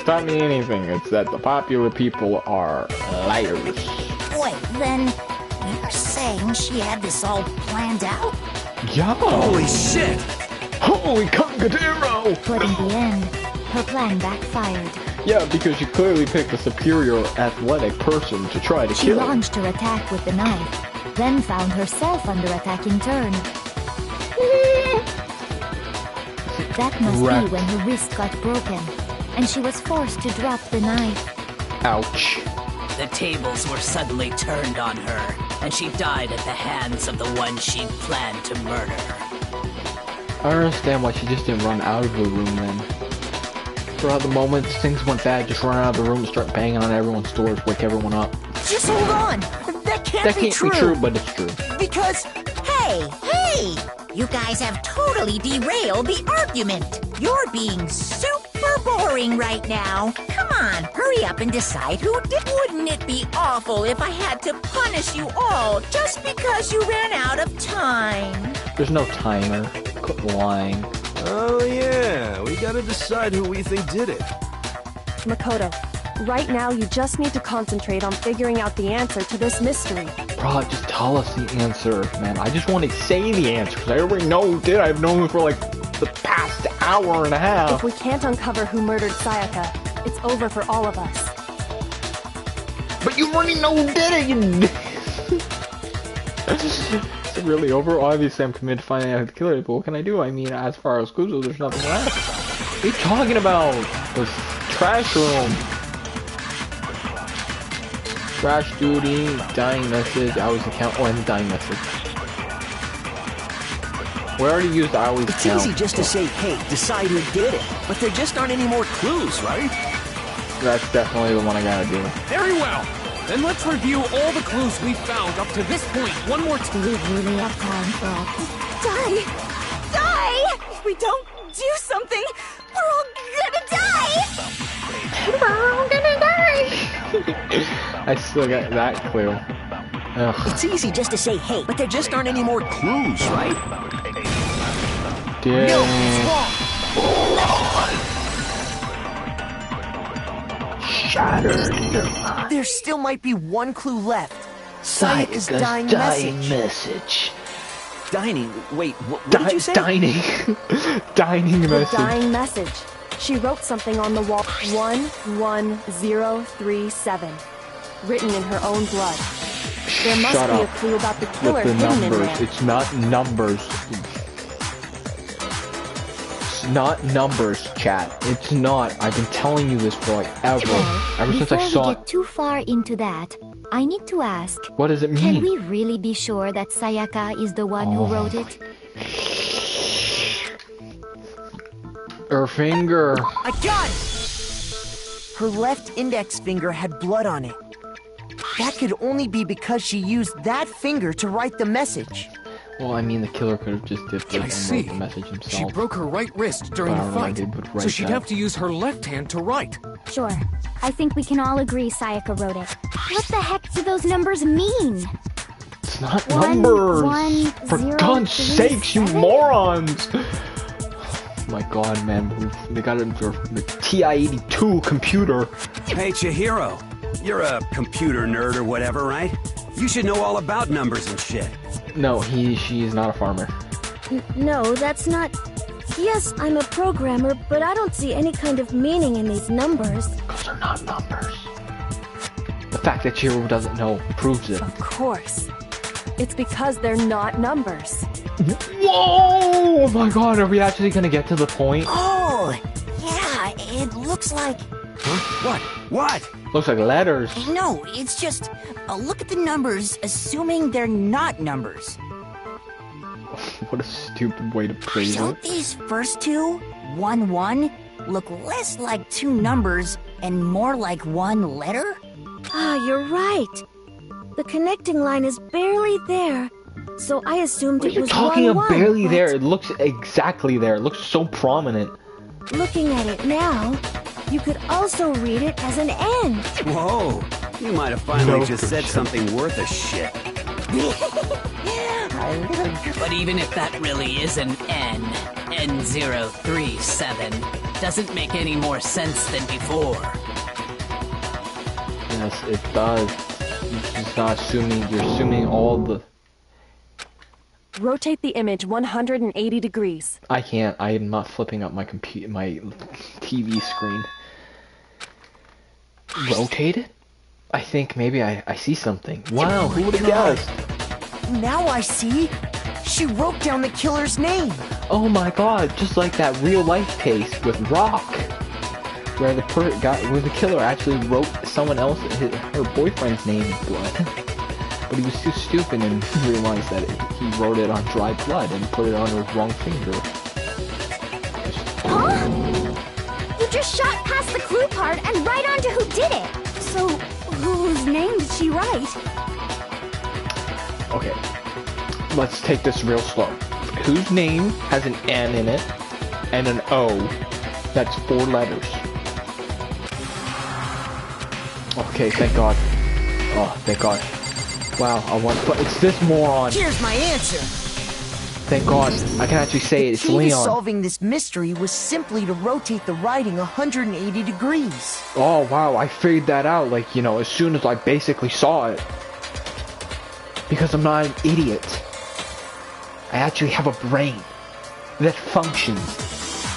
taught me anything, it's that the popular people are liars. Wait, then you're saying she had this all planned out? Yeah. Holy shit! Holy Congadero! But in the end, her plan backfired. Yeah, because she clearly picked a superior athletic person to try to She kill. launched her attack with the knife, then found herself under attack in turn. That must be when her wrist got broken, and she was forced to drop the knife. Ouch. The tables were suddenly turned on her, and she died at the hands of the one she'd planned to murder. I don't understand why she just didn't run out of the room then. Throughout the moments things went bad, just run out of the room and start banging on everyone's doors, wake everyone up. Just hold on! That can't be true! That can't be true, but it's true. Because... Hey! You guys have totally derailed the argument. You're being super boring right now. Come on, hurry up and decide who did. Wouldn't it be awful if I had to punish you all just because you ran out of time? There's no timer. Quit lying. Oh yeah, we gotta decide who we think did it. Makoto, right now you just need to concentrate on figuring out the answer to this mystery. Bro, just tell us the answer, man. I just want to say the answer, because I already know who did. I've known for like the past hour and a half. If we can't uncover who murdered Sayaka, it's over for all of us. But you already know who did it! Is it really over? Obviously I'm committed to finding out the killer, but what can I do? I mean, as far as clues, there's nothing left. What are you talking about? The trash room. Trash duty, dying message, always account, and the dying message. We already used always It's count. easy just to say, hey, decide who did it. But there just aren't any more clues, right? That's definitely the one I gotta do. Very well. Then let's review all the clues we've found up to this point one more time. We really have time for it. Die! Die! If we don't do something, we're all gonna die! We're all gonna die! I still got that clue. Ugh. It's easy just to say, hey, but there just aren't any more clues, right? Damn. No, it's wrong! Shattered. There still might be one clue left. Sayaka's Sayaka's dying message. Dining? Wait, what did you say? Dining. Dining The message. dying message. She wrote something on the wall. 11037. Written in her own blood. There must Shut be a up. clue about the killer With the hidden in numbers. there. It's not numbers. It's not numbers, chat. It's not. I've been telling you this for like ever. Ever since I Before saw we it. get too far into that, I need to ask, What does it can mean? we really be sure that Sayaka is the one who wrote it? Her finger. I got it! Her left index finger had blood on it. That could only be because she used that finger to write the message. Well, I mean, the killer could have just dipped it I and see. wrote the message himself. She broke her right wrist during But I the don't know why fight, they would so write she'd that. have to use her left hand to write. Sure. I think we can all agree Sayaka wrote it. What the heck do those numbers mean? It's not One, numbers! one, For zero, God's 3, sakes, you 7? morons! Oh my god, man. They got it in for the TI-82 computer. Hey, Chihiro. You're a computer nerd or whatever, right? You should know all about numbers and shit. No, she's not a farmer. No, that's not... Yes, I'm a programmer, but I don't see any kind of meaning in these numbers. Those are not numbers. The fact that Chihiro doesn't know proves it. Of course. It's because they're not numbers. Whoa! Oh my god, are we actually gonna get to the point? Oh, yeah, it looks like... Huh? What? Looks like letters. No, it's just... look at the numbers, assuming they're not numbers. What a stupid way to phrase Don't it. these first two, 1-1, look less like two numbers and more like one letter? Ah, you're right. The connecting line is barely there, so I assumed What are it you was talking 1-1. about barely but there? It looks exactly there. It looks so prominent. looking at it now, you could also read it as an N. Whoa, you might have finally No, just for said sure. something worth a shit. But even if that really is an N, N037, doesn't make any more sense than before. Yes, it does. You're just not assuming. You're assuming all the. Rotate the image 180 degrees. I can't. I am not flipping up my TV screen. Rotate it? I think maybe I see something. Wow, who would have guessed? Now I see. She wrote down the killer's name. Oh my god, just like that real life case with Rock, where the where the killer actually wrote someone else, her boyfriend's name in blood. But he was too stupid and realized that he wrote it on dry blood and put it on her wrong finger. Huh? You just shot past the clue part and right onto who did it. So, whose name did she write? Okay, let's take this real slow. Whose name has an N in it and an O? That's 4 letters. Okay, thank God. Oh, thank God. Wow, but it's this moron. Here's my answer. Thank God, I can actually say it. It's The key to Leon. solving this mystery was simply to rotate the writing 180 degrees. Oh wow, I figured that out, like, you know, as soon as I basically saw it. Because I'm not an idiot. I actually have a brain that functions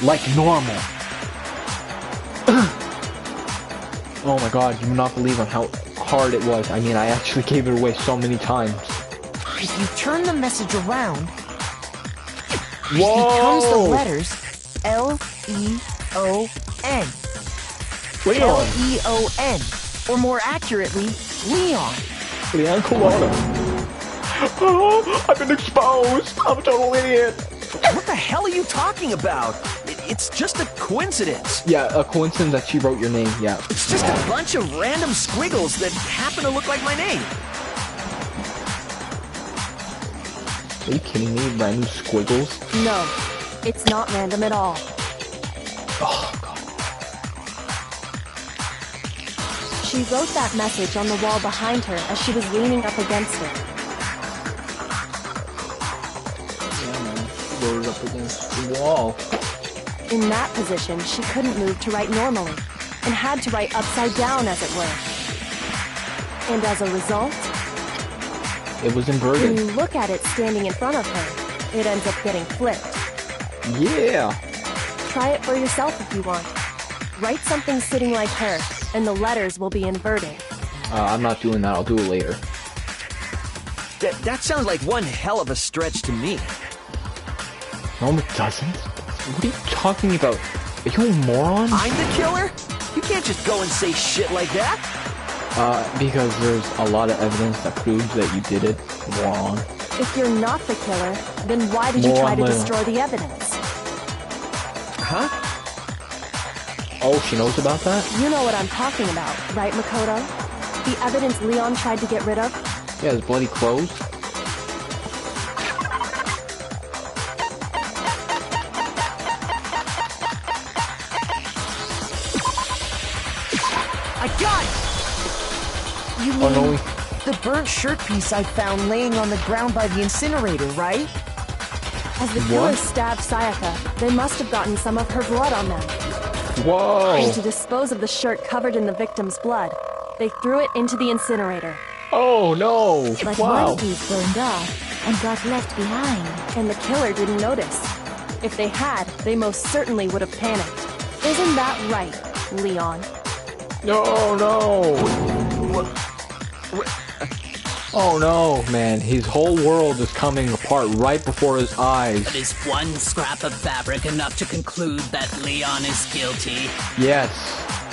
like normal. Oh my god, you would not believe on how hard it was. I mean, I actually gave it away so many times. If you turn the message around, Whoa! it becomes the letters L-E-O-N. Leon. L-E-O-N. Or more accurately, Leon. Leon Colada. Oh, I've been exposed. I'm a total idiot. What the hell are you talking about? It's just a coincidence. Yeah, a coincidence that she wrote your name, yeah. It's just a bunch of random squiggles that happen to look like my name. Are you kidding me? Random squiggles? No, it's not random at all. Oh, God. She wrote that message on the wall behind her as she was leaning up against it. Yeah, man. She wrote it up against the wall. In that position, she couldn't move to write normally, and had to write upside down, as it were. And as a result, It was when inverted. you look at it standing in front of her, it ends up getting flipped. Yeah. Try it for yourself if you want. Write something sitting like her, and the letters will be inverted. I'm not doing that. I'll do it later. That sounds like one hell of a stretch to me. No, it doesn't. What are you talking about? Are you a moron? I'm the killer? You can't just go and say shit like that. Because there's a lot of evidence that proves that you did it, moron. If you're not the killer, then why did you try to Moron. destroy the evidence? Huh? Oh, she knows about that? You know what I'm talking about, right, Makoto? The evidence Leon tried to get rid of? Yeah, his bloody clothes. I got it! You Oh, mean no, we- the burnt shirt piece I found laying on the ground by the incinerator, right? As the killers stabbed Sayaka, they must have gotten some of her blood on them. Whoa! And to dispose of the shirt covered in the victim's blood, they threw it into the incinerator. Oh no! But Wow! one piece burned off and got left behind. And the killer didn't notice. If they had, they most certainly would have panicked. Isn't that right, Leon? No, no! Oh no, man. His whole world is coming apart right before his eyes. But is one scrap of fabric enough to conclude that Leon is guilty? Yes,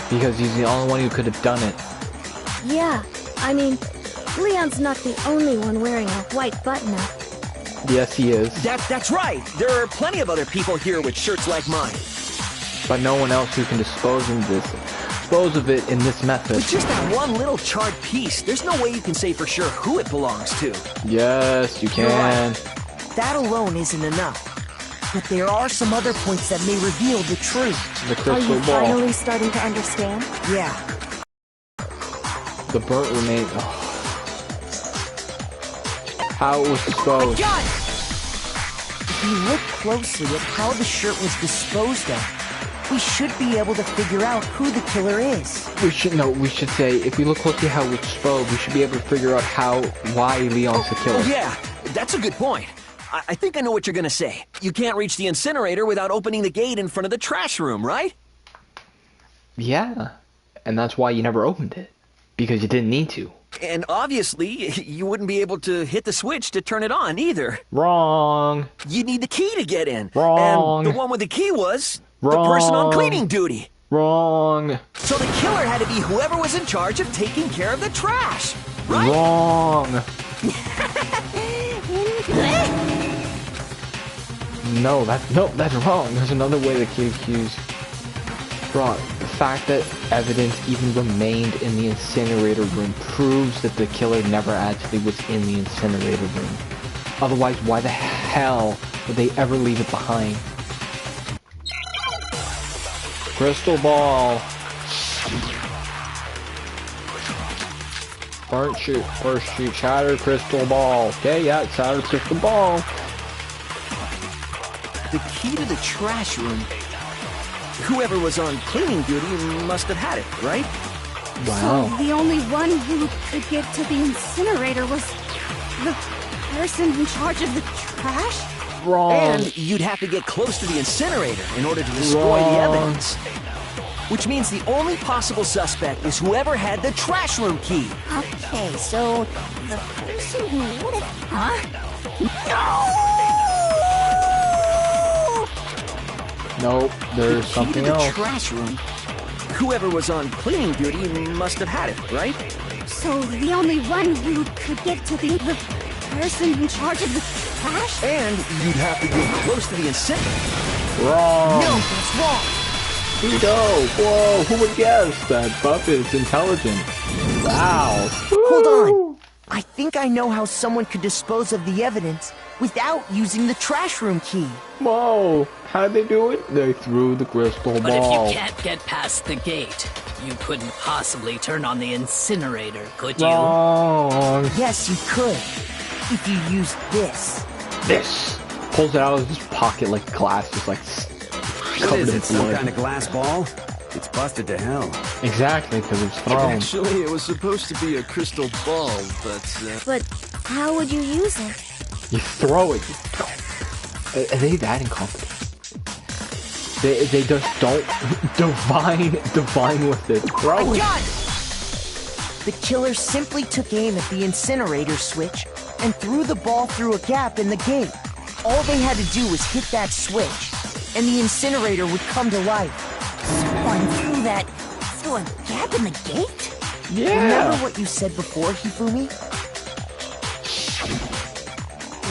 because he's the only one who could have done it. Yeah, I mean, Leon's not the only one wearing a white button-up. Yes, he is. That's right. There are plenty of other people here with shirts like mine. But no one else who can dispose of it in this method. With just that one little charred piece, there's no way you can say for sure who it belongs to. Yes, you can. Right. That alone isn't enough. But there are some other points that may reveal the truth. The crystal Are you ball. finally starting to understand? Yeah. The burnt remains. Oh. How it was disposed. I got it! If you look closely at how the shirt was disposed of, we should be able to figure out who the killer is. We should say, if we look closely how it's disposed, we should be able to figure out why Leon's the killer. Oh, yeah, that's a good point. I think I know what you're gonna say. You can't reach the incinerator without opening the gate in front of the trash room, right? Yeah, and that's why you never opened it. Because you didn't need to. And obviously, you wouldn't be able to hit the switch to turn it on either. Wrong. You need the key to get in. Wrong. And the one with the key was Wrong. the person on cleaning duty. Wrong. So the killer had to be whoever was in charge of taking care of the trash, right? Wrong. No, that's wrong. There's another way the key accused. Bro, the fact that evidence even remained in the incinerator room proves that the killer never actually was in the incinerator room. Otherwise, why the hell would they ever leave it behind? Crystal ball. Burnt shoot, or shoot, shattered crystal ball. Okay, yeah, it's shattered crystal ball. The key to the trash room. Whoever was on cleaning duty must have had it, right? Wow. So the only one who could get to the incinerator was the person in charge of the trash? Wrong. And you'd have to get close to the incinerator in order to destroy the evidence. Which means the only possible suspect is whoever had the trash room key. Okay, so the person who would have... Huh? Nope, there's the key something to the else. Trash room. Whoever was on cleaning duty must have had it, right? So the only one who could get to the person in charge of the trash? And you'd have to get close to the incinerator. Wrong. No, that's wrong. No. Whoa, who would guess that Buffett's intelligent? Wow. Hold on. I think I know how someone could dispose of the evidence without using the trash room key. Whoa, how'd they do it? They threw the crystal But ball. if you can't get past the gate, you couldn't possibly turn on the incinerator, could you? Wrong. Yes, you could. If you used this. This. Pulls it out of his pocket like glass, just like What covered is in it, some blood. kind of glass ball? It's busted to hell. Exactly, because it's thrown. Actually, it was supposed to be a crystal ball, but... But how would you use it? You throw it. Are they that incompetent? They just don't divine with it. Throw I it. got it! The killer simply took aim at the incinerator switch and threw the ball through a gap in the gate. All they had to do was hit that switch, and the incinerator would come to life. Someone through a gap in the gate? Yeah. Remember what you said before, Hifumi?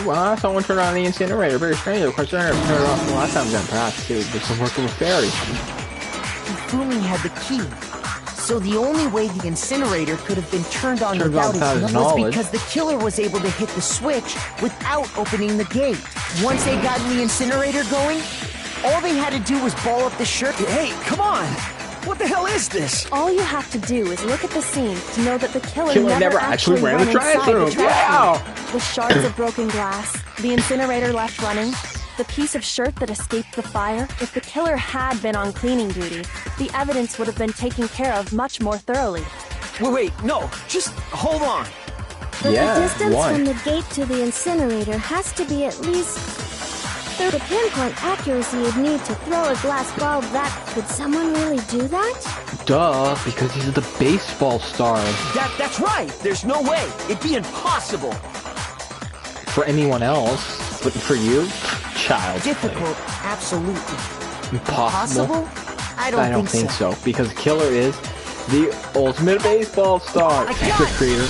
Well, someone turned on the incinerator. Very strange. Of course, I never turned it off the last time I got perhaps too. There's some working with fairies. Hifumi had the key. So the only way the incinerator could have been turned on without his his was knowledge. because the killer was able to hit the switch without opening the gate. Once they got the incinerator going, all they had to do was ball up the shirt. Hey, come on! What the hell is this? All you have to do is look at the scene to know that the killer Never actually ran the trash inside room. the trash Wow. room. The shards of broken glass, the incinerator left running, the piece of shirt that escaped the fire. If the killer had been on cleaning duty, the evidence would have been taken care of much more thoroughly. Wait, no, just hold on. But the distance from the gate to the incinerator has to be at least... The pinpoint accuracy you'd need to throw a glass ball that... Could someone really do that? Duh, because he's the baseball star. That's right. There's no way. It'd be impossible. For anyone else, but for you, child. Difficult, absolutely. Impossible? I don't think so. Because Killer is the ultimate baseball star. I got The it. creator.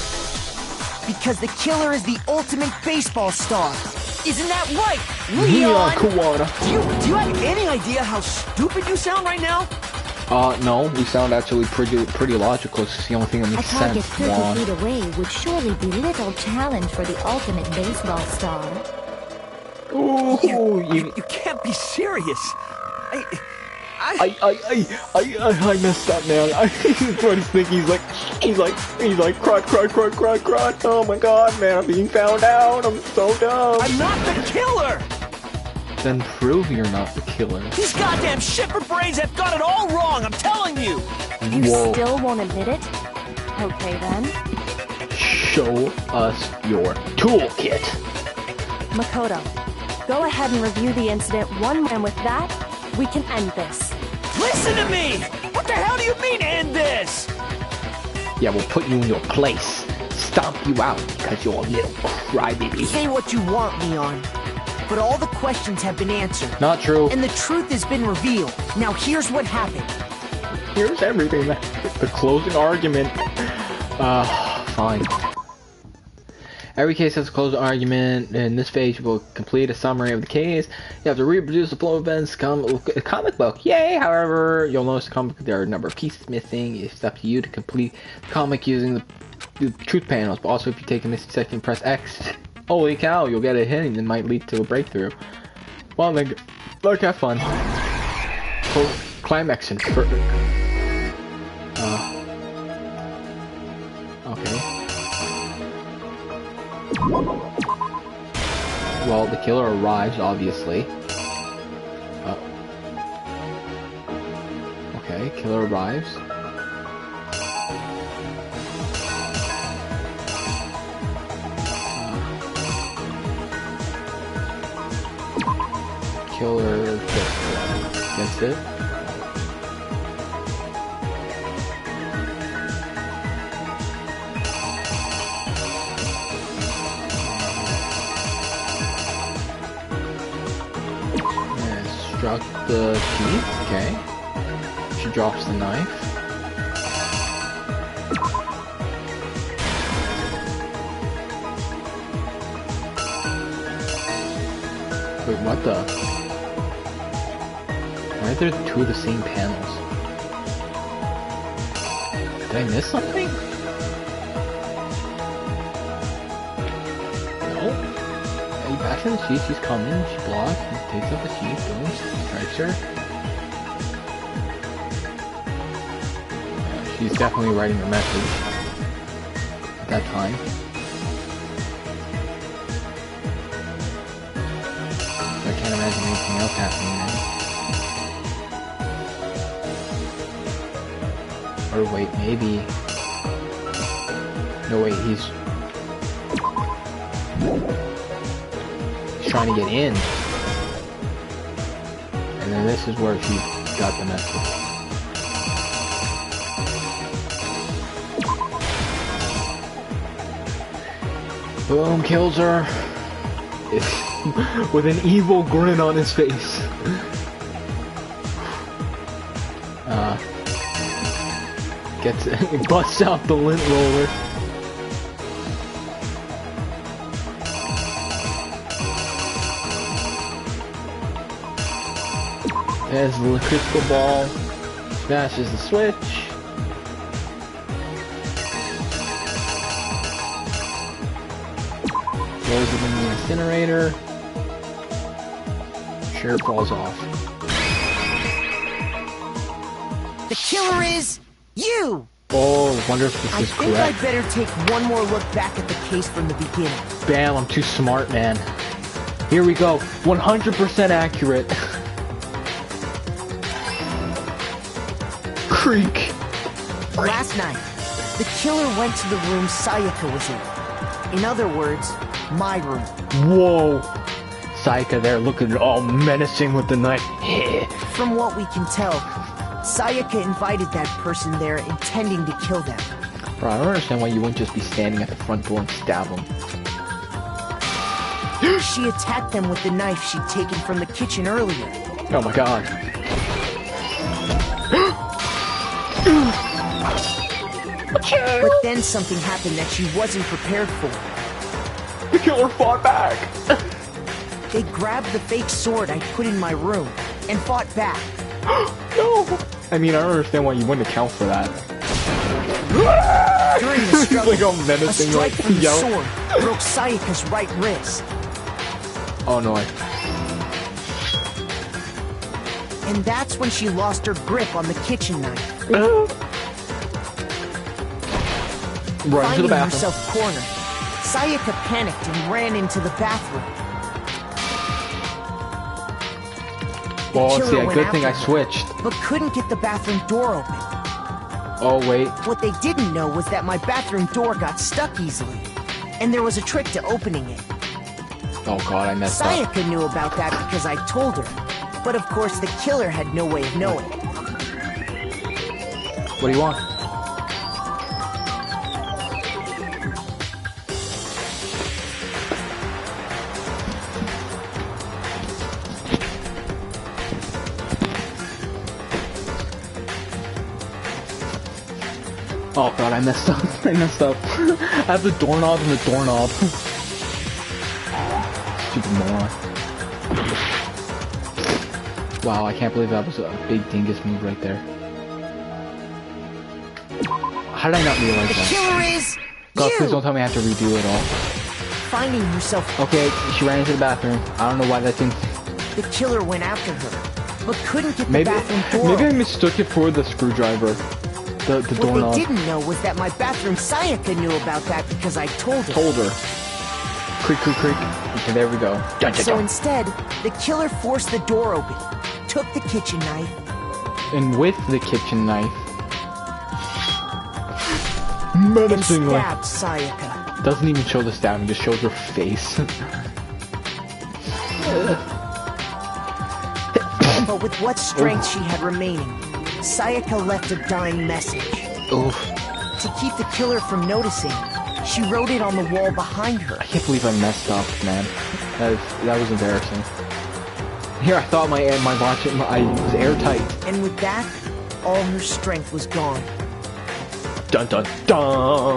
Because the killer is the ultimate baseball star. Isn't that right? Leon Leon! Kawada. Do you have any idea how stupid you sound right now? No, we sound actually pretty logical. It's the only thing that A makes target sense. 30 Juan. feet away would surely be little challenge for the ultimate baseball star. Ooh, You can't be serious. I messed up, man. What he's thinking, he's like, crud. Oh my god, man, I'm being found out. I'm so dumb. I'm not the killer! Then prove you're not the killer. These goddamn shipper brains have got it all wrong, I'm telling you! You Whoa. still won't admit it? Okay then. Show us your toolkit. Makoto, go ahead and review the incident one more, and with that, we can end this. Listen to me! What the hell do you mean, end this? Yeah, we'll put you in your place. Stomp you out because you're a little crybaby. Say what you want, Leon. But all the questions have been answered. Not true. And the truth has been revealed. Now here's what happened. Here's everything. The closing argument. Fine. Every case has a closing argument. In this phase, you will complete a summary of the case. You have to reproduce the flow of events. Comic book, yay! However, you'll notice the comic book, there are a number of pieces missing. It's up to you to complete the comic using the truth panels. But also, if you take a missing section and press X, holy cow, you'll get a hint and it might lead to a breakthrough. Well, then, look, have fun. Climaxing. Okay. Well, the killer arrives, obviously. Okay, killer arrives. Killer gets it. Struck the key, okay. She drops the knife. Wait, what the? Why are there two of the same panels? Did I miss something? No? He backs in the sheet, she's coming, she blocks, he takes up the sheet, boom, strikes her. Yeah, she's definitely writing a message at that time. I can't imagine anything else happening now. Or wait, maybe... No wait, he's trying to get in. And then this is where she got the message. Boom, kills her. With an evil grin on his face. Busts out the lint roller. There's the crystal ball. Smashes the switch. Throws it in the incinerator. Sure falls off. The killer is you! Oh, I wonder if this I is think correct. I'd better take one more look back at the case from the beginning. Bam, I'm too smart, man. Here we go. 100% accurate. Creak. Last night, the killer went to the room Sayaka was in. In other words, my room. Whoa. Sayaka there looking all menacing with the knife. From what we can tell, Sayaka invited that person there intending to kill them. Bro, I don't understand why you wouldn't just be standing at the front door and stab them. She attacked them with the knife she'd taken from the kitchen earlier. Oh my god. But then something happened that she wasn't prepared for. The killer fought back. They grabbed the fake sword I put in my room and fought back. No! I mean, I don't understand why you wouldn't account for that. During the struggle, like all menacing, a strike like, from the yell. sword broke Sayaka's right wrist. Oh no, And that's when she lost her grip on the kitchen knife. Run to the Finding bathroom. herself cornered, Sayaka panicked and ran into the bathroom. Well, killer see, a went good thing I after her, switched. but couldn't get the bathroom door open. Oh, wait. What they didn't know was that my bathroom door got stuck easily, and there was a trick to opening it. Oh god, I messed up. Sayaka knew about that because I told her, but of course the killer had no way of knowing. What do you want? Oh god, I messed up. I messed up. I have the doorknob and the doorknob. Stupid moron. Wow, I can't believe that was a big dingus move right there. How did I not realize The that? killer is God, you! please don't tell me I have to redo it all. Finding herself, Okay, she ran into the bathroom. I don't know why that didn't... the killer went after her, but couldn't get the Maybe, bathroom door maybe I open. mistook it for the screwdriver. The What doorknob. they didn't know was that my bathroom Sayaka knew about that because I told her. Told her. Creak, creak, creak. Okay, there we go. So instead, the killer forced the door open, took the kitchen knife, And with the kitchen knife, and menacingly, stabbed Sayaka. doesn't even show the stab, it just shows her face. But with what strength she had remaining, Sayaka left a dying message. Oof. To keep the killer from noticing, she wrote it on the wall behind her. I can't believe I messed up, man. That was embarrassing. Here, I thought I was airtight. And with that, all her strength was gone. Dun dun dun!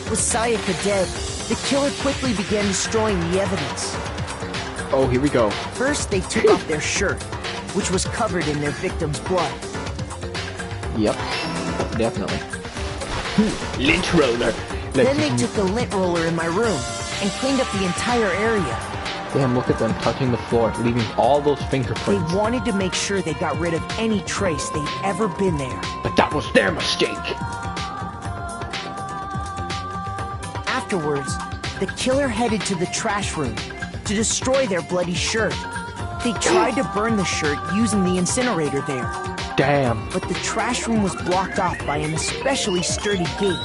With Sayaka dead, the killer quickly began destroying the evidence. Oh, here we go. First, they took off their shirt, which was covered in their victim's blood. Yep, definitely. Lint roller. Then they took the lint roller in my room and cleaned up the entire area. Damn, look at them touching the floor, leaving all those They fingerprints. wanted to make sure they got rid of any trace they'd ever been there. But that was their mistake. Afterwards, the killer headed to the trash room to destroy their bloody shirt. They tried to burn the shirt using the incinerator there. Damn. But the trash room was blocked off by an especially sturdy gate,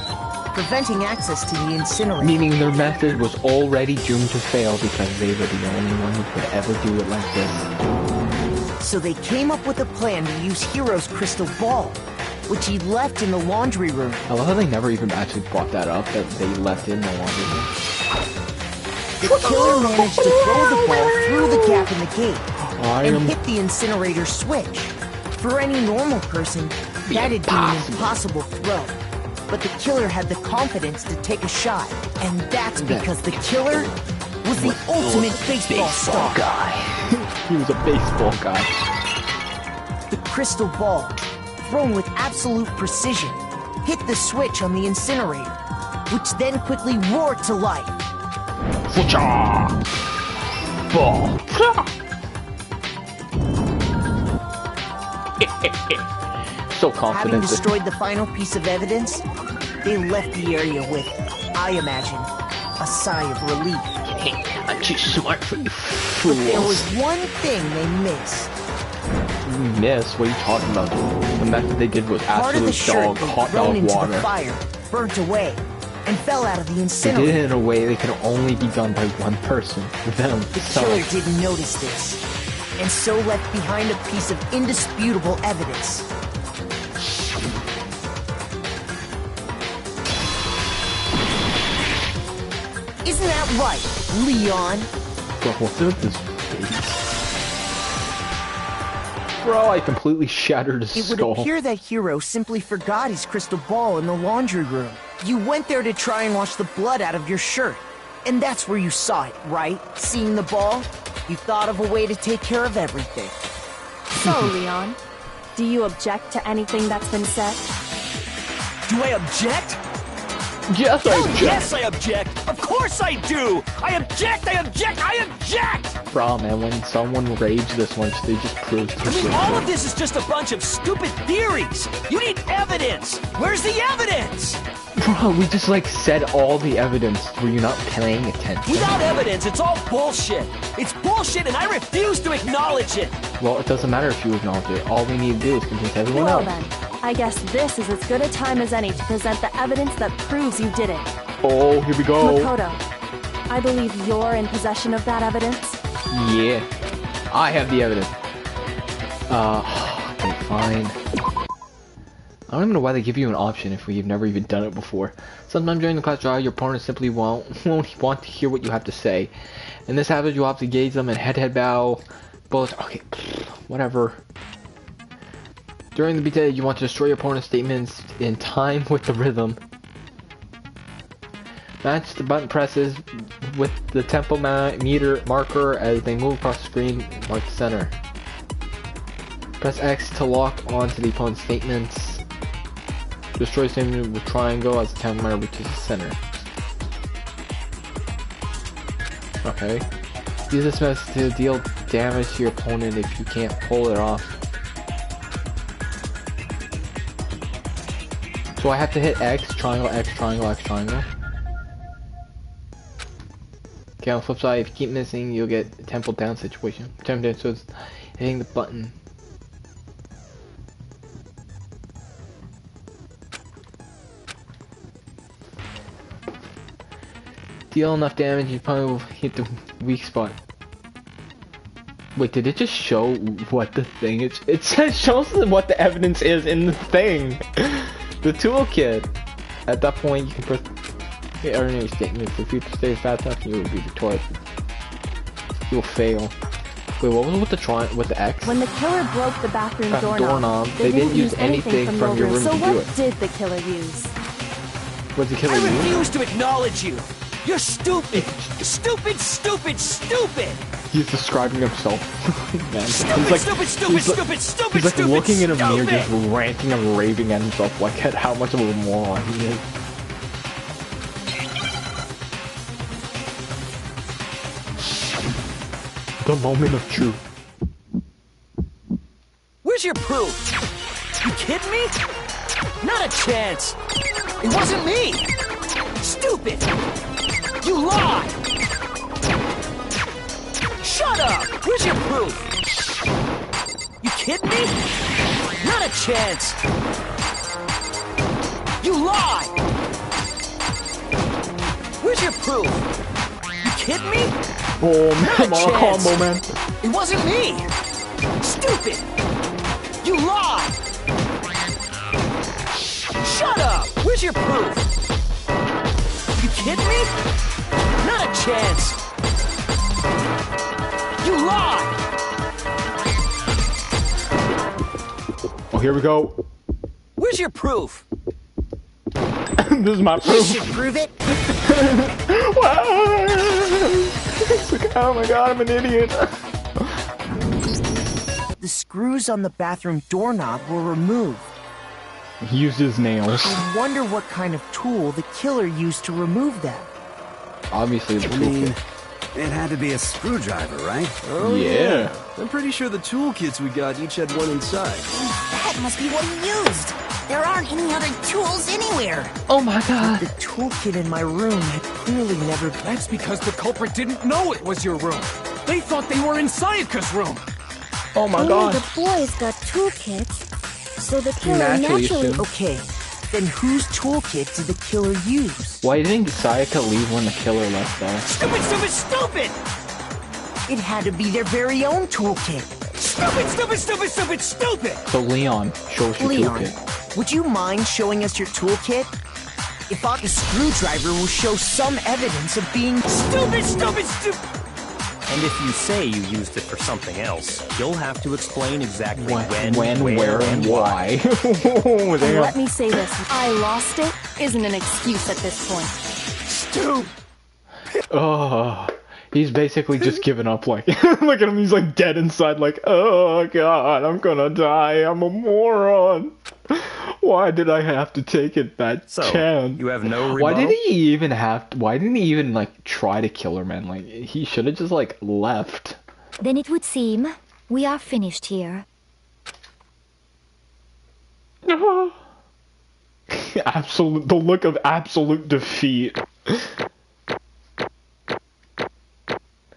preventing access to the incinerator. Meaning their method was already doomed to fail because they were the only one who could ever do it like this. So they came up with a plan to use Hero's crystal ball, which he left in the laundry room. I love how they never even actually brought that up, that they left it in the laundry room. The killer managed to throw the ball through the gap in the gate and hit the incinerator switch. For any normal person, that'd be an impossible throw. But the killer had the confidence to take a shot, and that's because the killer was the ultimate baseball star. Guy. He was a baseball guy. The crystal ball, thrown with absolute precision, hit the switch on the incinerator, which then quickly roared to life. Ball. So Having confident. destroyed the final piece of evidence, they left the area with, I imagine, a sigh of relief. I'm too smart for you But there was fools. one thing they missed. Miss? What are you talking about? The method they did was Part of the absolute shirt dog, they'd hot thrown dog into water. the fire, burnt away, and fell out of the They did incinerator. it in a way that could only be done by one person, them. The killer didn't notice this, and so left behind a piece of indisputable evidence. Isn't that right, Leon? Bro, what's with this face? Bro, I completely shattered his It would skull. appear that Hero simply forgot his crystal ball in the laundry room. You went there to try and wash the blood out of your shirt, And that's where you saw it, right? Seeing the ball? You thought of a way to take care of everything. So, Leon, do you object to anything that's been said? Do I object? Yes, I object. Yes, I object. Of course I do. I object. I object. I object. Bro, man, when someone rages this much, they just prove to I mean, all of this is just a bunch of stupid theories. You need evidence. Where's the evidence? Bro, we just like said all the evidence. Were you not paying attention? Without evidence, it's all bullshit. It's bullshit, and I refuse to acknowledge it. Well, it doesn't matter if you acknowledge it. All we need to do is convince everyone Well else. then, I guess this is as good a time as any to present the evidence that proves you did it. Oh, here we go. Makoto, I believe you're in possession of that evidence. Yeah, I have the evidence. Okay, fine. I don't even know why they give you an option if we've never even done it before. Sometimes during the class trial, your opponent simply won't want to hear what you have to say. In this habit, you'll have to gauge them and head bow. Both, okay, whatever. During the beta, you want to destroy your opponent's statements in time with the rhythm. Match the button presses with the tempo meter marker as they move across the screen. Mark the center. Press X to lock onto the opponent's statements. Destroy statement with triangle as the tempo meter reaches the center. Okay. Use this method to deal damage to your opponent if you can't pull it off. So I have to hit X, triangle, X, triangle, X, triangle. Okay, on the flip side, if you keep missing, you'll get a tempo down situation. Tempo down, so it's hitting the button. Deal enough damage, you probably will hit the weak spot. Wait, did it just show what the thing is? It says shows what the evidence is in the thing. The toolkit. At that point, you can press the ordinary statement. If the future stays fast enough, you will be victorious. You will fail. Wait, what was it with the X? When the killer broke the bathroom doorknob, they didn't use anything from your room so to do it. what did the killer use? What's the killer I use? refuse to acknowledge you. You're stupid. Stupid, stupid, stupid. He's describing himself. Man. Stupid, he's like, stupid, stupid, he's like, stupid, stupid, he's like stupid, looking in a mirror, stupid. just ranting and raving at himself, like at how much of a moron he is. The moment of truth. Where's your proof? You kidding me? Not a chance. It wasn't me. Stupid. You lie. Shut up. Where's your proof? You kidding me? Not a chance. You lie. Where's your proof? You kidding me? Oh man, come on, combo man. It wasn't me. Stupid. You lie. Shut up. Where's your proof? You kidding me? Not a chance. You lie. Oh, here we go. Where's your proof? This is my proof. You should prove it. Oh my god, I'm an idiot. The screws on the bathroom doorknob were removed. He used his nails. I wonder what kind of tool the killer used to remove them. Obviously, the I mean, toolkit. it had to be a screwdriver, right? Oh, Yeah. I'm pretty sure the toolkits we got each had one inside. That must be what he used. There aren't any other tools anywhere. Oh my god. The toolkit in my room had clearly never... That's because the culprit didn't know it was your room. They thought they were in Sayaka's room. Oh my Only god. the boys got toolkits, so the killer Naturally naturally... assumed. Okay, then whose toolkit did the killer use? Why didn't Sayaka leave when the killer left though? Stupid, stupid, stupid. It had to be their very own toolkit. Stupid, stupid, stupid, stupid, stupid. So Leon, show us your Leon, toolkit. would you mind showing us your toolkit? If the screwdriver will show some evidence of being... Stupid, stupid, stupid. And if you say you used it for something else, you'll have to explain exactly when, where, and why. Oh, And damn. let me say this, I lost it isn't an excuse at this point. Oh, he's basically just given up. Like, look at him. He's like dead inside. Like, oh god, I'm gonna die. I'm a moron. Why did I have to take it that chance? You have no rebuttal? Why did he even have to, why didn't he even like try to kill her, man? Like, he should have just like left. Then it would seem we are finished here. Absolute, the look of absolute defeat.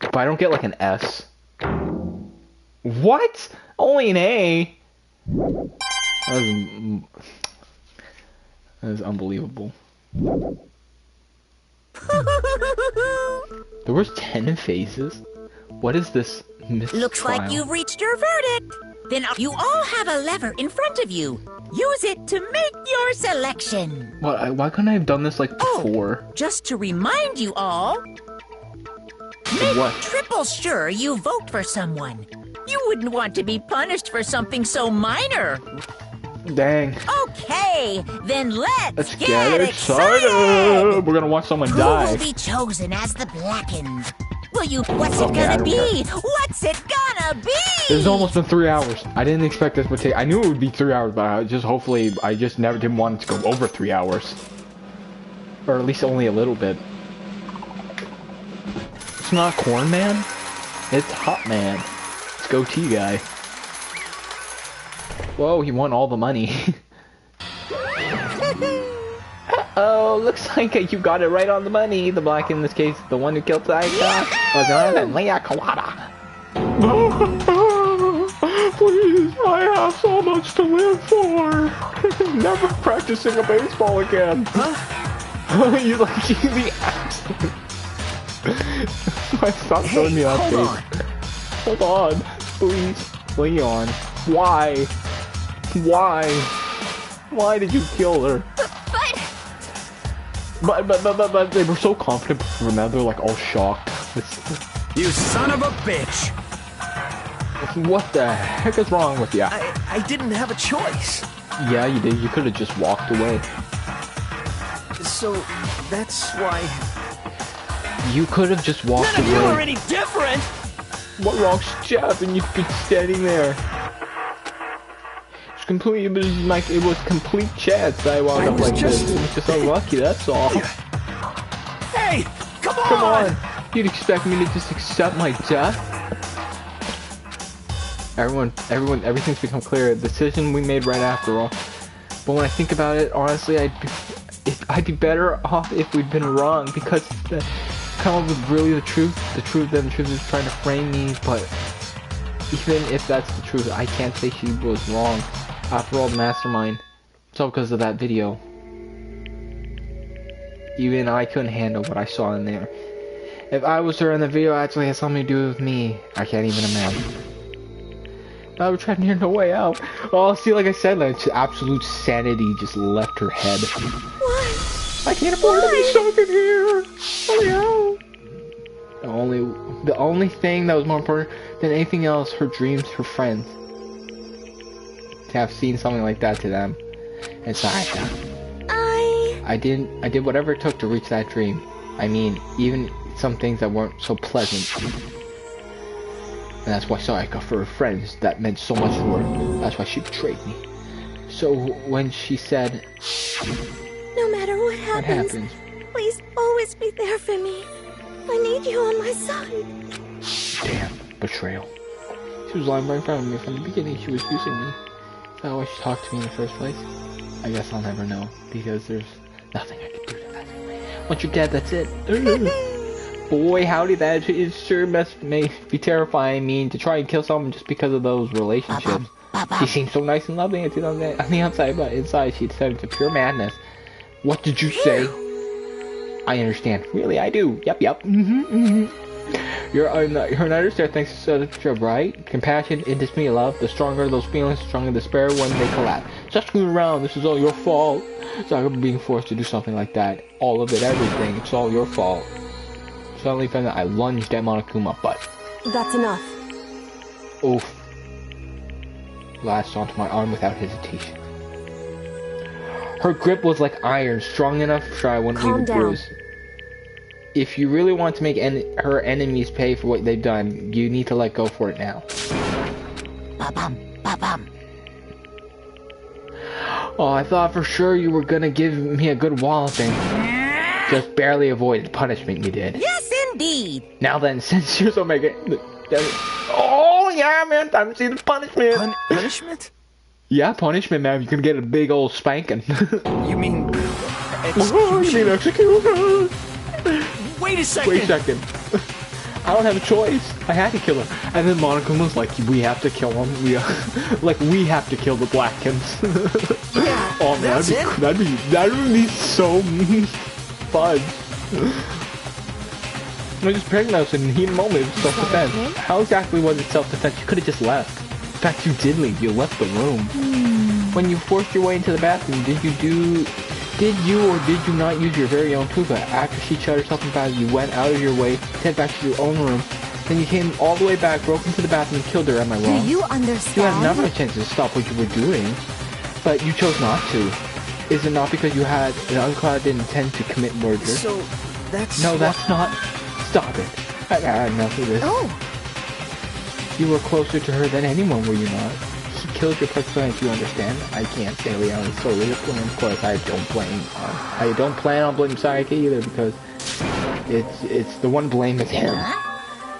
But I don't get like an S. What? Only an A? That is unbelievable. There was 10 phases? What is this mistrial? Looks like you've reached your verdict. Then you all have a lever in front of you. Use it to make your selection. Why couldn't I have done this like before? Just to remind you all, make triple sure you vote for someone. You wouldn't want to be punished for something so minor. Dang. Okay, then let's get excited. We're gonna watch someone die. Who will be chosen as the Blackened? Will you? What's it gonna be? What's it gonna be? It's almost been 3 hours. I didn't expect this would take. I knew it would be 3 hours, but I just never didn't want it to go over 3 hours, or at least only a little bit. It's not Corn Man. It's Hot Man. It's Goatee Guy. Whoa, he won all the money. Oh, looks like you got it right on the money. The black, in this case, the one who killed Saika, was none other than Leia Kawada. Please, I have so much to live for. Never practicing a baseball again. Huh? You like the absolute. Stop showing me that face. Hold on, please, Leon. Why? Why? Why did you kill her? But they were so confident before now they're like all shocked. You son of a bitch! What the heck is wrong with you? I didn't have a choice. Yeah, you did. You could have just walked away. So that's why. You could have just walked away. None of you are any different. What wrong step? And you'd be standing there. Completely, it was complete chance that I wound up like this. It was just unlucky, that's all. Hey, come on! Come on! You'd expect me to just accept my death? Everything's become clear. The decision we made right after all. But when I think about it, honestly, I'd be better off if we'd been wrong, because come up with really the truth then the truth is trying to frame me. But even if that's the truth, I can't say she was wrong. After all, the mastermind. It's all because of that video. Even I couldn't handle what I saw in there. If I was her and the video actually had something to do with me, I can't even imagine. I would try to hear no way out. Oh, see, like I said, like absolute sanity just left her head. Why? I can't afford to be stuck in here. Oh, the only thing that was more important than anything else, her dreams, her friends. To have seen something like that to them. And Saika. I did whatever it took to reach that dream. I mean, even some things that weren't so pleasant. And that's why Saika, for her friends, that meant so much to her. That's why she betrayed me. So when she said, no matter what happens, please always be there for me. I need you on my side. Damn, betrayal. She was lying right in front of me from the beginning. She was using me. Is that why she talked to me in the first place? I guess I'll never know, because there's nothing I can do to that. Once you're dead, that's it. Boy, howdy, that is sure may be terrifying. Mean to try and kill someone just because of those relationships. She seemed so nice and lovely on the outside, but inside she decided to pure madness. What did you say? I understand. Really, I do. Yep. You're an understand thanks to the right? Compassion, intimacy, love. The stronger those feelings, the stronger the despair when they collapse. Stop screwing around. This is all your fault. Sorry for being forced to do something like that. All of it, everything. It's all your fault. Suddenly found that I lunged at Monokuma's butt. That's enough. Oof. Latched onto my arm without hesitation. Her grip was like iron, strong enough so I wouldn't leave a bruise. if you really want to make her enemies pay for what they've done, you need to let go for it now. Ba-bum, ba-bum. Oh, I thought for sure you were gonna give me a good walloping. Just barely avoided punishment you did. Yes, indeed. Now then, since you're so mega... Oh, yeah, man, time to see the punishment. Punishment? Yeah, punishment, man. You can get a big old spanking. You mean... Oh, you mean execution? Wait a second. Wait a second. I don't have a choice. I had to kill her. And then Monica was like, we have to kill him. We have to kill the Blackens. Yeah, oh man, that'd be so fun. I just pregnant in the heat of the moment. It was self-defense. How exactly was it self-defense? You could have just left. In fact, you did leave. You left the room. When you forced your way into the bathroom, did you or did you not use your very own Tuba? After she shut herself in the bathroom, you went out of your way to head back to your own room. Then you came all the way back, broke into the bathroom, and killed her. Am I wrong? Do you understand? You had never a chance to stop what you were doing, but you chose not to. Is it not because you had an unclouded intent to commit murder? So, that's... No, that's not... Stop it. I got enough of this. Oh. You were closer to her than anyone, were you not? He killed your participant, you understand? I can't say Leon is solely to blame. Of course, I don't plan on blaming Sayaka either, because it's the one blame is him.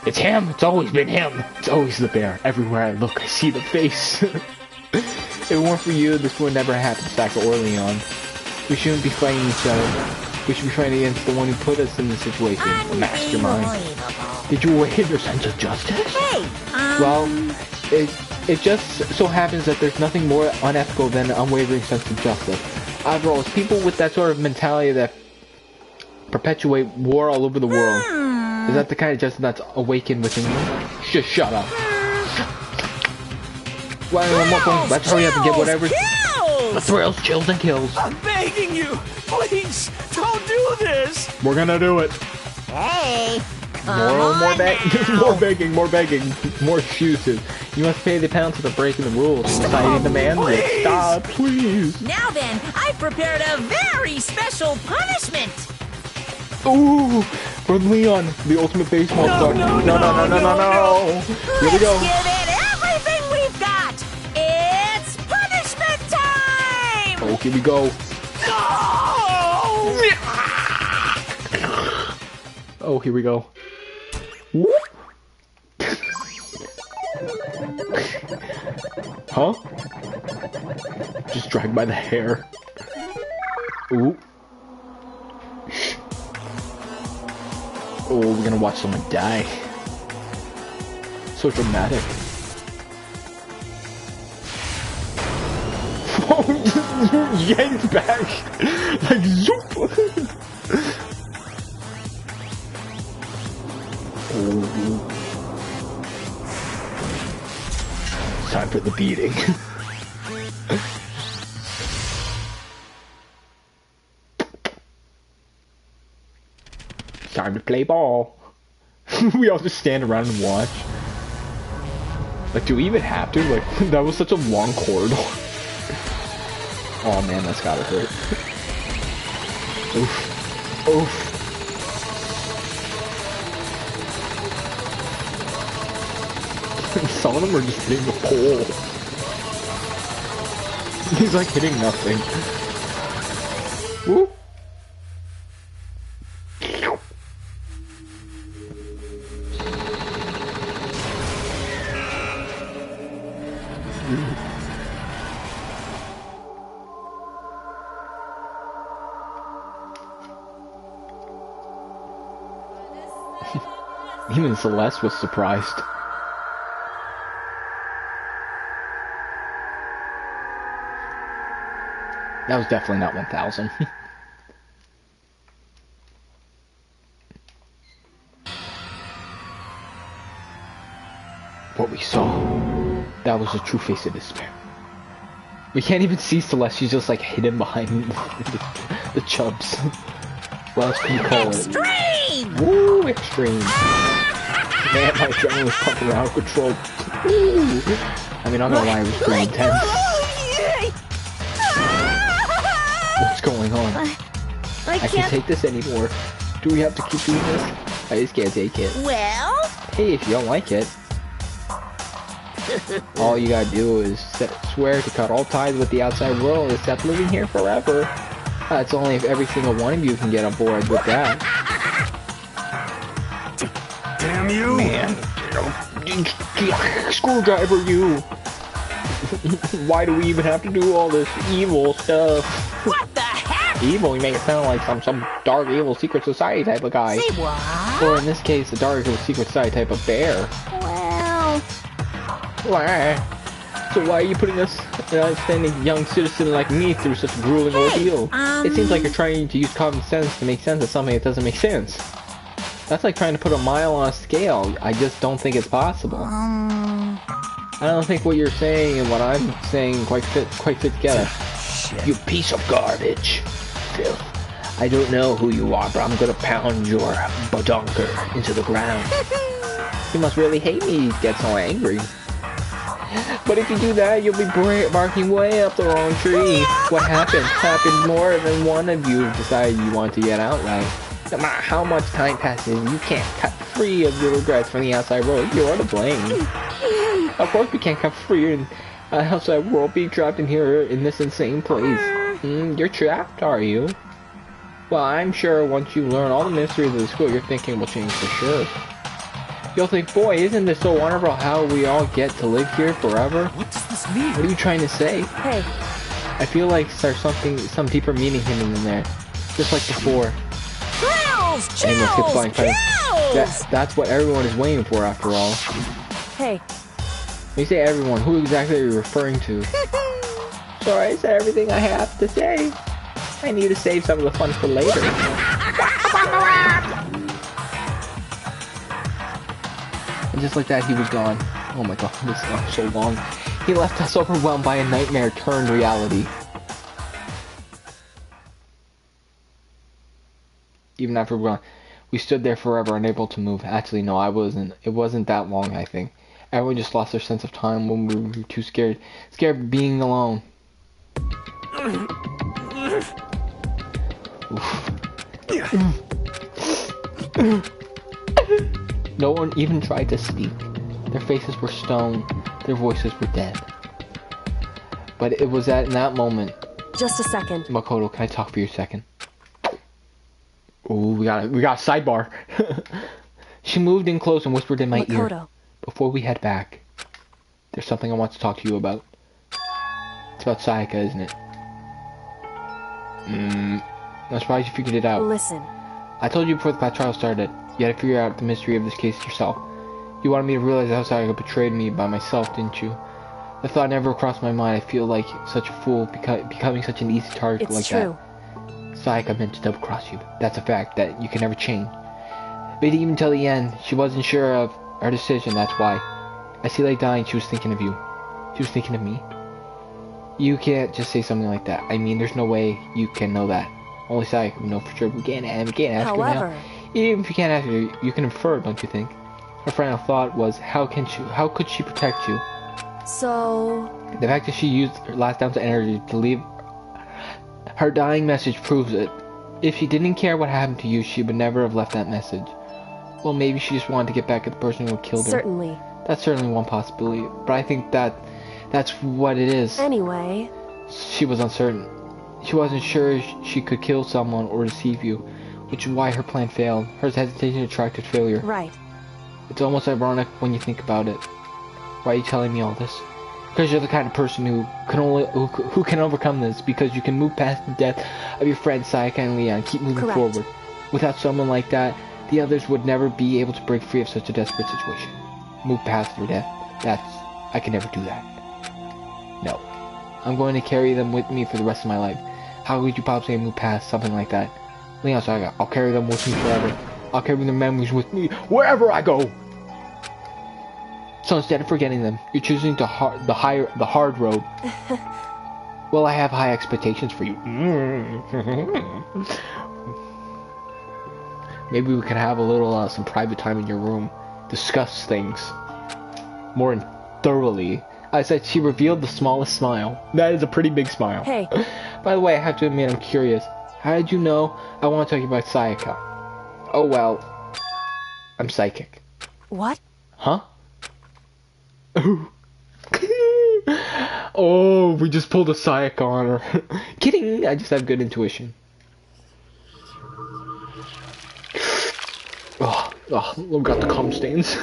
It's him. It's always been him. It's always the bear. Everywhere I look, I see the face. If it weren't for you, this would never happen, Sayaka or Leon. We shouldn't be fighting each other. We should be fighting against the one who put us in this situation, the mastermind. Did you awaken your sense of justice? Hey, Well, it just so happens that there's nothing more unethical than an unwavering sense of justice. After all, it's people with that sort of mentality that perpetuate war all over the world. Is that the kind of justice that's awakened within you? Just shut up. Well, let's hurry up and get whatever. The thrills, chills, and kills. I'm begging you! Please, don't do this! We're gonna do it. Hey! More begging, more excuses. You must pay the penalty for breaking the rules. Society demands it. Stop, please. Now then, I've prepared a very special punishment! Ooh, for Leon, the ultimate baseball star. No. Here we go. Let's give it everything we've got! It's punishment time! Oh, here we go. Oh, here we go. Huh? Just dragged by the hair. Ooh. Oh, we're gonna watch someone die. So dramatic. Yanked back! Like zoop! Oh. It's time for the beating. Time to play ball. We all just stand around and watch. Like, do we even have to? Like, that was such a long corridor. Oh man, that's gotta hurt. Oof. Oof. Some of them are just hitting the pole. He's like hitting nothing. Woo. Even Celeste was surprised. That was definitely not 1,000. What we saw, that was the true face of despair. We can't even see Celeste, she's just like hidden behind the chubs. What else can you call it? Extreme! Woo, extreme. Man, my adrenaline was pumping out of control. Woo. I mean, I'm not gonna lie, it was pretty intense. What's going on? I can't take this anymore. Do we have to keep doing this? I just can't take it. Well? Hey, if you don't like it, all you gotta do is swear to cut all ties with the outside world except living here forever. It's only if every single one of you can get on board with that. Damn you! Man. Screwdriver you! Why do we even have to do all this evil stuff? What the heck? Evil? You make it sound like some dark evil secret society type of guy. Say what? Or in this case, a dark evil secret society type of bear. Well... Why? So why are you putting us, an outstanding young citizen like me, through such a grueling ordeal? It seems like you're trying to use common sense to make sense of something that doesn't make sense. That's like trying to put a mile on a scale. I just don't think it's possible. I don't think what you're saying and what I'm saying quite fit together. You piece of garbage. Phil, I don't know who you are, but I'm gonna pound your badonker into the ground. You must really hate me to get so angry. But if you do that, you'll be barking way up the wrong tree. What happened? Happened more than one of you decided you want to get out right. No matter how much time passes, you can't cut free of your regrets from the outside world. You're to blame. Of course we can't cut free in the outside world, being trapped in here in this insane place. You're trapped, are you? Well, I'm sure once you learn all the mysteries of the school, your thinking will change for sure. You'll think, boy, isn't this so wonderful how we all get to live here forever? What does this mean? What are you trying to say? Hey. I feel like there's some deeper meaning hidden in there. Just like before. Chills! Chills! That's what everyone is waiting for after all. Hey. When you say everyone, who exactly are you referring to? Sorry, I said everything I have to say. I need to save some of the fun for later. And just like that, he was gone. Oh my god, this is so long. He left us overwhelmed by a nightmare turned reality. Even after we're gone, we stood there forever, unable to move. Actually, no, I wasn't. It wasn't that long, I think. Everyone just lost their sense of time when we were too scared. Scared of being alone. No one even tried to speak. Their faces were stone. Their voices were dead. But it was in that moment. Just a second. Makoto, can I talk for you a second? Ooh, we got a sidebar. She moved in close and whispered in my ear. Before we head back, there's something I want to talk to you about. It's about Sayaka, isn't it? I'm surprised you figured it out. Listen. I told you before the class trial started, you had to figure out the mystery of this case yourself. You wanted me to realize how Sayaka betrayed me by myself, didn't you? The thought never crossed my mind. I feel like such a fool becoming such an easy target like that. Sayaka meant to double-cross you. That's a fact that you can never change. But even till the end, she wasn't sure of her decision, that's why. As she lay dying, she was thinking of you. She was thinking of me. You can't just say something like that. I mean, there's no way you can know that. Only Sayaka can know for sure. We can't ask her now. Even if you can't ask her, you can infer, don't you think? Her final thought was, how could she protect you? So... The fact that she used her last ounce of energy to leave her dying message proves it. If she didn't care what happened to you, she would never have left that message. Well, maybe she just wanted to get back at the person who killed her. Certainly. That's certainly one possibility, but I think that's what it is. Anyway... She was uncertain. She wasn't sure she could kill someone or deceive you, which is why her plan failed. Her hesitation attracted failure. Right. It's almost ironic when you think about it. Why are you telling me all this? Because you're the kind of person who can overcome this, because you can move past the death of your friends Sayaka and Leon, keep moving forward. Without someone like that, the others would never be able to break free of such a desperate situation. Move past their death. I can never do that. No. I'm going to carry them with me for the rest of my life. How could you possibly move past something like that? Leon Sayaka, I'll carry them with me forever. I'll carry their memories with me wherever I go. So instead of forgetting them, you're choosing the hard road. Well, I have high expectations for you. Maybe we could have a little some private time in your room, discuss things more thoroughly. I said she revealed the smallest smile. That is a pretty big smile. Hey. By the way, I have to admit I'm curious. How did you know I want to talk about Sayaka? Oh well. I'm psychic. What? Huh? Oh, we just pulled a psych on her. Kidding, I just have good intuition. Oh, we got the cum stains.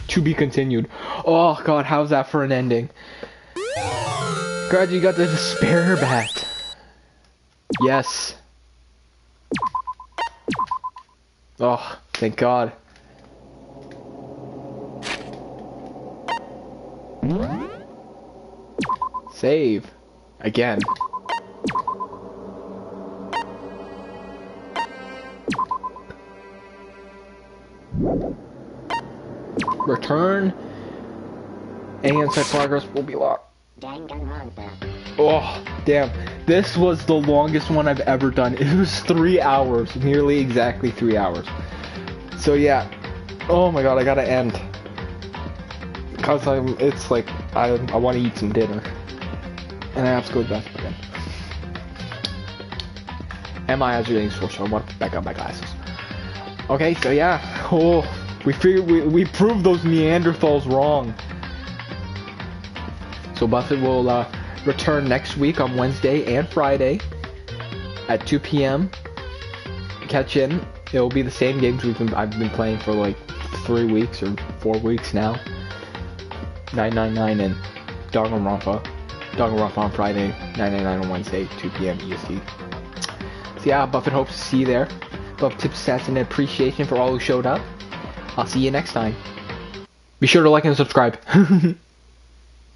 To be continued. Oh god, how's that for an ending? Glad you got the despair bat. Yes. Oh, thank god. Save. Again. Return. Any inside progress will be locked. Danganronpa. Oh, damn. This was the longest one I've ever done. It was 3 hours. Nearly exactly 3 hours. So yeah. Oh my god, I gotta end. Because it's like, I want to eat some dinner. And I have to go to the bathroom again. And my eyes are getting sore, so I want to back up my glasses. Okay, so yeah. Oh, we figured we proved those Neanderthals wrong. So Buffett will return next week on Wednesday and Friday at 2 p.m. Catch in. It will be the same games I've been playing for like 3 weeks or 4 weeks now. 999 and Danganronpa. Danganronpa on Friday, 999 on Wednesday, 2 p.m. EST. So yeah, Buffett hopes to see you there. Buffett tips, stats, and appreciation for all who showed up. I'll see you next time. Be sure to like and subscribe.